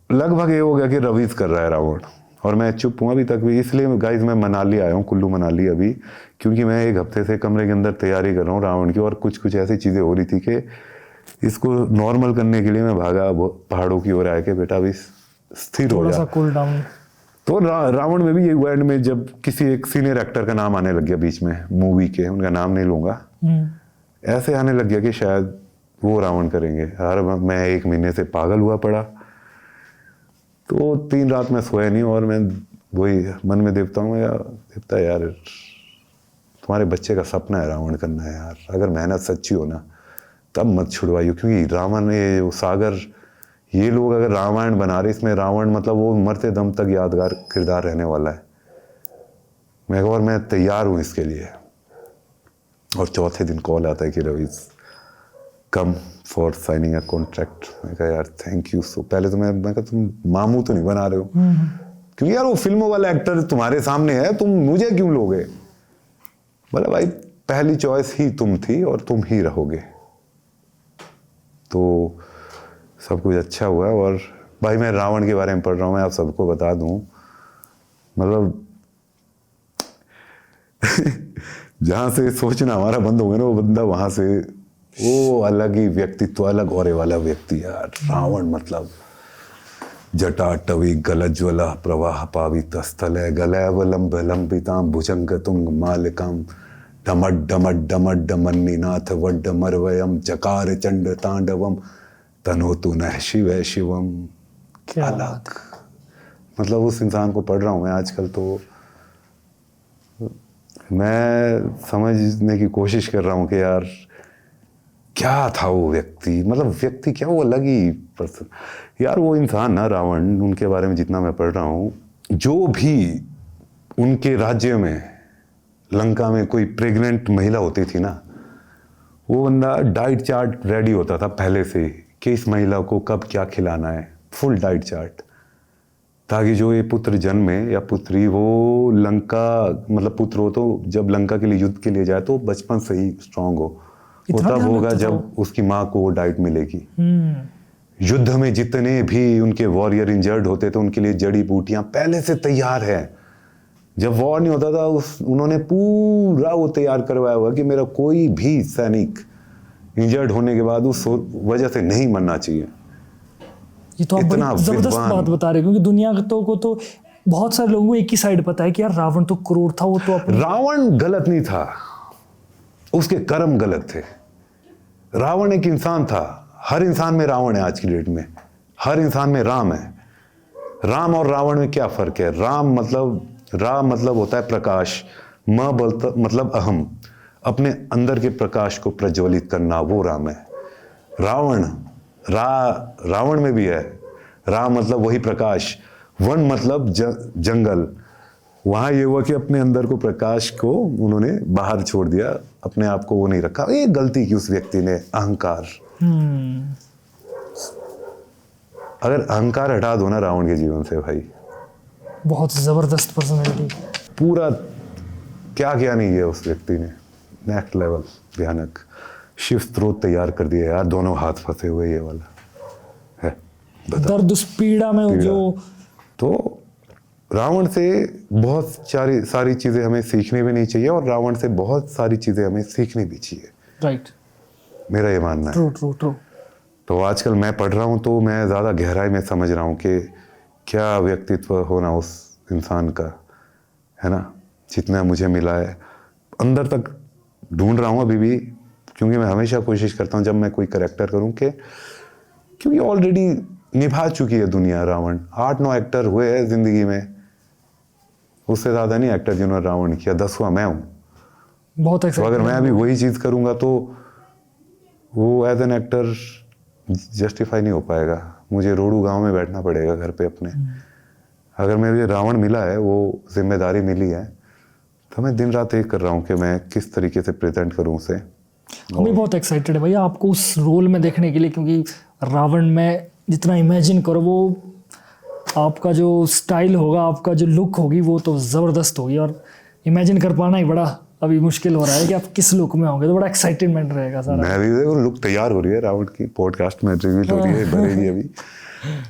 लगभग ये हो गया कि रवीज कर रहा है रावण, और मैं चुप हूँ अभी तक भी। इसलिए गाइज मैं मनाली आया हूँ, कुल्लू मनाली अभी, क्योंकि मैं 1 हफ्ते से कमरे के अंदर तैयारी कर रहा हूँ रावण की, और कुछ ऐसी चीज़ें हो रही थी कि इसको नॉर्मल करने के लिए मैं भागा पहाड़ों की ओर आया कि बेटा अभी स्थिर हो जा, कूल डाउन। तो रावण में भी ये हुआ, एंड में जब किसी एक सीनियर एक्टर का नाम आने लग गया बीच में मूवी के, उनका नाम नहीं लूंगा, ऐसे आने लग गया कि शायद वो रावण करेंगे। यार मैं 1 महीने से पागल हुआ पड़ा, तो 3 रात में सोया नहीं, और मैं वही मन में देवता हूँ, देवता यार तुम्हारे बच्चे का सपना है रावण करना है यार, अगर मेहनत सच्ची हो ना तब मत छुड़वाइयो, क्योंकि रावण ये सागर ये लोग अगर रामायण बना रहे, इसमें रावण मतलब वो मरते दम तक यादगार किरदार रहने वाला है। मैं तैयार हूँ इसके लिए। और चौथे दिन कॉल आता है कि Ravi's come for signing a contract. मैं कहा यार थैंक यू सो, पहले तो मैं कहा तुम मामू तो नहीं बना रहे हो, क्योंकि यार वो फिल्मों वाला एक्टर तुम्हारे सामने है, तुम मुझे क्यों लोगे। बोला भाई पहली चॉइस ही तुम थी और तुम ही रहोगे। तो सब कुछ अच्छा हुआ, और भाई मैं रावण के बारे में पढ़ रहा हूँ, मैं आप सबको बता दूं, मतलब जहाँ से सोचना हमारा बंद हो गया ना, वो बंदा वहां से वो अलग ही व्यक्तित्व, अलग और वाला व्यक्ति यार। रावण मतलब जटाटवी गलज्वला प्रवाह पावित स्थल गलयवलंब लंबितां भुजंग तुंग मालिकां डमड डमड डमड डमन्नीनाथ वड्ड मरवयम चकार चंड तांडवम तनोतु नः शिव शिवम। क्या अलग मतलब उस इंसान को पढ़ रहा हूँ मैं आजकल, तो मैं समझने की कोशिश कर रहा हूँ कि यार क्या था वो व्यक्ति, मतलब व्यक्ति क्या, वो अलग ही पर्सन यार। वो इंसान ना रावण, उनके बारे में जितना मैं पढ़ रहा हूँ, जो भी उनके राज्य में लंका में कोई प्रेग्नेंट महिला होती थी ना, वो बंदा डाइट चार्ट रेडी होता था पहले से कि इस महिला को कब क्या खिलाना है, फुल डाइट चार्ट, ताकि जो ये पुत्र जन्मे या पुत्री, वो लंका मतलब पुत्र हो तो जब लंका के लिए युद्ध के लिए जाए तो बचपन से ही स्ट्रांग हो। वो इतना तब ध्यान होगा रखता था जब वो। उसकी माँ को वो डाइट मिलेगी। युद्ध में जितने भी उनके वॉरियर इंजर्ड होते थे, उनके लिए जड़ी बूटियां पहले से तैयार है। जब वॉर नहीं होता था उन्होंने पूरा वो तैयार करवाया हुआ कि मेरा कोई भी सैनिक इंजर्ड होने के बाद उस वजह से नहीं मरना चाहिए। ये तो आप बड़ी इतना जबरदस्त विद्वान। बात बता रहे हो, क्योंकि दुनिया को तो बहुत सारे लोगों को एक ही साइड पता है कि यार रावण तो क्रूर था, वो तो अपने रावण गलत नहीं था, उसके कर्म गलत थे। रावण एक इंसान था, हर इंसान में रावण है आज की डेट में, हर इंसान में राम है। राम और रावण में क्या फर्क है? राम मतलब होता है प्रकाश, मतलब अहम, अपने अंदर के प्रकाश को प्रज्वलित करना, वो राम है। रावण में भी है राम, मतलब वही प्रकाश। वन मतलब जंगल, वहां ये हुआ कि अपने अंदर को प्रकाश को उन्होंने बाहर छोड़ दिया, अपने आप को वो नहीं रखा। ये गलती की उस व्यक्ति ने, अहंकार। अगर अहंकार हटा दो ना रावण के जीवन से भाई, बहुत जबरदस्त पर्सनैलिटी। पूरा क्या क्या नहीं किया उस व्यक्ति ने, नेक्स्ट लेवल भयानक। शिव स्त्रोत तैयार कर दिया यार, दोनों हाथ फंसे हुए ये वाला है। दर्द उस पीड़ा में पीड़ा। जो तो रावण से बहुत सारी चीजें हमें सीखनी भी नहीं चाहिए, और रावण से बहुत सारी चीजें हमें सीखनी भी चाहिए, राइट, मेरा ये मानना है। True true true. तो आजकल मैं पढ़ रहा हूँ तो मैं ज़्यादा गहराई में समझ रहा हूँ कि क्या व्यक्तित्व होना उस इंसान का, है ना। जितना मुझे मिला है अंदर तक ढूंढ रहा हूँ अभी भी, क्योंकि मैं हमेशा कोशिश करता हूँ जब मैं कोई कैरेक्टर करूँ कि, क्योंकि ऑलरेडी निभा चुकी है दुनिया रावण। 8-9 एक्टर हुए हैं जिंदगी में, उससे ज़्यादा नहीं एक्टर जिन्होंने रावण किया, 10वां मैं हूँ। बहुत तो अगर मैं अभी वही चीज़ करूँगा तो वो एज एन एक्टर जस्टिफाई नहीं हो पाएगा। मुझे रोडू गांव में बैठना पड़ेगा घर पे अपने। अगर मेरे रावण मिला है, वो जिम्मेदारी मिली है, तो मैं दिन रात एक कर रहा हूँ कि मैं किस तरीके से प्रेजेंट करूँ उसे। हम भी बहुत एक्साइटेड है भैया आपको उस रोल में देखने के लिए, क्योंकि रावण में जितना इमेजिन करो, वो आपका जो स्टाइल होगा, आपका जो लुक होगी, वो तो ज़बरदस्त होगी। और इमेजिन कर पाना ही बड़ा अभी मुश्किल हो रहा है कि आप किस लुक में होंगे, तो बड़ा एक्साइटमेंट रहेगा सारा। मैं भी देखो लुक तैयार हो रही है रावण की, पॉडकास्ट में रिवील हो रही है, बनेगी अभी।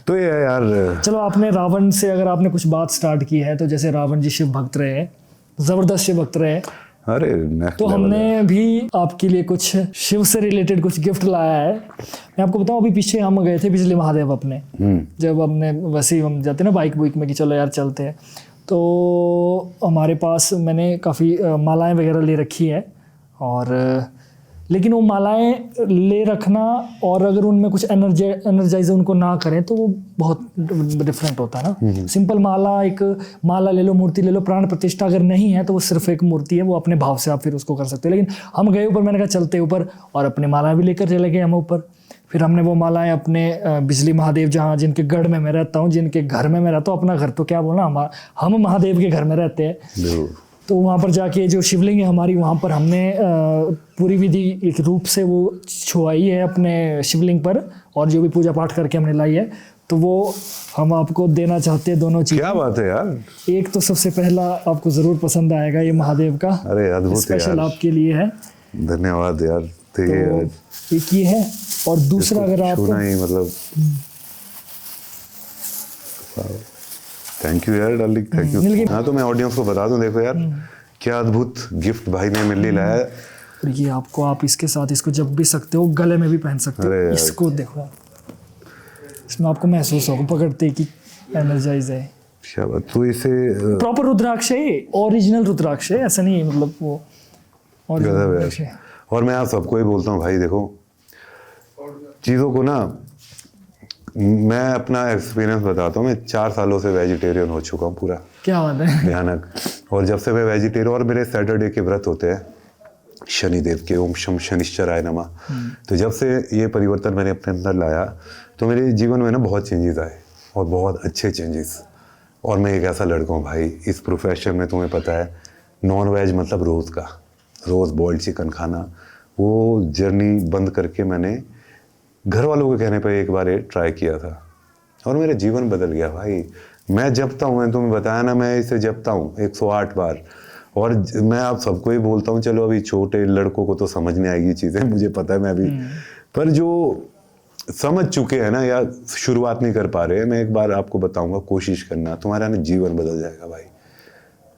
तो ये है यार। चलो, आपने रावण से अगर आपने कुछ बात स्टार्ट की है, तो जैसे रावण जी शिव भक्त रहे हैं, ज़बरदस्त शिव भक्त रहे हैं, अरे नेक्स्ट तो लेवल है। हमने भी आपके लिए कुछ शिव से रिलेटेड कुछ गिफ्ट लाया है। मैं आपको बताऊं, अभी पीछे हम गए थे बिजली महादेव अपने, जब हमने वैसे ही हम जाते ना बाइक बुइक में कि चलो यार चलते हैं, तो हमारे पास मैंने काफ़ी मालाएं वगैरह ले रखी है। और लेकिन वो मालाएं ले रखना और अगर उनमें कुछ एनर्जाइजर उनको ना करें तो वो बहुत डिफरेंट होता है ना। सिंपल माला, एक माला ले लो, मूर्ति ले लो, प्राण प्रतिष्ठा अगर नहीं है तो वो सिर्फ एक मूर्ति है, वो अपने भाव से आप फिर उसको कर सकते हो। लेकिन हम गए ऊपर, मैंने कहा चलते ऊपर, और अपनी मालाएं भी लेकर चले गए हम ऊपर। फिर हमने वो मालाएं अपने बिजली महादेव, जहाँ जिनके गढ़ में मैं रहता हूँ, जिनके घर में मैं रहता हूँ, अपना घर तो क्या बोलना, हम महादेव के घर में रहते हैं, तो वहाँ पर जाके जो शिवलिंग है हमारी, वहाँ पर हमने पूरी विधि एक रूप से वो छुआई है अपने शिवलिंग पर, और जो भी पूजा पाठ करके हमने लाई है, तो वो हम आपको देना चाहते हैं दोनों चीज़। क्या बात है यार। एक तो सबसे पहला आपको ज़रूर पसंद आएगा, ये महादेव का, अरे अद्भुत स्पेशल यार, आपके लिए है। धन्यवाद यार। तो एक ये है, और दूसरा अगर आप छूना ही मतलब थैंक यू यार डार्लिंग, थैंक यू। हाँ तो मैं ऑडियंस को बता दूं, देखो यार क्या अद्भुत गिफ्ट भाई ने मेरे लिए लाया है। और ये आपको, आप इसके साथ इसको जब भी सकते हो, गले में भी पहन सकते अरे हो। यार। इसको देखो, इसमें आपको महसूस होगा पकड़ते कि एनर्जाइज है। क्या बात, तो इसे प्रॉपर रुद्राक्ष है, ओरिजिनल रुद्राक्ष है, ऐसा नहीं है मतलब वो original गजब रुद्राक्ष है। है। और मैं आप सबको ही बोलता हूँ भाई, देखो चीज़ों को ना, मैं अपना एक्सपीरियंस बताता हूँ। मैं 4 सालों से वेजिटेरियन हो चुका हूँ पूरा, क्या बात है। भयानक। और जब से मैं वेजिटेरियन, और मेरे सैटरडे के व्रत होते हैं शनिदेव के, ओम शम शनिश्चराय नमः। तो जब से ये परिवर्तन मैंने अपने अंदर लाया, तो मेरे जीवन में ना बहुत चेंजेस आए, और बहुत अच्छे चेंजेस। और मैं एक ऐसा लड़का हूँ भाई, इस प्रोफेशन में तुम्हें पता है, नॉन वेज मतलब रोज़ बॉइल्ड चिकन खाना, वो जर्नी बंद करके मैंने घर वालों के कहने पर एक बार ये ट्राई किया था, और मेरा जीवन बदल गया भाई। मैं जपता हूँ, मैंने तुम्हें बताया ना, मैं इसे जपता हूँ 108 बार। और मैं आप सबको ही बोलता हूँ, चलो अभी छोटे लड़कों को तो समझ नहीं आएगी चीज़ें, मुझे पता है मैं भी, पर जो समझ चुके हैं ना या शुरुआत नहीं कर पा रहे हैं, मैं एक बार आपको बताऊंगा, कोशिश करना, तुम्हारा ना जीवन बदल जाएगा भाई।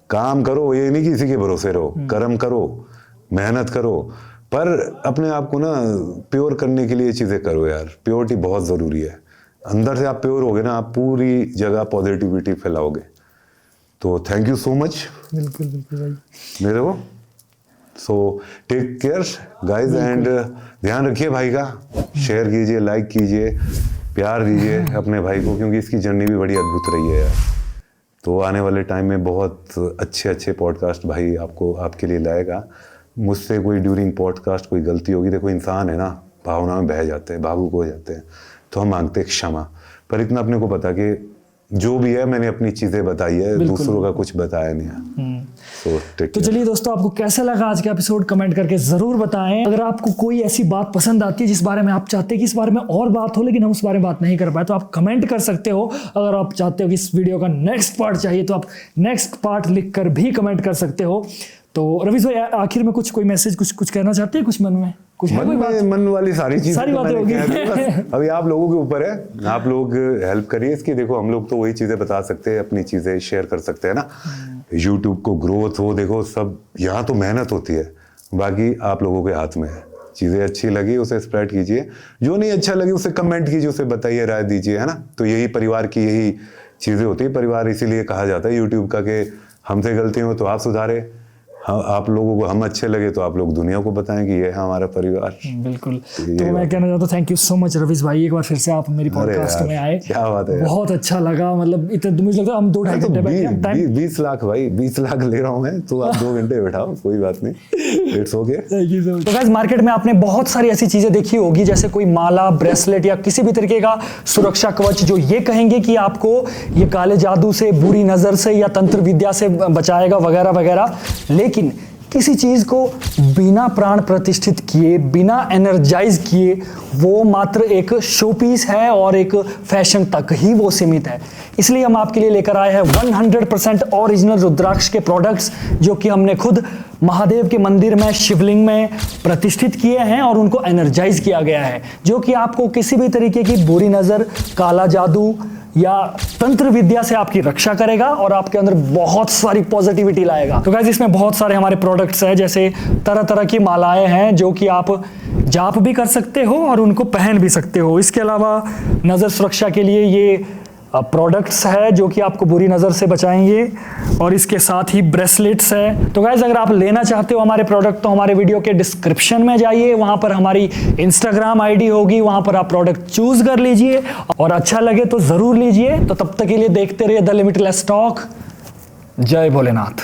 काम करो, ये नहीं किसी के भरोसे रहो, कर्म करो, मेहनत करो, पर अपने आप को ना प्योर करने के लिए ये चीज़ें करो यार। प्योरिटी बहुत ज़रूरी है। अंदर से आप प्योर होगे ना, आप पूरी जगह पॉजिटिविटी फैलाओगे। तो थैंक यू सो मच। बिल्कुल बिल्कुल भाई। मेरे को so take care guys, and ध्यान रखिए भाई का, शेयर कीजिए, लाइक कीजिए, प्यार दीजिए अपने भाई को, क्योंकि इसकी जर्नी भी बड़ी अद्भुत रही है यार। तो आने वाले टाइम में बहुत अच्छे पॉडकास्ट भाई आपके लिए लाएगा। मुझसे कोई ड्यूरिंग पॉडकास्ट कोई गलती होगी, देखो इंसान है ना, भावना में बह जाते हैं, भावुक हो जाते हैं, तो हम मांगते हैं क्षमा। पर इतना अपने को पता कि जो भी है मैंने अपनी चीज़ें बताई है, दूसरों का कुछ बताया नहीं है। तो चलिए दोस्तों, आपको कैसा लगा आज का एपिसोड, कमेंट करके जरूर बताएं। अगर आपको कोई ऐसी बात पसंद आती है जिस बारे में आप चाहते हैं कि इस बारे में और बात हो, लेकिन हम उस बारे में बात नहीं कर पाए, तो आप कमेंट कर सकते हो। अगर आप चाहते हो कि इस वीडियो का नेक्स्ट पार्ट चाहिए, तो आप नेक्स्ट पार्ट लिख कर भी कमेंट कर सकते हो। तो रवीश भाई, आखिर में कोई मैसेज, कुछ कहना चाहते हैं? कुछ मन में कुछ है? मन वाली सारी बातें होगी। अभी आप लोगों के ऊपर है, आप लोग हेल्प करिए इसकी। देखो हम लोग तो वही चीजें बता सकते हैं, अपनी चीजें शेयर कर सकते हैं ना। यूट्यूब को ग्रोथ हो, देखो सब यहाँ तो मेहनत होती है, बाकी आप लोगों के हाथ में है। चीजें अच्छी लगी उसे स्प्रेड कीजिए, जो नहीं अच्छा लगी उसे कमेंट कीजिए, उसे बताइए, राय दीजिए, है ना। तो यही परिवार की यही चीजें होती है। परिवार इसीलिए कहा जाता है यूट्यूब का कि हमसे गलती हो तो आप सुधारे, आप लोगों को हम अच्छे लगे तो आप लोग दुनिया को बताएं कि ये है हमारा परिवार। बिल्कुल। तो मैं कहना चाहता हूँ, thank you so much Ravish भाई, एक बार फिर से आप मेरी पॉडकास्ट में आए। क्या बात है, बहुत अच्छा लगा। मतलब इतना मुझे लगता है हम 2-2.5 घंटे बैठे। 20 लाख भाई, 20 लाख ले रहा हूँ मैं, तो आप 2 घंटे बैठाओ, कोई बात नहीं, it's okay. Thank you so much. तो गाइस, मार्केट में आपने बहुत सारी ऐसी चीजें देखी होगी, जैसे कोई माला, ब्रेसलेट या किसी भी तरीके का सुरक्षा कवच, जो ये कहेंगे कि आपको ये काले जादू से, बुरी नजर से या तंत्र विद्या से बचाएगा वगैरह वगैरह। लेकिन किसी चीज को बिना प्राण प्रतिष्ठित किए, बिना एनर्जाइज किए, वो मात्र एक शो पीस है और एक फैशन तक ही वो सीमित है। इसलिए हम आपके लिए लेकर आए हैं 100% ओरिजिनल रुद्राक्ष के प्रोडक्ट्स, जो कि हमने खुद महादेव के मंदिर में, शिवलिंग में प्रतिष्ठित किए हैं और उनको एनर्जाइज किया गया है, जो कि आपको किसी भी तरीके की बुरी नजर, काला जादू या तंत्र विद्या से आपकी रक्षा करेगा और आपके अंदर बहुत सारी पॉजिटिविटी लाएगा। तो गाइस, इसमें बहुत सारे हमारे प्रोडक्ट्स हैं, जैसे तरह तरह की मालाएं हैं जो कि आप जाप भी कर सकते हो और उनको पहन भी सकते हो। इसके अलावा नज़र सुरक्षा के लिए ये प्रोडक्ट्स है जो कि आपको बुरी नज़र से बचाएंगे, और इसके साथ ही ब्रेसलेट्स है। तो गाइस, अगर आप लेना चाहते हो हमारे प्रोडक्ट, तो हमारे वीडियो के डिस्क्रिप्शन में जाइए, वहां पर हमारी इंस्टाग्राम आईडी होगी, वहां पर आप प्रोडक्ट चूज कर लीजिए और अच्छा लगे तो जरूर लीजिए। तो तब तक के लिए देखते रहिए द लिमिटलेस टॉक। जय भोलेनाथ।